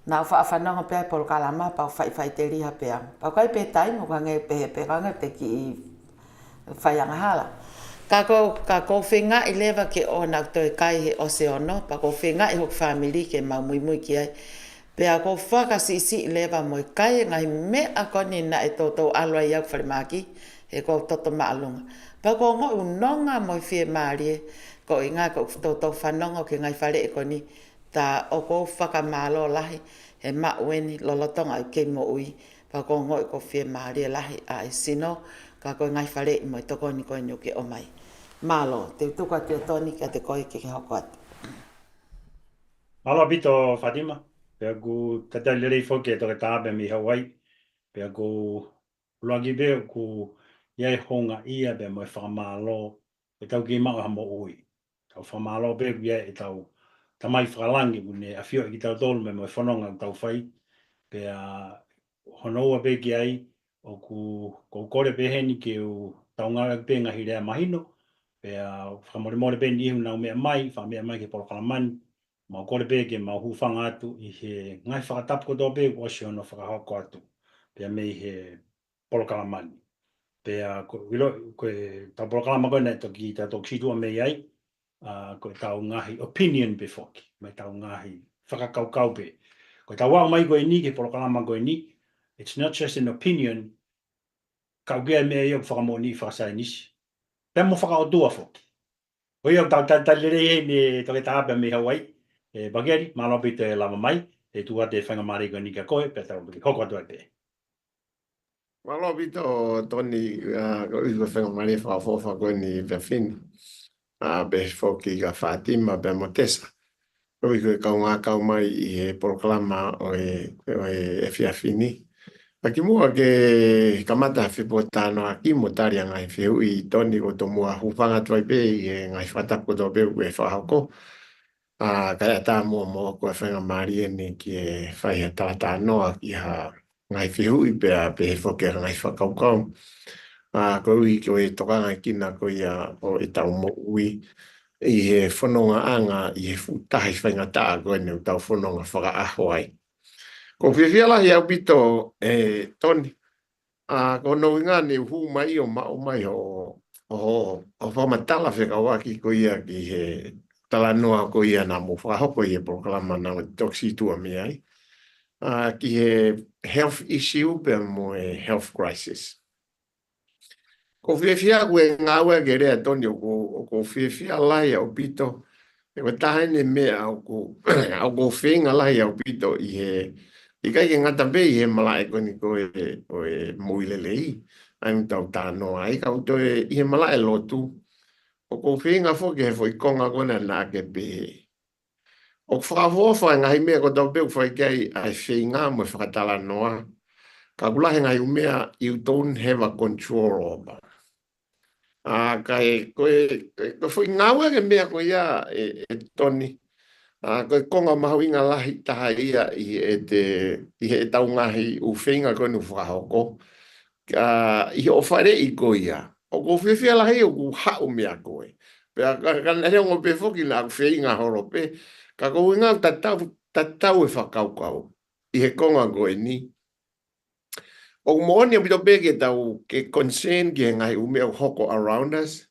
nā wha whanonga pe polo kalama pa whai te riha pe am. Pa kai pe tai mo kange pe kange te ki i whaianga hala. Ka ko whenga i lewa ke o nā toi kai he ose ono, pa ko whenga i hok whamiri ke mau mui ki ai. Pe a ko whakasisi i lewa mo i kai ngai me a koni na e tōtou alua i au wharimaki, he ko toto maalunga. Pa ko ngoi unonga mo i whie maarie, ko i ngā ko tōtou whanonga ke ngai whare e koni, ta o ko whakamalo lahi, he maueni lolotonga i kei mo ui, pa ko ngoi ko whie maarie lahi a i sino, ka ko ngai whare i mo i toko ni koe nuke o mai. Malo, te tuka te toni ka te koe ke hoko atu. Malo bito Fatima, pe ku tata lirei foke e toke tāpe mi Hawaii, pe ku luagi be ku iai honga ia be mo e whakamalo, e tau ki mao hamo ui. Tau whakamalo be ku iai e tau tamai whakalangi mune a whio ki tau tolu me mo e whanonga tau whai, pe a honoua be ki ai, o ku kore pe heni ke u taunga pe ngahi rea mahino, pe a whakamore pe ni ihu nau mea mai, wha mai ke polo kalamani, ma kore pe ke ma hufanga atu i he ngai whakatapu ko tō pe ku osi ono whakahoko atu, pe a mei he polo kalamani. Pe a koe tau polo kalamako nei toki ta tō kitua mei ai, koe tau ngahi opinion pe whoki, mai tau ngahi whakakaukau pe. Koe tau wao mai koe ni ke polo kalamako ni, it's not just an opinion, kau kia mea iau whakamoni whakasai nisi. Pea mo whakaotua whoki. Koe iau tau tatalere e ne toke tāpea me Hawaii, e bageri, malopi te lama mai, e tua te whangamari koe ni ka koe, pe tau hoko atua te. Malopi to toni, ko iwa whangamari whakafofa koe ni Vefini, be whoki ka Fatima, be Motesa. Koe koe kau ngā kau mai i he proklama o e Fiafini. Aki mua ke kamata whipo tāno aki mo tari a ngai whiu i toni o to mua hupanga tuai pe i e ngai whatapu to peu e whahako. Kaya tā mua mo ko e whenga maari e ni ki e whai tā tānoa ki ha ngai whiu i pe a pe he whoke a ngai whakaukau. Ko ui ko e tokanga kina ko i a o e tau mo ui i he whanonga anga i he whutahi whenga tā koe ni u tau whanonga whaka ahoai. Ko whiwhiala hi au pito toni, ko no inga ni hu mai o mao mai o whamatala whekawaki ko ia ki he talanoa ko ia na mo whahoko i he proklama na toksi tua me ai. Ki he health issue pe mo e health crisis. Ko whiwhia kue ngāua ke rea toni o ko whiwhiala hi au pito, e ko tahene mea au ko whenga lai au pito i he I kai ke ngata pe i he malae koni ko e muilelei, ai tau tānoa, ai kau to i he malae lotu, o ko whenga whoke he whoi konga kona nā ke pe. O whakafofa ngahi mea ko tau peu whai kei ai whenga mo whakatala noa, ka kulahe ngahi umea you don't have a control over. Kai koe whoi ngaua ke mea ko ia e toni, koe konga mahu inga lahi taha ia i he tau ngahi u whenga koe nu whakahoko. I he ofare i koe ia. O ko whiwhia lahi o ku hau mea koe. Pea ka reo ngō pe whoki na ku whenga horo pe. Ka koe ngā tatau e whakaukau. I he konga koe ni. O mooni o pito pe ke tau ke concern ki he ngahi umea hoko around us.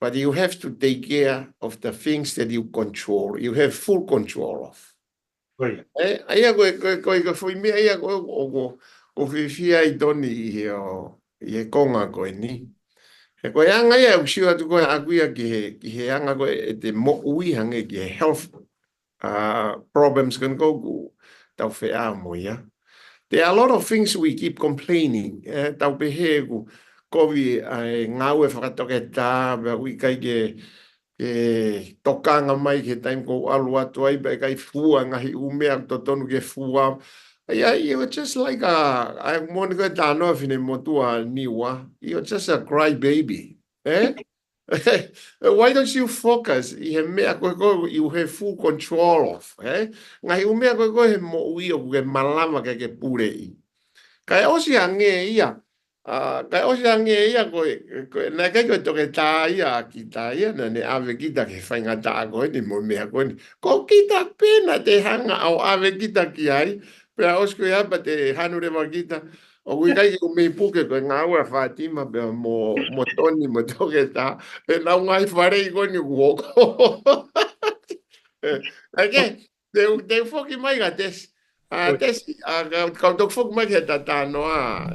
But you have to take care of the things that you control. You have full control of. Aia koe whui mea ia koe o whiwhia i toni i he konga koe ni. He koe anga ia usiwa tu koe akuia ki he anga koe e te mo ui hange ki he health problems kan koku tau whea mo ia. There are a lot of things we keep complaining. Tau pehe ku kovi ngau e whakatoke tā, ui kai ke tokanga mai ke taim ko alu atu ai, kai fua ngahi umea to tonu ke fua. You're just like I want to go down off in a motua niwa. You're just a cry baby. Why don't you focus i he mea koe you have full control of, Ngai u mea koe he mo ui o ke malama ke pure i. Kai osi ange ia, kai osi ange ia koe, na kai koe toke tā ia ki tā ia, na ne ave kita ke whainga tā koe ni mo mea koe ni. Ko kita pena te hanga au ave kita ki ai, pea osi koe apa te hanurewa kita, o kui kai o mei puke koe ngā ua Fatima pea mo toni mo toke tā, e nau ngai wharei koe ni uoko. Ake, te whoki mai ka tesi. Tesi, kau tok whoki mai ka tata noa,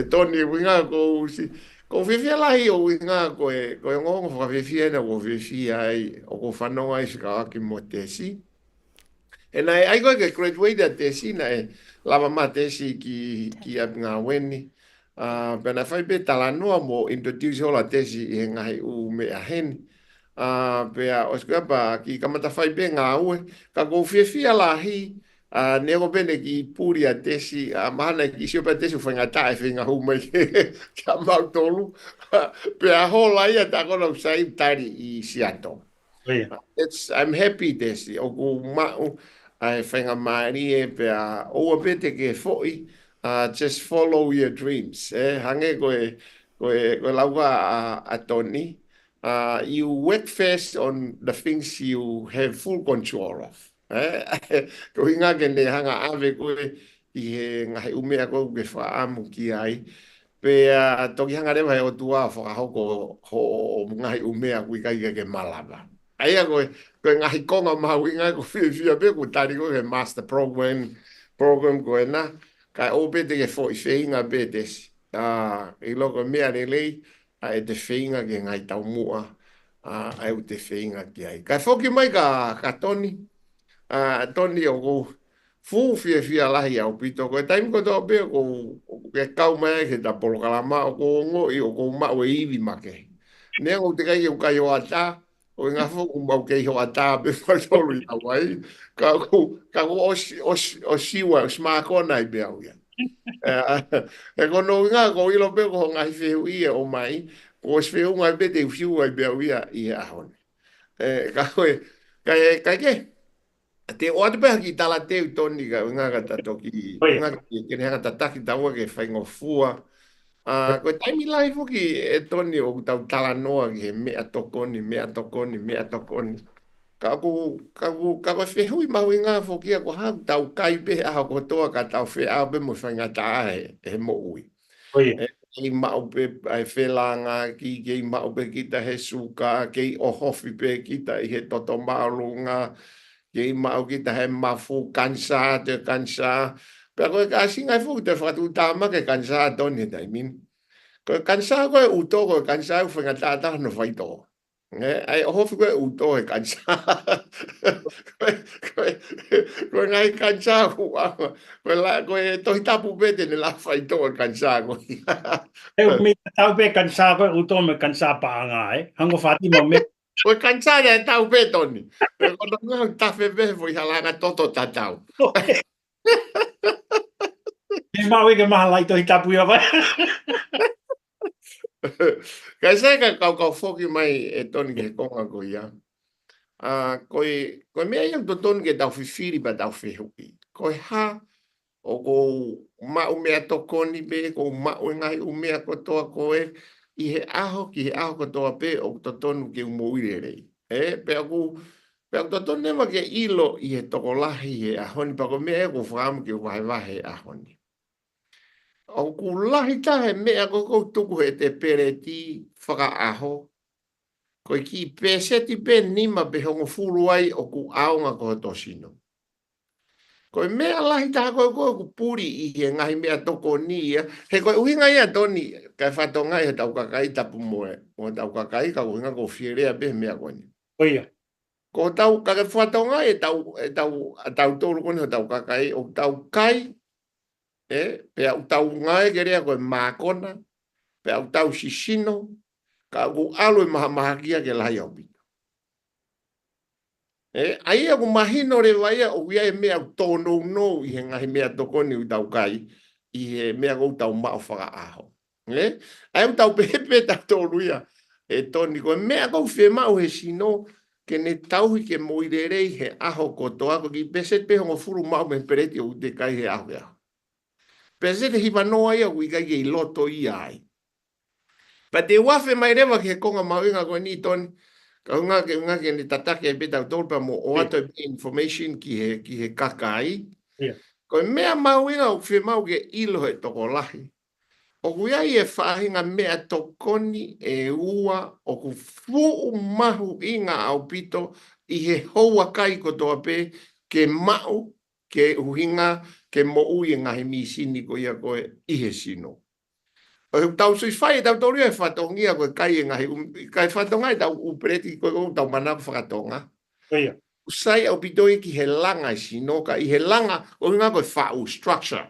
toni winga ko usi. Ko whiwhia lahi o winga koe ngongo whakawhiwhia na ko whiwhia ai, o ko whanonga i whikawaki mo tesi. E nai, ai koe ke graduate a tesi na e lava ma tesi ki ap ngā weni. Pena whai pe talanoa mo introduce hola tesi i he ngahi u mea heni. Pea oskapa ki kamata whai pe ngā ue. Ka kou whiwhia lahi, nego pene ki puri a tesi, mahana ki siopa tesi whainga tae whinga hu mai kia mau tolu. Pea hola ia ta kona usai tari i Seattle. I'm happy tesi, o ku mau, ai whainga maari e pea oua pete ke foi, just follow your dreams. Hange koe laua a Tony, you work first on the things you have full control of. Ko hinga ke ne hanga ave koe i he ngahi umea koe ke whaamu ki ai. Pea toki hanga rewa he o tua whakahoko ho ngahi umea kui kai ke malaba. Aia koe ngahi konga mahu inga ko whiwhia pe ko tari koe he master program koe na. Kai o pete ke fo i whinga pe tesi. I loko mea relei, e te whinga ke ngai tau mua, ai u te whinga ki ai. Kai whoki mai ka Tony, Tony o ko fu whiwhia lahi au pito koe. Taimi ko tō pe ko ke kau mai ke ta polokalama o ko ngo i o ko mau e iwi make. Nea o te kai o kai o ata, o ngā whoku mau kei ho ata pe whaitolu i awai, ka ku o siwa, o smakona i bea uia. E kono ngā ko ilo pe ko ngai whiu ia o mai, ko whiu ngai pe te whiu ai bea uia i ahone. Ka koe, kai ke, te o ate peha ki tala teu toni ka ngā kata toki, ngā kene hanga tataki taua ke whaingo fua, koe taimi lai fuki e toni o tau tala noa ki he mea tokoni. Ka ko whehui mahu i ngā fuki a ko hau tau kai pe aho ko toa ka tau whe au pe mo whainga ta he mo ui. Kei mau pe ai whelanga ki, kei mau pe kita he suka, kei o hofi pe kita i he toto maulunga, kei mau kita he mafu kansa, te kansa. Pea koe ka singai fuki te whakatu tāma ke kansa toni he taimin. Koe kansa koe uto koe kansa u whainga tātah no whaito. Ai o hofi koe uto he kansa. Koe ngai kansa kuanga. Koe tohi tapu pete ne la whaito he kansa koe. Eo me tau pe kansa koe uto me kansa paanga Hango Fatima me. Koe kansa ne tau pe toni. Kono ngau tawhe pe fo i halanga toto tatau. E mau ke maha lai tohi tapu ia vai. Kai sai ka kau whoki mai e toni ke konga ko ia. Koe mea iam to toni ke tau whiwhiri pa tau whihuki. Koe ha o ko mau mea tokoni pe, ko mau ngai umea ko toa koe, i he aho ki he aho ko toa pe o to tonu ke umoire rei. Pe aku to tonu nema ke ilo i he tokolahi he ahoni, pa ko mea ko whaamu ke wahe ahoni. O ku lahi tahe mea ko tuku he te pereti whaka aho. Koe ki peseti pe nima pe hongo fulu ai o ku aonga ko tosino. Koe mea lahi taha koe ku puri i he ngahi mea toko ni ia. He koe uhinga ia toni kai whatonga i he tau kakai tapu moe. O tau kakai ka uhinga ko whirea pe mea koni. Oia. Ko tau kakai whatonga e tau tolu koni o tau kakai o tau kai. Pea u tau ngai kerea koe mākona, pea u tau sisino, ka ku alo e maha ke lahi au pito. Ai aku mahino re waia o ia e mea tono no i he ngahi mea tokoni u tau kai, i he mea kou tau mao whaka aho. Ai tau pepe ta tōruia. Toni ko mea kau whi mau he sino ke ne tauhi ke moirerei he aho kotoa ko ki peset pe hongo furu mau me pereti o te kai he aho ya. Peset he hipa noa ia kui kai ke i loto i ai. Pa te wafe mai rewa ke konga mau inga ko ni toni. Ka unga ke ni tatake e peta tolpa mo o ato information ki he kakai. Ko mea mau inga o whi mau ke ilo he toko lahi. O kuia i e whahinga mea tokoni e ua o ku fuu mahu inga au pito i he houa kai ko toa pe ke mau, ke uhinga, ke mo ui ngahi misini ko ia koe i he sino. O he tau sui whai tau tori e whatongia koe kai e ngahi, kai whatonga e tau upreti koe koe tau mana whakatonga. Usai au pito i ki he langa i sino, ka i he langa o hinga koe whau structure.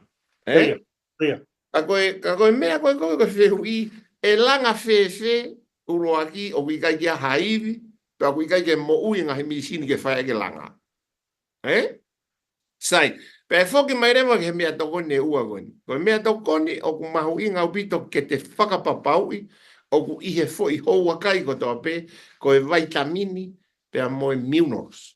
Ka koe mea koe whehui e langa whewhe uroaki o wikai kia haivi, pa wikai kia mo ui ngahi misini ke whaia ke langa. Sai, pe whoki mai rewa ke mea tokoni e ua koni. Koe mea tokoni o ku mahu inga upito ke te whakapapaui, o ku ihe fo i houa kai ko toa pe, koe vitamini pe a moe minerals.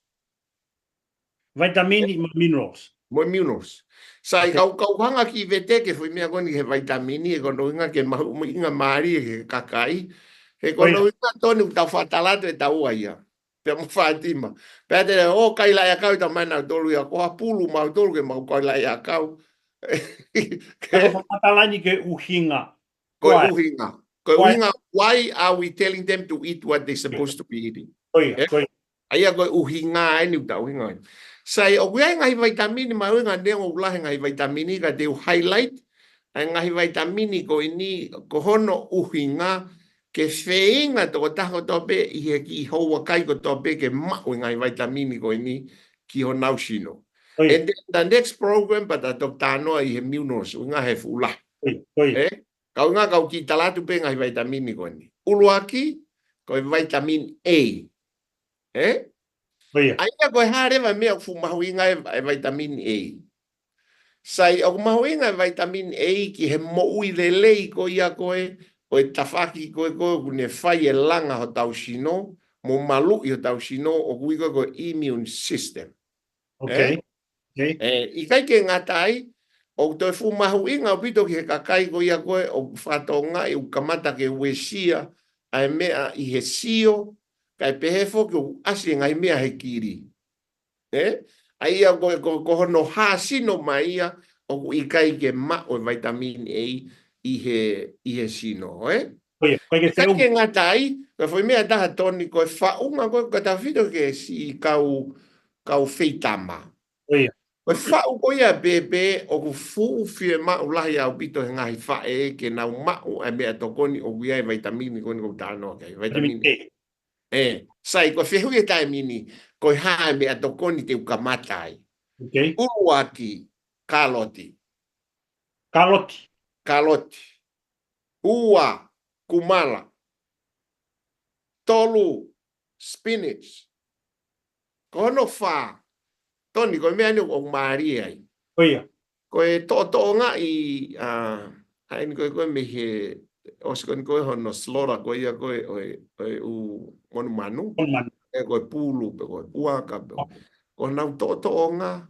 Vitamini ma minerals. Moe minerals. Sai kau hanga ki vete ke fui mea koni he vitamini e kono inga ke mahu inga maari e ke kakai. He kono inga toni utau whatalato e tau aia. Pea mo whaatima. Pea te o kai lai akau ta mana tolu ia. Koha pulu mau tolu ke mau kai lai akau. Ka whatalani ke uhinga. Koe uhinga. Koe uhinga, why are we telling them to eat what they're supposed to be eating? Aia koe uhinga e ni uta uhinga e. Sai o kuia ngahi vitamini ma uinga neo ulahe ngahi vitamini ka te highlight. Ngahi vitamini ko ini ko hono uhinga ke wheinga toko tako tope i he ki houa kai ko tope ke mau ngahi vitamini ko ini ki ho nausino. And then the next program pa ta tok tanoa i he minerals uinga he fula. Kau ngā kau ki talatu pe ngahi vitamini ko ini. Uluaki ko vitamin A. Aia koe harewa mea fu mahuinga e vitamin A. Sai o mahuinga e vitamin A ki he moui lelei ko ia koe o e tawhaki koe kune whai e langa ho tau sino, mo malu i ho tau sino o kui koe immune system. I kai ke ngatai, o toi fu mahuinga o pito ki he kakai ko ia koe o whatonga i ukamata ke wesia ai mea i he sio, kai pehefo ki asi ngai mea he kiri. Ai ia ko hono hasino mai ia o i kai ke ma o vitamin A i he sino. Kai ke ngatai, ka foi mea taha toni koe whaunga koe ka ta whito ke si kau feitama. Koe whau koe ia bebe o ku fuu fie ma ulahi au pito he ngahi whae ke nau mau e mea tokoni o kuia e vitamini koni ko tānoa kei. Vitamin A. Sai ko whehui e tae mini, ko hae mea tokoni te ukamatai. Uruaki, kaloti. Ua, kumala. Tolu, spinach. Ko hono wha. Toni, ko mea ni o maari ai. Ko e to'onga i, haini koe me he, osikoni koe hono slora koe ia koe u monu manu. E koe pulu, koe uaka. Ko nau to'onga,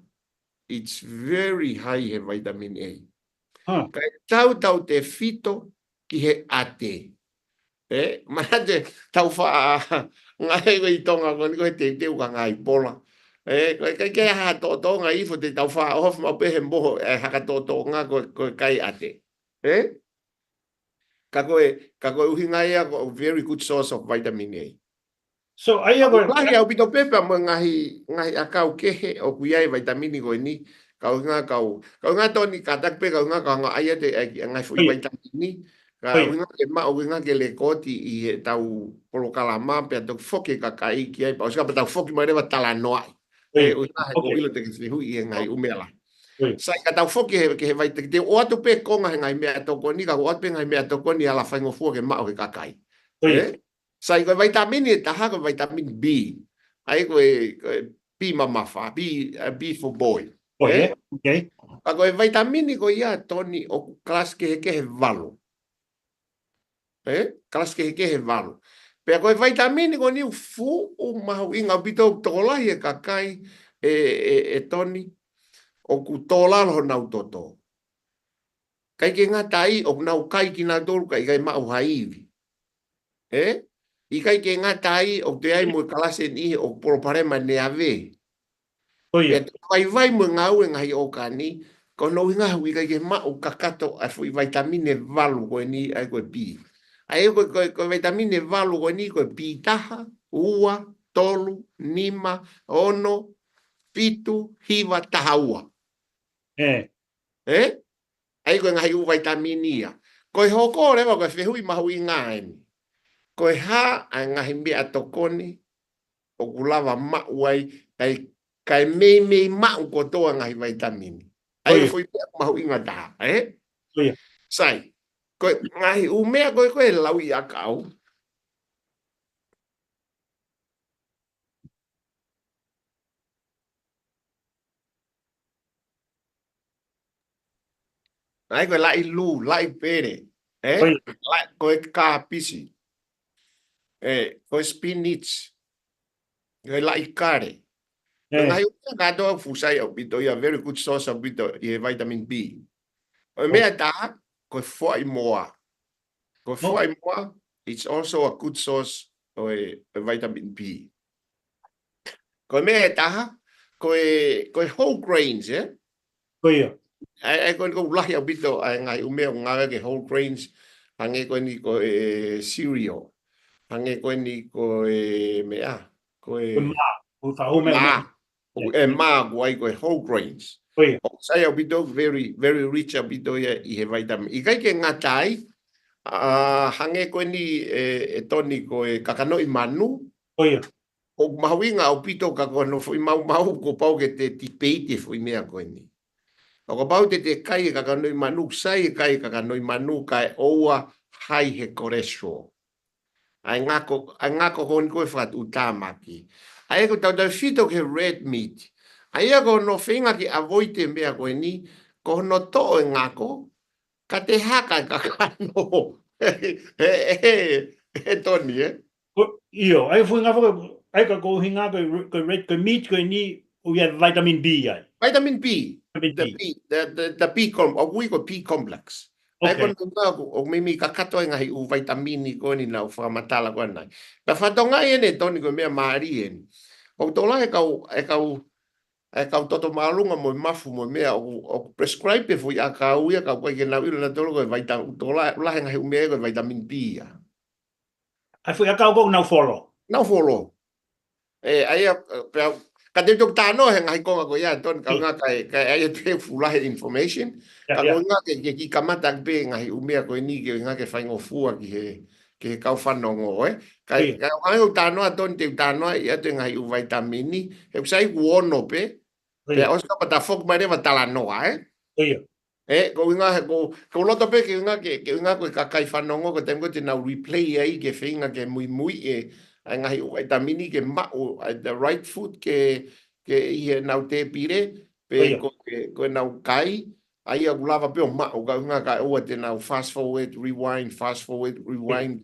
it's very high he vitamin A. Kai tau te fito ki he ate. Mana te tau wha ngai koe i tonga koe te uka ngai pola. Kai kea ha to'onga ifo te tau wha ohof mau pehe mboho e haka to'onga koe kai ate. Ka koe uhinga ia ko very good source of vitamin A. So ai agora lahi au pito pepa mo ngahi akau kehe o kuiai vitamini ko ini kau nga toni katak pe kau nga ai te ngai fu vitamini ka nga ke ma o nga ke le koti i tau polo kalama pe to foke ka kai ki ai pa ska tau foke mai va tala noa o nga ko bilo te ki hu i ngai umela sai ka tau foke ke vai te o atu pe ko ngai me to ko ni ka o atu ngai me to ko ni ala fa ngo fu ke ma o ka kai sai ko vitamini ta ha ko vitamin B ai ko B mamafa B for boy ko vitamini ko ia toni o class ke valo Kalas ke he valu. Pea koe vitamini ko ni fu o mahu inga bito tolai e kakai e toni o ku tolalo nau toto. Kai ke ngata ai o nau kai ki na tolu kai mau haivi. I kai ke ngata ai o te ai mo kalase ni o poroparema ne ave. Oia. Vai mo ngau e ngai o kani ko no inga hui kai ke mau kakato a fui vitamine valu ko ni ai ko pi. Ai ko vitamine valu ko ni ko pi taha, ua, tolu, nima, ono, pitu, hiva, taha ua. Ai ko ngai u vitaminia. Ko hoko rewa ko fehui mahu ingaeni. Ko ha a ngai mea tokoni o kulava mauai kai me mau ko toa ngai vitamini. Ai foi mahu inga taha. Sai. Ko ngai u mea ko lau i akau. Ai ko lai lu, lai pere. Lai ko ka pisi. Ko spinach. Ko lai kare. Ngai u ka do fusai o bito ia very good source of bito i vitamin B. O mea taha ko foi moa. Ko foi moa, it's also a good source of vitamin B. Ko mea taha ko whole grains, Oia. Ai ko lahi au bito ai ngai umea ngā ke whole grains, hange ko ni ko cereal, hange ko ni ko mea, ko ma, ko ai ko whole grains. Sai au bito very rich au bito i he vitamin. I kai ke ngatai, hange ko ni toni ko kakanoi manu. Oia. O mahuinga au pito kakono foi mau ko pau ke te tipeite foi mea ko ni. O ko pau te kai kakanoi manu sai kai kakanoi manu kai oa high he cholesterol. Ai ngako ko ni ko fat utamaki. Ai ko tau fito ke red meat. Ai ko no finga ki avoid mea ko ni ko no to ngako ka te haka kakano. Toni Io, ai foi ngā ai ko hinga ko red ko meat ko ni o ia vitamin B ai. Vitamin B. The B complex. Ai ko o mimi kakato ngai u vitamini ko ni na whamatala ko nai. Pa whatonga ene toni ko mea maari ene. O tola e kau toto malunga mo mafu mo mea o prescribe fo ya ka uia ka ko ke na ilo na tolo ko vitamin tola la ngai u mea ko vitamin B ya. Ai foi akau ko na follow. Na follow. Ai ka te tok tano he ngai konga ko ia ton ka nga kai ai te fula he information ka ko nga ke ki kamata be ngai umea ko ni ke nga ke faingo fua ki he ke kau fanongo kai ka ngai tano ton te tano ia te ngai u vitamini he sai wono pe pe oska pata fok mare batala no ko nga ko loto pe ke nga ko ka kai fanongo ko tengo te na replay ai ke finga ke muy ngai vitamini ke mau the right food ke i nau te pire pe ko nau kai ai a lava pe mau ka nga ka o te nau fast forward rewind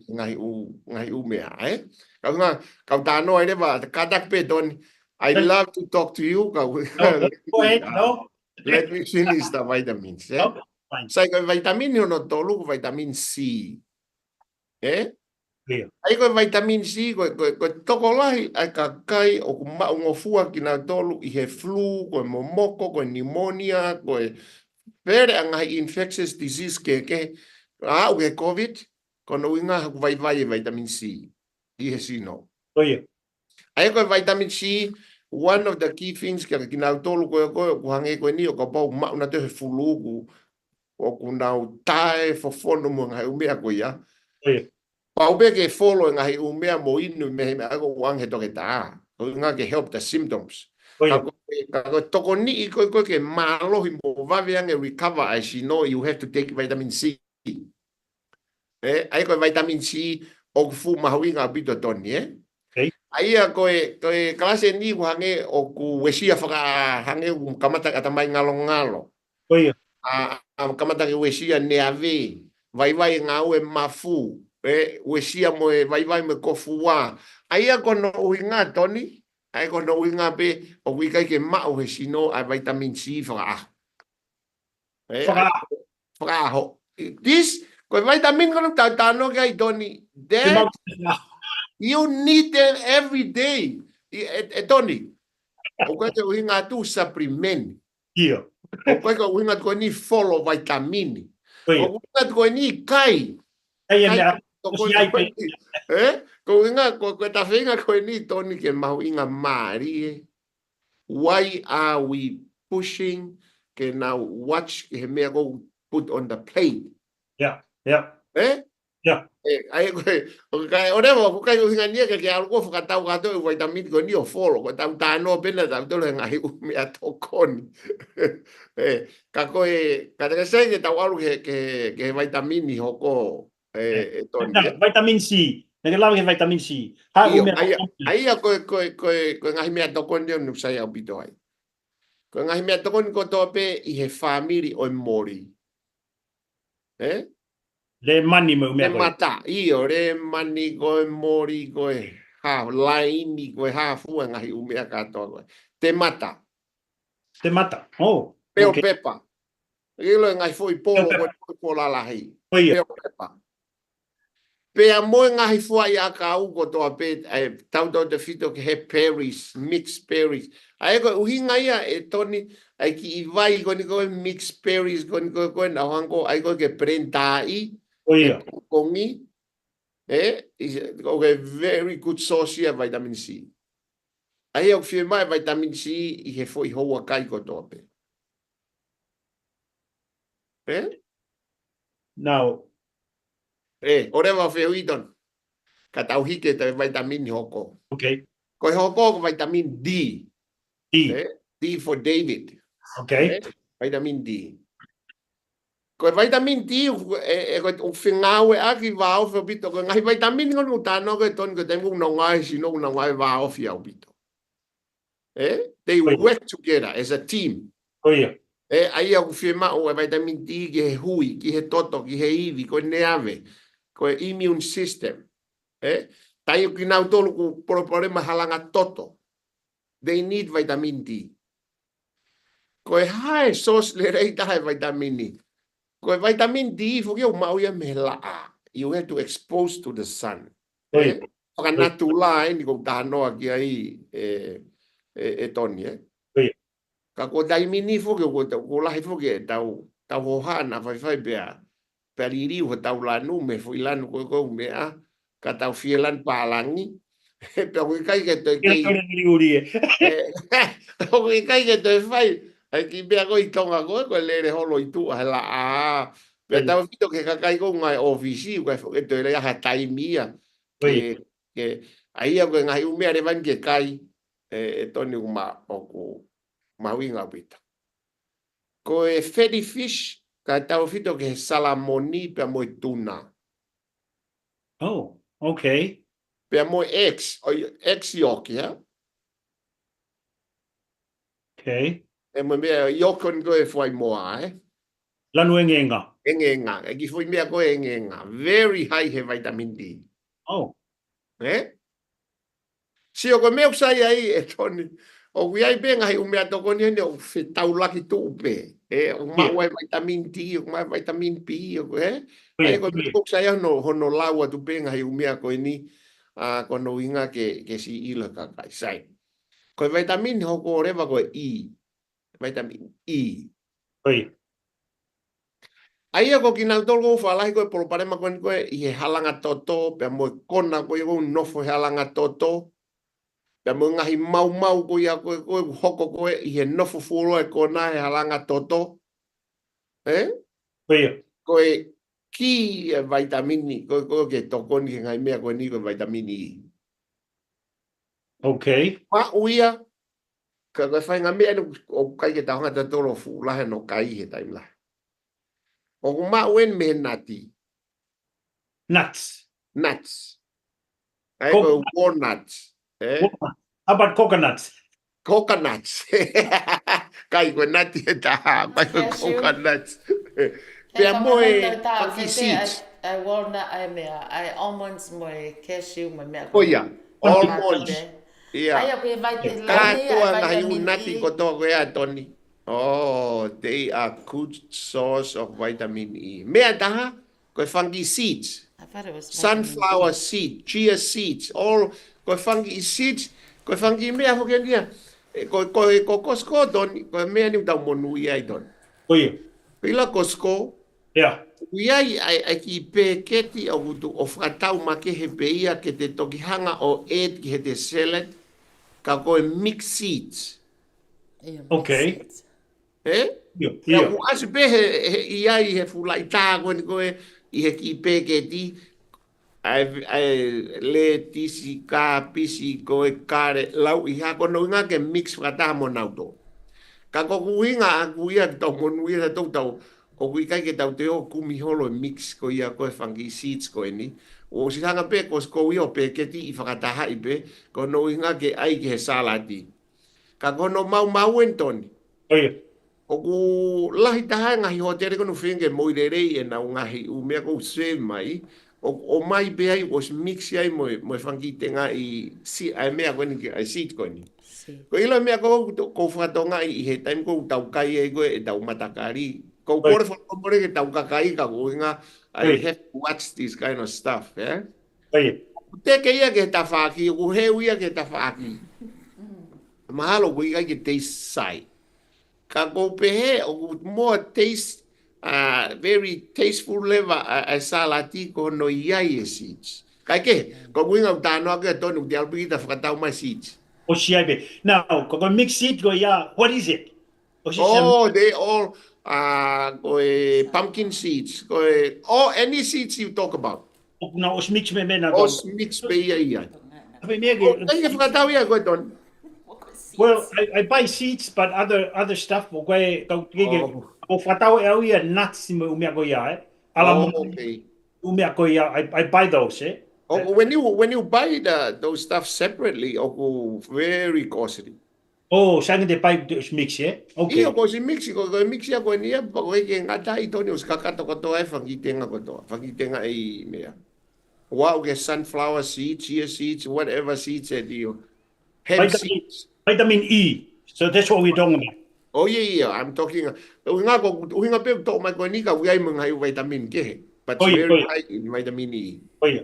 ngai mea ka nga ka tano ai ba ka tak pe don I love to talk to you Go ahead, no. Let me finish the vitamins sai ko vitamini no tolu vitamin C ai ko vitamin C ko toko lahi ai ka kai o ngofua ki na tolu i he flu ko momoko ko pneumonia ko very angai infectious disease ke o ke covid ko no inga vai vitamin C i he sino ai ko vitamin C one of the key things ke ki na tolu ko hange ko ni o ko pau ma na te flu o ku na tai fo fono mo ngai umea ko ya pau be ke follow ngai umea mo inu me ako wang he toke ta o nga ke help the symptoms ka ko toko ni ko ke malo hi mo va viang recover as you know you have to take vitamin C ai ko vitamin C o fu mahuinga bito toni ai ko klase ni hange o ku wesia faka hange kamata kata mai ngalo kamata ke wesia ne ave vai ngau mafu ue sia mo e vai me kofu wā. Aia kono uhinga, Tony, ai kono uhinga pe, o wikai ke mao he sino a vitamin C whaka. Whaka. This, ko vitamin kono tano kai, Tony, that you need them every day. Tony, o kai te uhinga tu supplement. Ia. O kai ka uhinga ko ni follow vitamin. Ia. O uhinga ko ni kai. Ai e mea. Ko inga ko ta whenga ko ni Tony ke mau inga maari. Why are we pushing ke now watch he mea go put on the plate? Yeah. Yeah. Ai ko kai ore mo ko kai inga ni ke algo fo kata ka to vitamin ko ni o folo ko ta no pena ta to le ngai u mea to kon. Ka ko ka te se ke ta walu ke vitamin ni hoko vitamin C. Nake lawa ke vitamin C. Ai ko ngahi mea tokon dia nu sai au bito ai. Ko ngahi mea tokon ko tope I he family o mori. Le mani mo mea. Le mata re mani ko mori ko ha laini ko ha fu ngahi u mea ka to. Te mata. Oh. Peo pepa. Ilo ngai foi polo ko pola lahi. Peo pepa. Pea moe ngahi fua I a ka au ko toa pe tau tau te fito ke he berries, mixed berries. Ai ko uhinga ia Tony, ai ki I vai ko ni ko mixed berries ko ni ko na hango ai ko ke prentai. Oia. Kongi. Ko ke very good source of vitamin C. Ai o fie mai vitamin C I he foi hoa kai ko toa pe. Now, ore wa feo idon. Ka tau hike te vitamin hoko. Okay. Ko hoko ko vitamin D. D for David. Okay. Vitamin D. Ko vitamin D ko fingau aki vao fo bito ko ngai vitamin ko tano ko ton ko tengu no ngai sino no ngai vao fiao bito. They work together as a team. Oh yeah. Ai au firma o vitamin D ki he hui, ki he toto, ki he iwi, ko neave, ko immune system. Tai o ki nau tolu ku problema halanga toto. They need vitamin D. Ko hae sos le rei tahe vitamin D. Ko vitamin D fuki o mau ia me laa. You have to expose to the sun. Whaka natula ni ko tahanoa ki ai Tony. Ka ko daimini fo ke ko lahi fo ke tau ho hana fai bea periri ho tau lanu me fo ilan ko me a ka tau fielan palangi pe ko kai ke to ke ko kai ke to fai ai ki bea ko itonga ko le holo itu ala a pe tau fito ke kai ko ngai ofisi ko fo ke to le ha taimia ke ai ko ngai u me re van ke kai Tony uma o mawinga bita. Ko fatty fish, ka tau fito ke salamoni pe mo tuna. Oh, okay. Pe mo eggs yolk, ya? Okay. E mo mea yolk on ko foi moa, Lanu engenga. Engenga. E ki foi mea ko engenga. Very high he vitamin D. Oh. Si o ko mea usai ai Tony. O wiai benga hi umea toko ni hene o whetau laki tu upe. O mawai vitamin D, o mawai vitamin B, o Ai ko mea kuk saya hono laua tu benga hi umea ko ini kono inga ke si ila kakai sai. Ko vitamin hoko rewa ko E. Vitamin E. Oi. Ai ko kinau tolgo whalahi ko polo parema ko I he halanga toto, pe mo kona ko i nofo he halanga toto. Pe mo ngahi mau ko ia ko hoko ko I he nofo furo e kona he halanga toto. Ko ki vitamini ko ke tokoni ke ngai mea ko ni ko vitamini E. Okay. Ma uia ka whai ngā mea o kai ke tau ngata tolo fu lahe no kai he taim lahe. O ma uen me nati. Nuts. Ai ko walnuts. How about coconuts? Coconuts. Kai ko nati e taha. Kai ko coconuts. Pea moe puffy seeds. ai walnut ai mea, ai almonds mo cashew mo mea. Oh yeah, almonds. Ai Yeah. a koe vitamin Katoa ai ngahi vitamin unati E. ko to koe Tony. Oh, they are good source of vitamin E. Mea taha, koe fungi seeds. I thought it was Sunflower vitamin D. seed, chia seeds, all koe fungi seeds, koe fungi mea hoke nia. Koe kosko Tony, koe mea ni utau monu iai Tony. Oia. Pila kosko, Yeah. iai ai ki pe keti o gutu o whakatau ma ke he peia ke te tokihanga o ed ki he te salad, ka koe mixed seeds. Okay. Eh? Ia. Ia Ia. u asu pe ia i he fulai tā koe ni koe i he ki pe ke ti ai le tisi ka pisi koe kare lau i ha kono inga ke mix whakatā mo nauto. Ka ko kuinga a kuia ki tau monu ia tau tau o kui kai ke tau te o kumi holo mix ko ia koe fungi seeds koe ni. O si hanga pe ko sko ia o pe ke ti i whakataha i pe kono inga ke ai ke he salati. Ka kono mau entoni. Oia. O ku lahi taha ngahi hotere kono whinge moirerei e nau ngahi u mea kou se mai. O mai be ai was mix ai mo whangi tenga i si ai mea koe ni ai seed koe ni. Ko ilo mea ko whakatonga i he time ko tau kai e koe e tau matakari. Ko kore whakapore ke tau kakai ka ko inga I have to watch this kind of stuff, yeah? Oia. Te ke ia ke tawhaki, o heu ia ke tawhaki. Mahalo ko ika ke taste sai. Ka ko pehe o more taste, very tasteful level a salati ko no iai e seeds. Kai ke, ko kuinga utanoa ke tonu te alpi ta whakatau mai seeds. O si ai be. Now, ko mixed seed ko ia, what is it? O si Oh, they all pumpkin seeds. Any seeds you talk about. na os mix me na. Os mix pe ia ia. Ape me Kai ke whakatau ia koe ton. Well, I buy seeds, but other stuff. O koe, o whatau e au ia nuts mo umea ko ia, eh? Ala mo Okay. umea ko ia, I buy those, eh? When you buy those stuff separately, very costly. Oh, sanga de buy those mix, eh? Okay. Iyo ko si mix ko mix ya ko niya pa ko ke ngata ito ni uska kato ko to ai fangitenga ko to. Fangitenga ai mea. Wow, ke sunflower seeds, chia seeds, whatever seeds it you. Hemp seeds. Vitamin E. So that's what we're talking about. Oh yeah, I'm talking. Uhinga pe to mai ko ni ka wi ai mga vitamin ke. But very high in vitamin E. Oh yeah.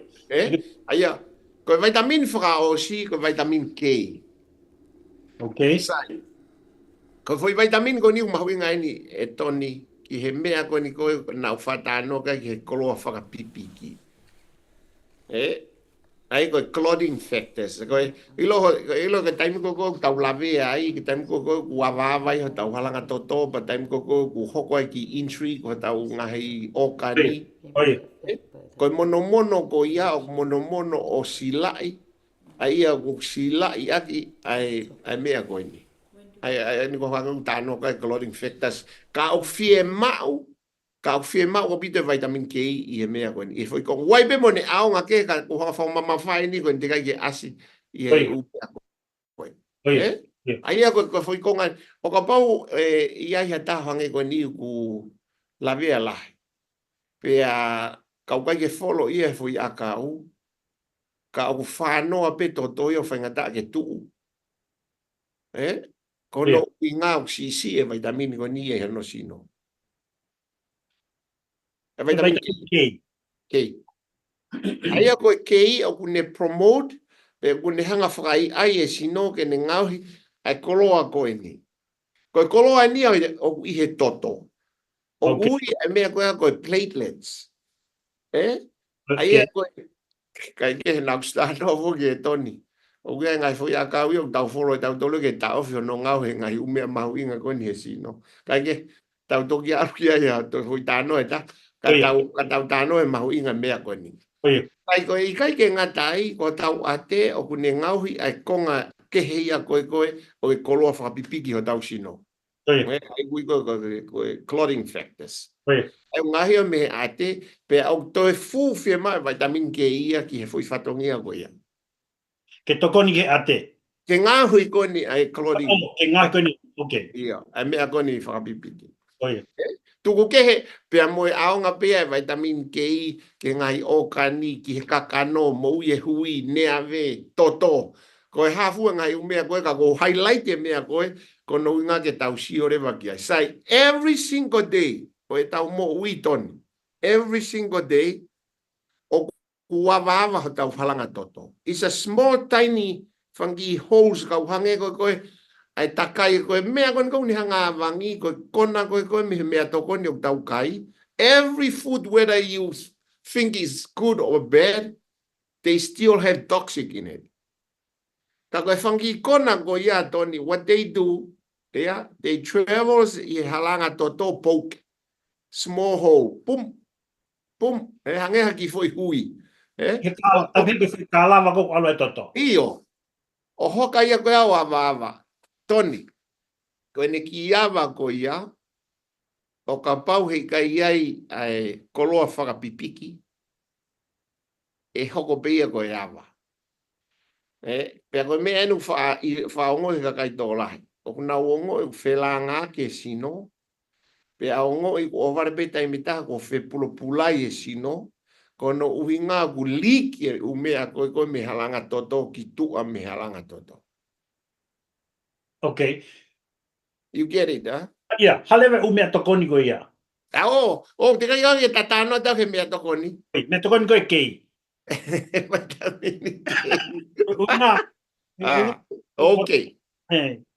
Aya. Ko vitamin fra o si ko vitamin K. Okay. Ko foi vitamin ko ni mahui ngai ni e toni ki he mea ko ni ko na fata no ka ki he koloa whaka pipi ki. Ai ko clotting factors. Ko ilo ka time ko tau lave ai ki time ko wava vai ho tau halanga toto pa time ko hoko ai ki injury ko tau ngahi okani. Ko mono ko ia o mono o silai. Ai a ko silai aki ai mea ko ni. Ai ni ko hanga tano ka clotting factors ka o fie mau o pito vitamin K i mea ko ni. E foi ko wai be mo ne au nga ke ka ko fa mama fai ni ko te ka ke asi i e u ko. Ai ko foi ko nga o ka pau ia ia ta hanga ko ni ku la vea la. Pe a ka ke follow ia foi akau ka o whānoa pe to toi o whaingata ke tuu. Kono i ngā o si e vitamin ko ni e hano sino. E vitamin K. K. Aia ko K o kune promote, pe kune hanga whakai ai e sino ke ne ngauhi ai koloa ko e ni. Ko e koloa ni o i he toto. O ui e mea ko e platelets. Aia ko kai ke na sta no vo ke toni o ke ngai fo ya ka wi o tau folo tau tolo ke tau fio no ngau he ngai u me mau inga ko ni si no kai ke tau to ya ya to fo ta no eta ka tau ta no e mau inga me ko ni kai ke ngatai ko tau ate o ku ne ngau hi ai konga ke he ya ko o e kolo fa pipiki ho tau sino ai kui ko clotting factors e ngahi o me ate pe au to e fu fie mai vitamin K ia ki he foi fatongia ko ia. Ke toko ni ke ate. Ke ngā hui ko ni ai clothing. Ke ngā ko ni, okay. Ia, ai mea ko ni whakapipiki. tuku kehe, pea moe aonga pea vitamin K, ke ngai o kani, ki he kakano, mo ye hui, nea ve, toto. Koe hafu ngai umea koe, ka ko highlight e mea koe, ko no inga ke tau si o rewa kia. Sai, every single day, koe tau mo ui toni, every single day, o kuawaawa ho tau whalanga toto. It's a small, tiny, whangi holes kau hange koe, ai takai koe mea koe ni hanga awangi, koe kona koe mihe mea toko ni o tau kai. Every food, whether you think is good or bad, they still have toxic in it. Ta koe whangi kona koe ia toni, what they do, they travels I halanga toto poke, small hole, pum, pum, hange haki foi hui. Tau heke whi ka lava koko alo e toto. Iyo, o hoka ia koe au awa. Toni, koe ne ki awa koe ia, o ka pau hei kai ai ai koloa whakapipiki, e hoko peia koe awa. Pea koe mea enu whaongo he kakai tō lahi. O kuna uongo e whela ngā ke sino, pea ongo i o ware peta I mitaha ko whe pulo pulai e sino, kono uhi ngā ku liki e umea koe me halanga toto ki tua me halanga toto. Okay. You get it, huh? Ia, halewe umea tokoni koe ia. Te kai au e tatano tau he mea tokoni. Me tokoni koe kei. Una. Okay.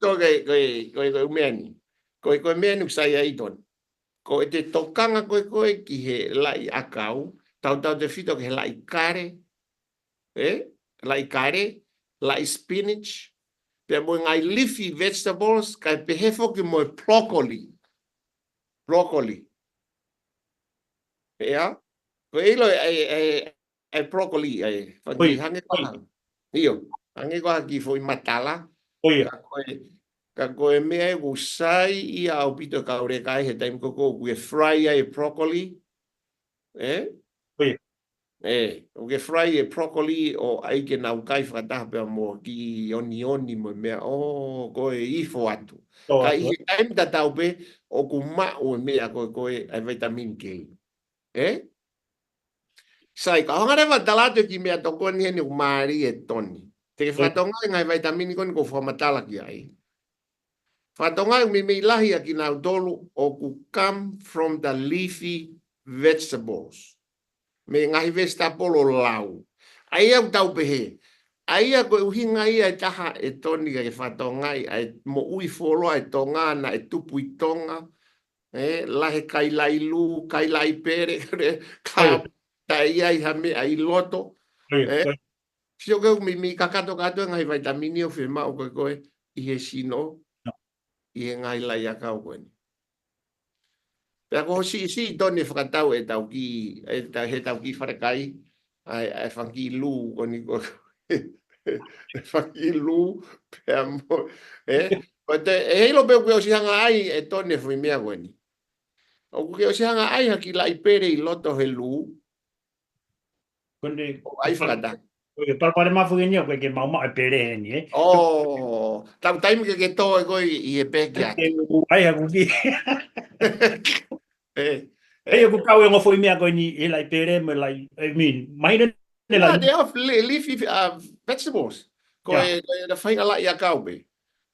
Koe umea ni. Koe mea nuk sai ai ton. Koe te tokanga koe ki he lai akau, tau te whito ki he lai kare, lai kare, lai spinach, pia mo ngai leafy vegetables, kai pehefo ki mo broccoli. Broccoli. Pea, ko ilo ai broccoli ai. Whangi hange koha. Iyo, hange koha ki fo I matala. Ka koe mea e usai I au pito ka ure kai he taim koko kue fry ai broccoli. Uke fry e broccoli o ai ke nau kai whakataha pia mo ki oni mo mea koe ifo atu. Ka I he taim tatau pe o ku mao mea koe ai vitamin K. Sai, ka hongarewa talato ki mea toko ni hene umari e toni. Te whatonga ngai vitamin koni ko whamatala ki ai. Whatonga umi mei lahi a ki nau tolu o ku come from the leafy vegetables. Me ngahi vegetable o lau. Ai au tau pehe. Ai a koe uhinga ia e taha e toni ka ke whatonga ai mo ui folo ai tonga na e tupu I tonga. Lahe kai lai lu, kai lai pere, ka tai ai hame ai loto. Sio ke mi kakato ngai vitamini o firma o koe I he sino. I he ngai lai akau koe ni. Pea ko si toni whakatau e tau ki, he tau ki wharekai, ai whanki lu koni koe. Whanki lu, pea mo, heilo peo koe o si hanga ai e toni e whi mea koe ni. O koe o si hanga ai haki lai pere I loto he lu. Ai whakatau. Koe parapare mawhugenia koe ke mauma e pere heni, Tau taimi ke tō e koe I e peke ati. Ai haku ki. Ei aku kau e ngofo I mea koe ni e lai pere me lai, mahina ne lai. They have leafy vegetables. Koe na whainga lai a kau be.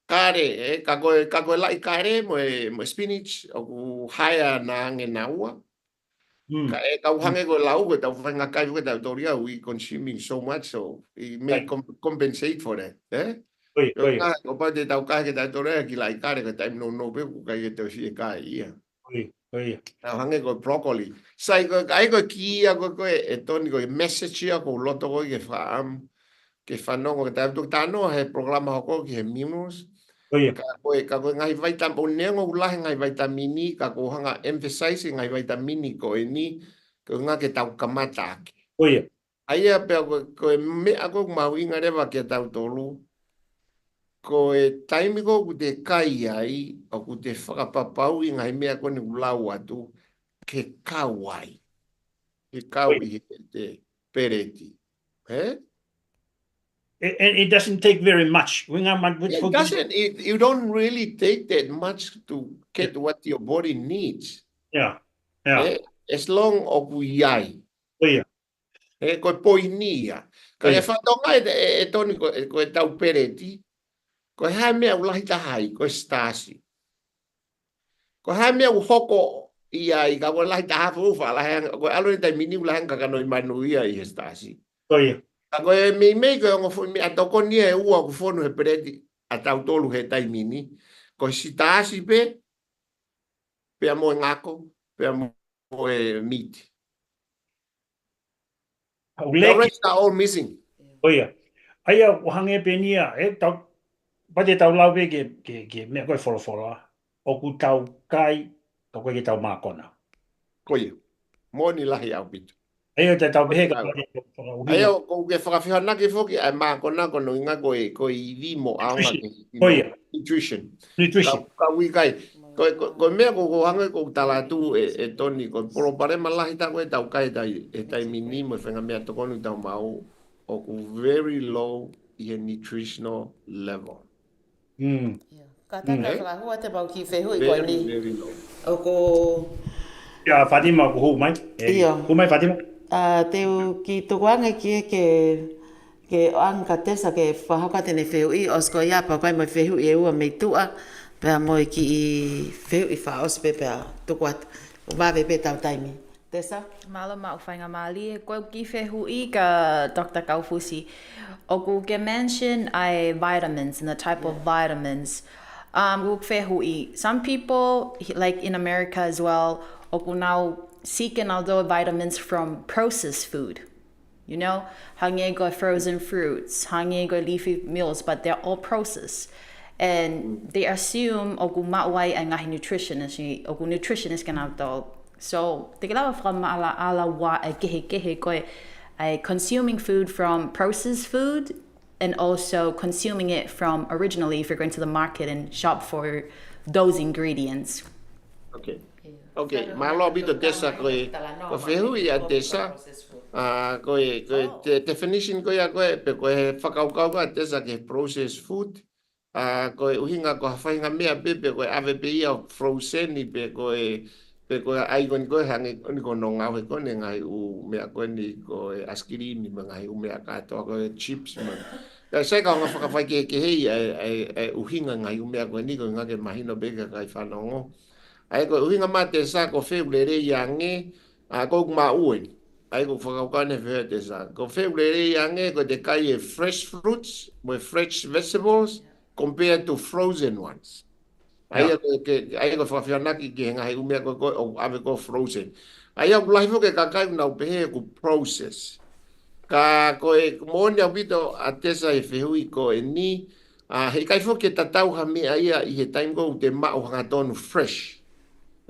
Kare, ka koe lai kare mo spinach, o ku haia na ange na ua. Kau hange koe lau koe tau whainga kai koe tau toria, we consuming so much, so we may compensate for that. O pa te tau kai ke tau toria ki lai kare, ka taim no pe ku kai ke tau si e kai ia. Tau hange koe broccoli. Sai koe kai koe ki ia koe e toni koe message ia koe loto koe ke whaam, ke whanongo ke tau tano he programa hoko ki he mimos. Ka koe ngai vitamin, o nengo ulahe ngai vitamini, ka koe hanga emphasize ngai vitamini koe ni, koe ngā ke tau kamata ake. Aia pia koe mea koe mau inga rewa ke tau tolu, koe taimi koe ku te kai ai, o ku te whakapapau I ngai mea koe ni ulau atu, ke kau ai. Ke kau I te pereti. And it doesn't take very much. It doesn't. You don't really take that much to get what your body needs. Yeah. Yeah. As long o ku iai. Oia. Koe poinia. Ka e whatonga e toni koe tau pereti. Koe hae mea ulahi tahai, koe stasi. Koe hae mea uhoko ia i ka ulahi taha fufa, koe alo ni tai mini ulahi kakano i manu ia i he stasi. Oia. Ka koe mei koe ongo fu, a toko nia e ua ku fonu he pereti a tau tolu he tai mini. Koe stasi pe a moe ngako, pe a moe meat. The rest are all missing. Oia. Aia wahange penia, tau, pate tau lau pe ke mea koe wholo o ku tau kai, ka koe ke tau mākona. Koe, moni lahi au pitu. Aia te tau pehe ka Aia ko ke whakawhiona ke whoki ai mākona kono inga koe i vimo aonga ke nutrition. Ka ui kai. Ko mea ko hanga ko tala tu e toni ko polo pare malahi ta koe tau kai e tai mini mo whenga mea tokonu tau mau o ku very low i a nutritional level. Ka taka whakahua te pau ki whehui koe ni. Very low. O ko... Ia, Fatima ko hu mai. Ia. Hu mai, Fatima? Teu ki tukuanga ki ke anga tesa ke whahaka tene whehui os ko ia pa koe mai whehui e ua mei tua. Pea moi ki i whehui whaos pe pea tukuat. O wawe pe tau taimi. Tesa? Malo ma whainga mali. Koe ki whehui ka Dr. Kaufusi. O ku ke mention ai vitamins and the type of vitamins. Some people, like in America as well, oku now seeking although vitamins from processed food. You know, hangi go frozen fruits, hangi go leafy meals, but they're all processed. And they assume oku ma'wai ay ngahi nutritionist, oku nutritionist can have dog. So, te kalawa from ala wa kehe koe consuming food from processed food and also consuming it from originally if you're going to the market and shop for those ingredients. Okay. Okay, malo bito tesa koe whehui a tesa koe definition koe a koe pe koe whakaukau a tesa ke processed food koe uhinga ko hawhainga mea pe koe ave pe ia frozen ni pe koe ai koe hangi ko no ngawe koe ngai u mea koe ni koe askirimi ngai u mea katoa koe chips sai ka nga whakawhai ke hei uhinga ngai u mea koe ni koe ngake mahino beka kai whanongo ai ko uhinga mate sa ko feulere yange ko ma uen ai ko whakaukane whete sa ko feulere yange ko te kai fresh fruits with fresh vegetables compared to frozen ones ai ko whakawhianaki ki henga hei umea ko ave ko frozen ai au lahi ke kakai na upehe ko process ka ko e moni au bito a tesa e whehui ko e ni hei kai fo ke tatau ha mea ia i he time go te mao hanga tonu fresh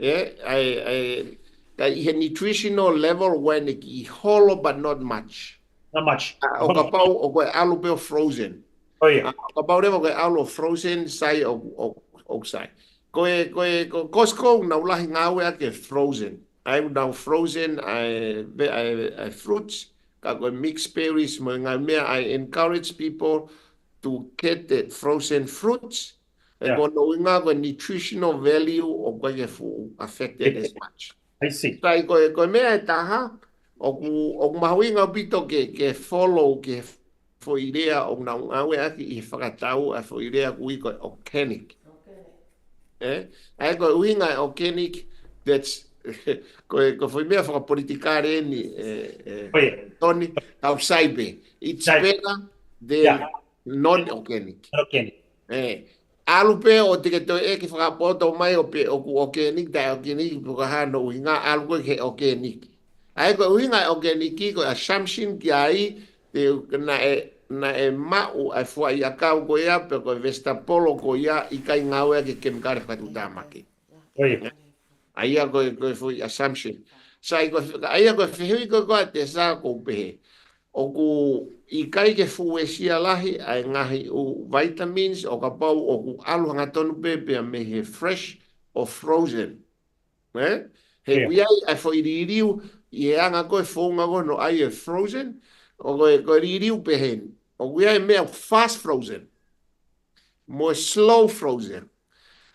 I nutritional level when it hollow but not much. Not much. O kapau o koe alu peo frozen. Oh yeah. O kapau rewa koe alu frozen sai o sai. Koe Costco na ulahi ngawe ake frozen. I'm now frozen fruits. Ka koe mixed berries mo ngā mea. I encourage people to get the frozen fruits. And no nutritional value of koe affected as much. I see. Sai koe mea e taha, o mahuinga bito ke follow ke fo idea o na ngawe aki I whakatau a fo idea kui koe organic. Ai koe uinga organic, that's koe fo mea whakapolitikare ni Tony Tausaibe. It's better than non-organic. Organic. Alu pe o te ke toi ki whakapoto mai o pe o organic tai organic puka hano uhinga alu koe ke organic. Ai koe uhinga organic ko assumption ki ai te na e mau ai fua I akau ko ia pe koe vestapolo ko ia I kai ngawe ke kemikare whatutamaki. Ai a koe fui assumption. Sai koe ai a koe whihui koe te sa ko pehe. O ku I kai ke fuesia lahi ai ngahi u vitamins o ka pau o ku alu hanga tonu pepe me he fresh or frozen. He kuiai ai fo iririu I anga koe whonga no ai frozen o koe iririu pehen. O kuiai mea fast frozen. More slow frozen.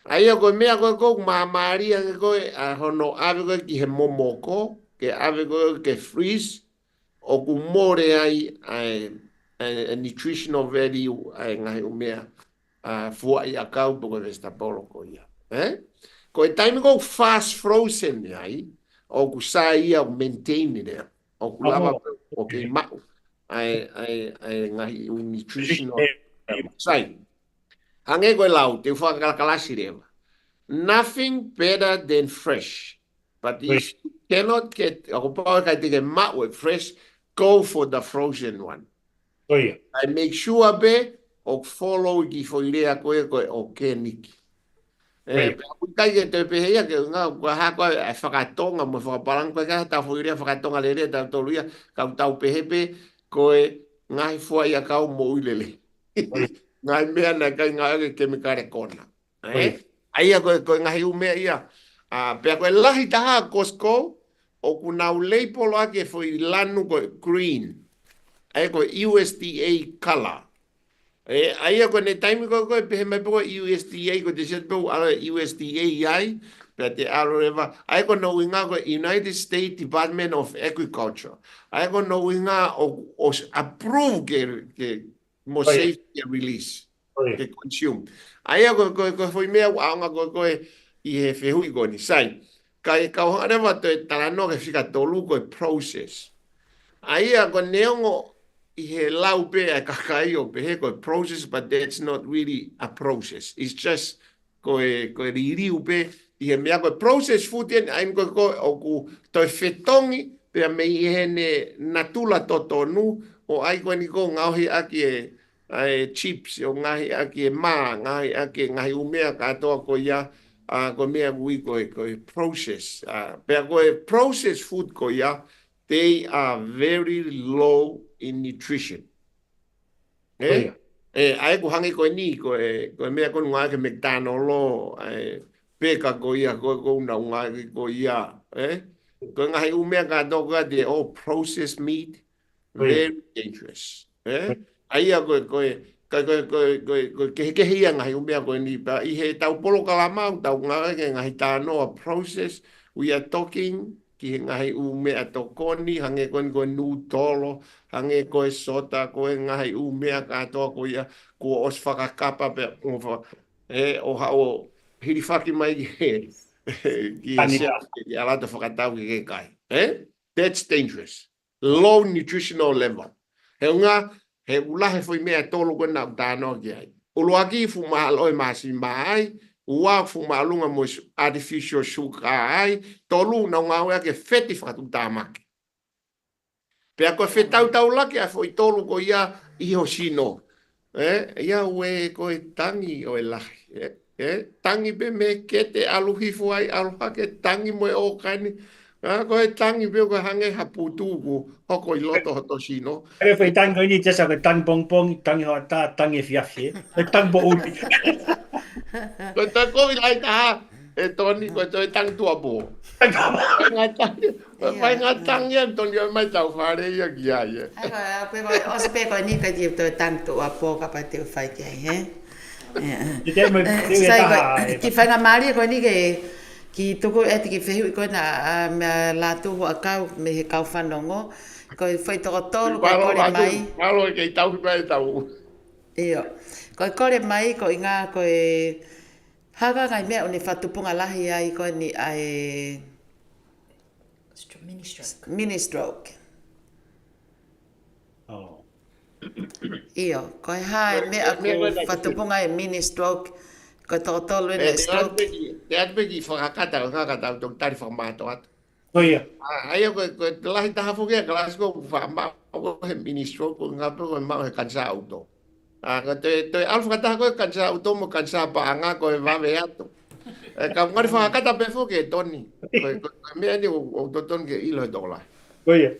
Aia koe mea koe maamaria koe a hono ave koe ki he momoko, ke ave koe ke freeze, o ku more ai nutritional value ai ngai umea fua i akau po koe vestapolo ko ia. Ko e taimi ko fast frozen ai, o ku sa ia o maintain ia, o ku lava o ke mau ai ngai nutritional sai. Hange koe lau, te whakakalasi rewa. Nothing better than fresh. But if you cannot get, ako pa kai te ke mau e fresh, go for the frozen one. Oia. I make sure be, o follow ki whoirea koe o ke niki. Kai ke te pehea ke ngā kua hako e whakatonga mo whakaparang koe ka tau whoirea whakatonga lere tau toluia kau tau pehepe koe ngai fua ia kau mo uilele. Ngai mea na kai ngai ke me kare kona. Aia koe ngahi umea ia. Pea koe lahi taha Costco o kunau leipolo ake foi lanu koe green. Aia koe USDA color. Aia koe ne taimi koe pehe mai koe USDA koe te set pau ala USDA iai. Pea te aro rewa. Aia koe no inga koe United States Department of Agriculture. Aia koe no inga o approve ke mo safe ke release. Ke consume. Aia koe foi mea aonga koe i he whehui koe ni sai. Kai kau harewa to e talano ke whika tolu koe process. Aia koe neongo i he lau pe a kakai o pe he koe process, but that's not really a process. It's just koe ririu pe i he mea koe process food en aim koe o ku toi whetongi pe a mei he ne natula totonu o ai koe ni ko ngauhi aki e chips o ngahi aki e maa, ngahi umea katoa ko ia ko mea gui koe process. Pea koe processed food ko ia, they are very low in nutrition. Ai ko hangi koe ni, koe mea koe ngā ke McDonald's, peka ko ia, koe una ngā ko ia. Koe ngahi umea katoa ko ia, all processed meat, very dangerous. Aia koe kehia ngahi umea koe ni pa i he tau polo kalamau tau ngahi tānoa process. We are talking ki he ngahi umea tokoni hange koe nu tolo hange koe sota koe ngahi umea katoa koe ia kua os whakakapa pe o hao hirifaki mai ki he alata whakatau ki ke kai. That's dangerous. Low nutritional level. He unga he ulahe foi mea tolo koe nau tānoa ki ai. Uluaki fu mahalo e masi mai, ua fu mahalunga mo artificial sugar ai, tolu na ngau ke feti whakatu tāmaki. Pea koe whetau tau laki a foi tolu ko ia iho sino. Ia ue koe tangi o e lahi. Tangi pe me kete aluhifu ai, aluhake tangi mo e o kaini. Koe tangi pe koe hange haputu ko hoko i loto hoto sino. E whai tangi koe ni tesa koe tangi pongpong, tangi hoa tā, tangi fiafi. E tangi po uli. Koe toi koe lai taha, e toni koe toi tangi tua po. Whai ngā tangi e toni o mai tau whare ia ki ai. Osa pe koe ni ka tiu toi tangi tua po ka pa te whai ki ai, he? Ki whai ngā maari koe ni ke ki tuku e te ki whehui koe na lātu hua kau me he kau whanongo. Koe whai toko tolu koe kore mai. Malo e kei tau hipa e tau. Iyo. Koe kore mai ko i ngā koe haka ngai mea o ne whatupunga lahi ai koe ni ai Mini stroke. Mini stroke. Oh. Iyo. Koe hae mea ko whatupunga e mini stroke. Koe toko tolu e stroke. Te atpeki whakakata o ngakata o tari whakamato atu. Oia. Aia koe te lahi taha whukia ka lasko whakamau he mini stroke o ngā peko mau he kansa auto. Te alfa kata koe kansa auto mo kansa paanga koe wawe atu. Ka ngari whakakata pe whukia toni. Koe mea ni o totoni ke ilo e tola. Oia.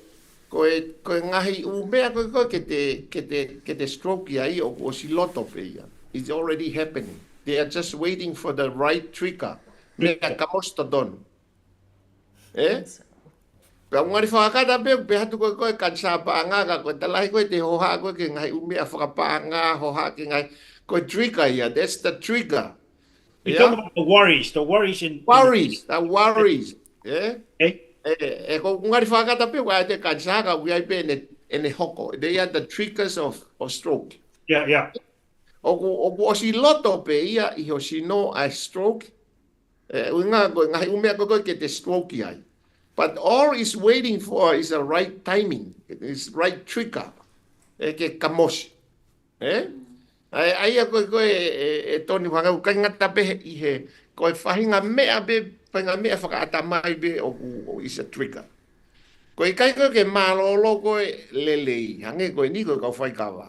Koe ngahi umea koe ke te stroke ia o siloto pe ia. It's already happening. They are just waiting for the right trigger. Mea kamosto don. Pea ngari whakakata pe hatu koe kansa paanga ka koe talahi koe te hoha koe ke ngahi umea whakapaanga hoha ke ngahi koe trigger ia. That's the trigger. You Yeah? talk about the worries The worries. Yeah? Ko ngari whakata pe wai te kansaka wai pe ene hoko. They are the triggers of stroke. Yeah. Oku o si loto pe ia I ho si no a stroke. Unga ko ngai umea ko ke te stroke ai. But all is waiting for is the right timing. It's right trigger. Ke kamoshi. Ai ko toni wanga ka ngata pe I he ko whahinga mea be whahinga mea whakaata mai be o is a trigger. Ko kai ko ke malolo ko lelei hange ko ni ko ka whai kawa.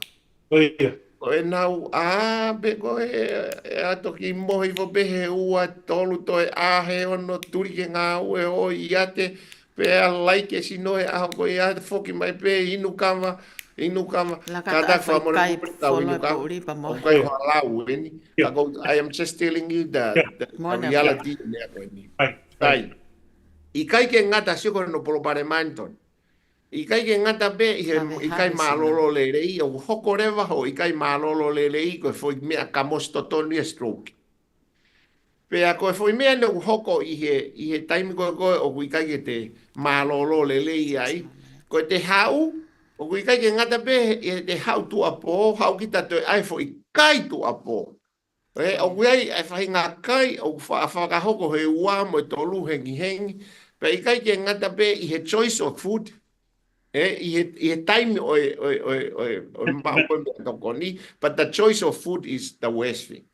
Ko nau be ko ato ki mohi vo be he ua tolu to he ono turi ke ngā ue o iate pe a laike sino aho ko iate foki mai pe inu kama kada fa mo kai tau inu kama o kai halau ni I am just telling you the reality ne ko ni tai I kai ke ngata siko no polo pare manton I kai ke ngata be I kai malolo le rei o hoko rewa ho I kai malolo le rei ko foi mea kamos totoni stroke pe a ko foi mea no hoko I he time ko o I kai ke te malolo le rei ai ko te hau o I kai ke ngata be te hau tu apo hau kita te ai foi kai tu apo o ai ai fai ngā kai o whakahoko he ua mo tolu hengi pe I kai ke ngata be I he choice of food I he time o tokoni but the choice of food is the worst thing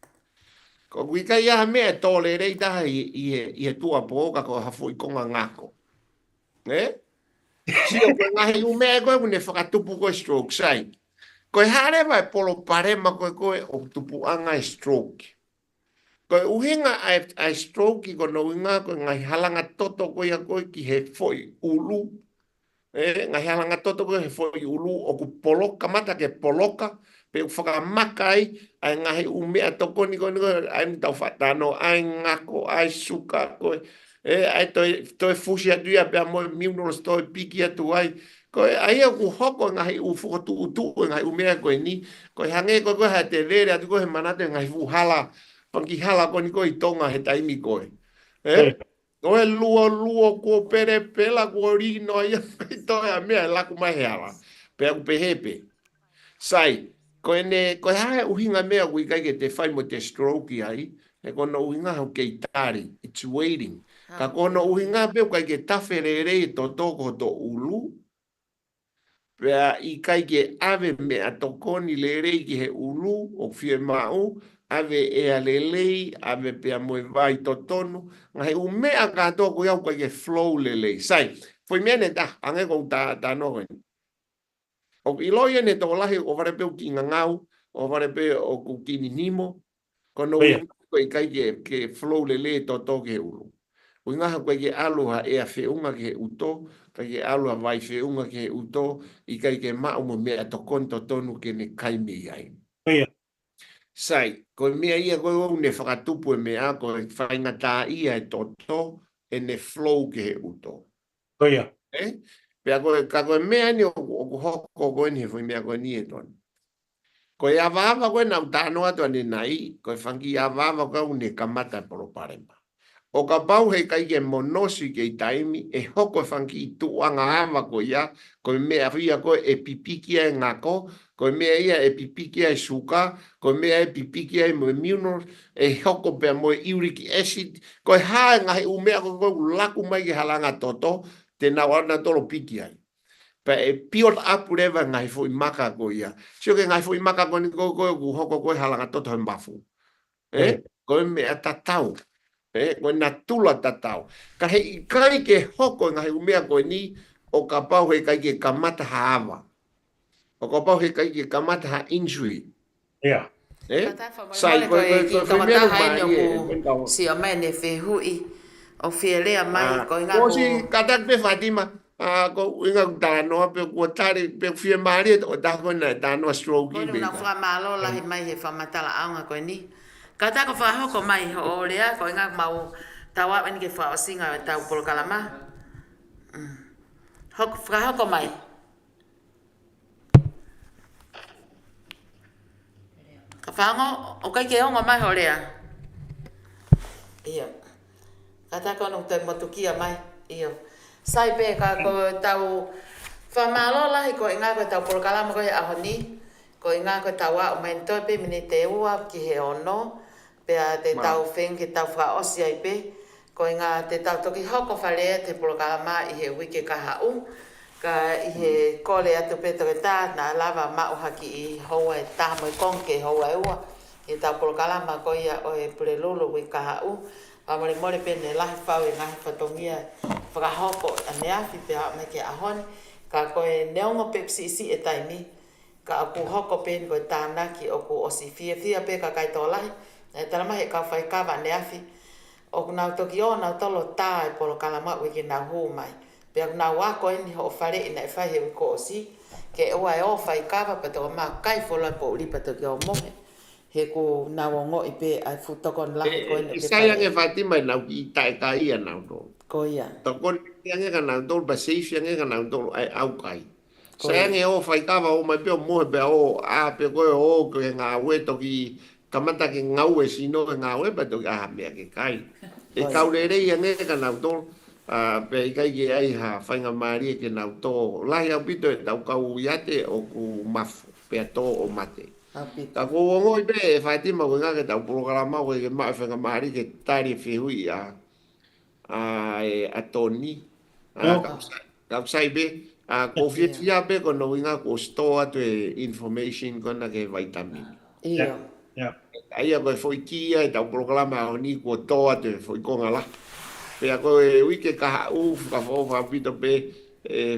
ko I kai ia mea tole rei taha I he tua poka ko hafo I konga ngako si o koe ngahi umea koe kune whakatupu koe stroke sai koe hare vai polo parema koe o tupu anga stroke koe uhinga ai stroke ko no inga koe ngai halanga toto koe a koe ki he foi ulu ngai halanga toto koe he foi ulu o ku poloka mata ke poloka pe whakamakai ai ngahi umea toko ni koe ai mtau whatano ai ngako ai suka koe ai toi fusi atuia pe a moe miunoros toi piki atu ai koe ai ku hoko ngahi u whukotu utu ngahi umea koe ni koe hange koe ha te vere atu koe manate ngahi fuhala panki hala koe ni koe tonga he taimi koe koe luo ko pere pela ko rino ai toi a mea laku mai hala pe aku pehepe sai koe hae uhinga mea kui kai ke te whai mo te stroke ai e kono uhinga hau kei tari it's waiting ka kono uhinga pe kai ke tawhere to toko to ulu pea I kai ke ave mea tokoni le rei ki he ulu o fie mau ave a lelei ave pea moe vai to tonu ngahe u mea ka toko iau kai ke flow lelei sai foi mene ta ange ko ta no o iloia ne to lahi o vare pe ki ngau o vare pe o ku kini nimo kono ko kai ke flow lelei to ke ulu o ngaha koe ke aloha e a whiunga ke uto, kai ke aloha vai whiunga ke uto, I kai ke mao mo mea to konto tonu ke ne kaimi ai. Sai, koe mea ia koe o ne whakatupu e mea koe whainga tā ia e toto e ne flow ke he uto. Pea koe mea ni o hoko koe ni he whi mea koe ni e tonu. Koe awaawa koe nau tānoa toa ne nai, koe whangi awaawa koe ne kamata poro parema. O ka pau he kai ke monosi ke taimi e hoko whanki I tuanga hawa ko ia, ko mea whia ko e pipikia e ngako, ko mea ia e pipikia e suka, ko mea e pipikia e mo miunor, e hoko pea mo uric acid, ko e hae ngahi umea ko laku mai ke halanga toto, te na wana tolo piki ai. Pa e piot apu rewa ngai fo I maka ko ia. Sio ke ngai fo I maka ko ni ko hoko ko halanga toto he mbafu. Ko mea tatau. Koe na tula tatau. Ka he kai ke hoko ngahi umea koe ni o ka pau he kai ke kamata haava. O ka pau he kai ke kamata ha injury. Sai koe kamata hai nyoku si o mai ne whehui o whielea mai koe ngako. Ko si katak pe Fatima. Ko inga tānoa pe kua tari pe whie maari o tako na tānoa stroke. Koe na whamalo lahi mai he whamatala aunga koe ni. Ka tako whahoko mai o rea, ko inga mau tawa wani ke whaosinga e tau polo kalama. Whahoko mai. Ka whango, o kai ke onga mai o rea. Ia. Kata kono te motukia mai. Ia. Sai pe ka ko tau whamalo lahi ko inga ko tau porokalama ko ia ahoni. Ko inga ko tau a umainto pe mini te ua ki he ono. Pea te tau wheng ki tau whaosi ai pe. Ko inga te tau toki hoko whalea te porokalama i he wike kahau. Ka i he kole atu pe toke tā na lava mau haki i hoa e tāmo i konke hoa e ua. I tau porokalama ko ia o e pure lulu wike kahau. Wa mori mori pene lahi whau e ngahi whatongia whakahoko a neafi pe hao me ke ahoni. Ka koe neongo pepsi isi e taimi. Ka aku hoko pene koe tānaki o ku osi fia pe ka kai tō lahi. E talama he kau whai kawa neafi. O ku nau toki o nau tolo tā e polo kalama wiki nau huu mai. Pe aku nau wako eni ho whare ina e whai he wiko osi. Ke ua e o whai kawa pa tō maa kai whola po uri pa toki o mohe. He ku nau o ngoi pe ai futokon lahi koe ne. Saya nge Fatima nau ki tae kai a nau tō. Ko ia. Tokon nge ka nau tō, ba seifia nge ka nau tō ai au kai. Saya nge o whai kawa o mai peo mohe pe o a pe koe o koe ngā ue toki kamata ke ngau e sino e ngau e pa toki a mea ke kai. E kaure rei nge ka nau tō. Pe kai ke ai ha whainga maari ke nau tō. Lahi au pito e tau kau iate o ku mafu pe tō o mate. Ka ko ngoi pe e Fatima ko ngake tau programa ko ke ma whainga maari ke tari whihui a Tony. Kau sai be ko fia pe ko no inga ko store to information ko na ke vitamin. Ia. Ai ko foi kia e tau programa o ni ko toa te foi ko ngala. Pe ko e wike ka u ka fo fa pito pe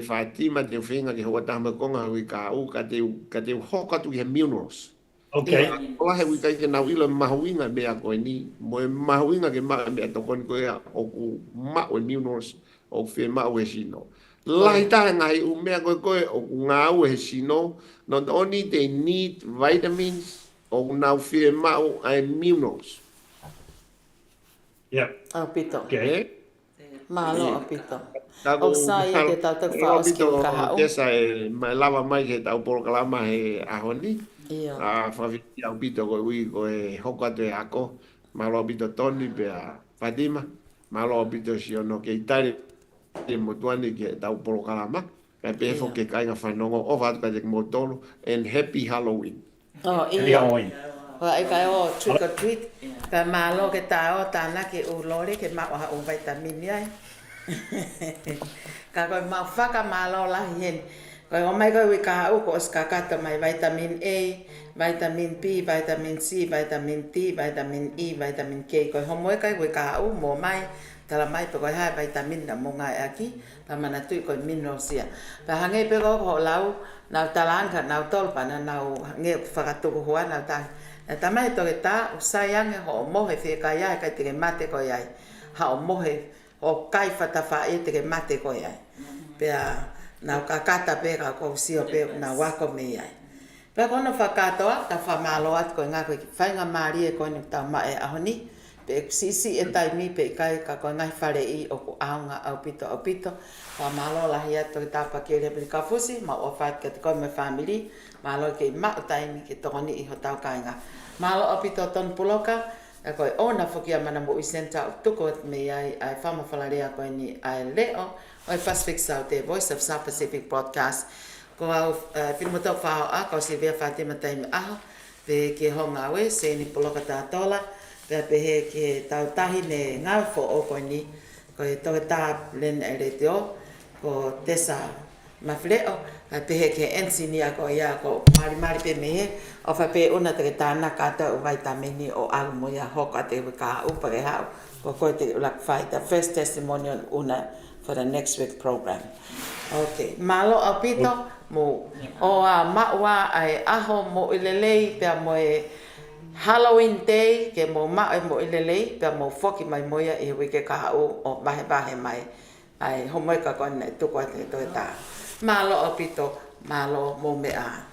Fatima te whinga ke hoa tama konga hui ka u ka te hoka tu he minerals. Okay. Ola he wika ke nau ilo mahuinga mea koe ni. Mo e mahuinga ke maa mea tokon koe o ku mao e minerals o whi mao e sino. Lai tae ngai u mea koe o ku ngau e sino. Not only they need vitamins o nau whi mao e minerals. Yep. Au pito. Okay. Malo au pito. O sai te tau tak whaos ki o kahau. Tesa e mai lava mai ke tau polo kalama he ahoni. Ia. Whawhiti au pito koe ui koe hoka te ako. Malo pito Tony pe a Fatima. Malo pito si ono ke itari. Te motuani ke tau polo kalama. Kai pefo ke kainga whanongo o whatu ka te motolo. And happy Halloween. Oh, ia. Wa ai kai o trick or treat. Ka malo ke tao tāna ke ulore ke mao ha o vitamini ai. Ka koe mau whaka malo lahi hen. Koe o mai koe wika hau ko oska kata mai vitamin A, vitamin B, vitamin C, vitamin D, vitamin E, vitamin K. Koe homoe kai wika hau mo mai. Tala mai pe koe hai vitamin na mo ngai aki. Ta mana tui koe minerals ia. Pa hange pe koe ho lau. Nau talanka, nau tolpa, nau nge whakatuku hua, nau tahi. Na tamai toke tā, o saiange ho o mohe whia kai ai, kai teke mate koe ai. Ha o mohe, o kai whatawha e teke mate koe ai. Pea, nau kakata pe ka kou sio pe na wako me ai. Pea kono whakatoa, ka whamalo atu koe ngā koe ki whainga maari e koe ni tau ma e ahoni. Pe sisi e tai mi pe kai ka koe ngai whare i o ku aunga au pito. Whamalo lahi atu ki tāpa ki ere pili ka fusi, ma o whaat ka te koe me family. Malo ke ma o taimi ke tokoni i ho tau kainga. Malo o pito ton puloka, e koe ona whukia mana mo i senta o tuko me ai whama whalarea koe ni ai leo, o i Pacific South, the Voice of South Pacific Broadcast. Ko au whirumoto whao a, ko si vea Fatima taimi aho, pe ke honga we, se ni puloka tātola, pe he ke tau tahi ne ngau fo o koe ni, koe toke tā len e re te o, ko tesa mawhileo, pehe ke ensinia ko ia ko mari pe mehe o fa pe una te tana kata o vitamini o almo ia hoka te ka upa ke hau ko ko te like fight the first testimonial una for the next week program. Okay, malo apito mo o mawa ai aho mo ilelei pe mo Halloween day ke mo ma mo ilelei pe mo foki mai moia e weke ka hau o bahe mai ai homoe ka kone tuko te ta. Malo apito, malo mo mea.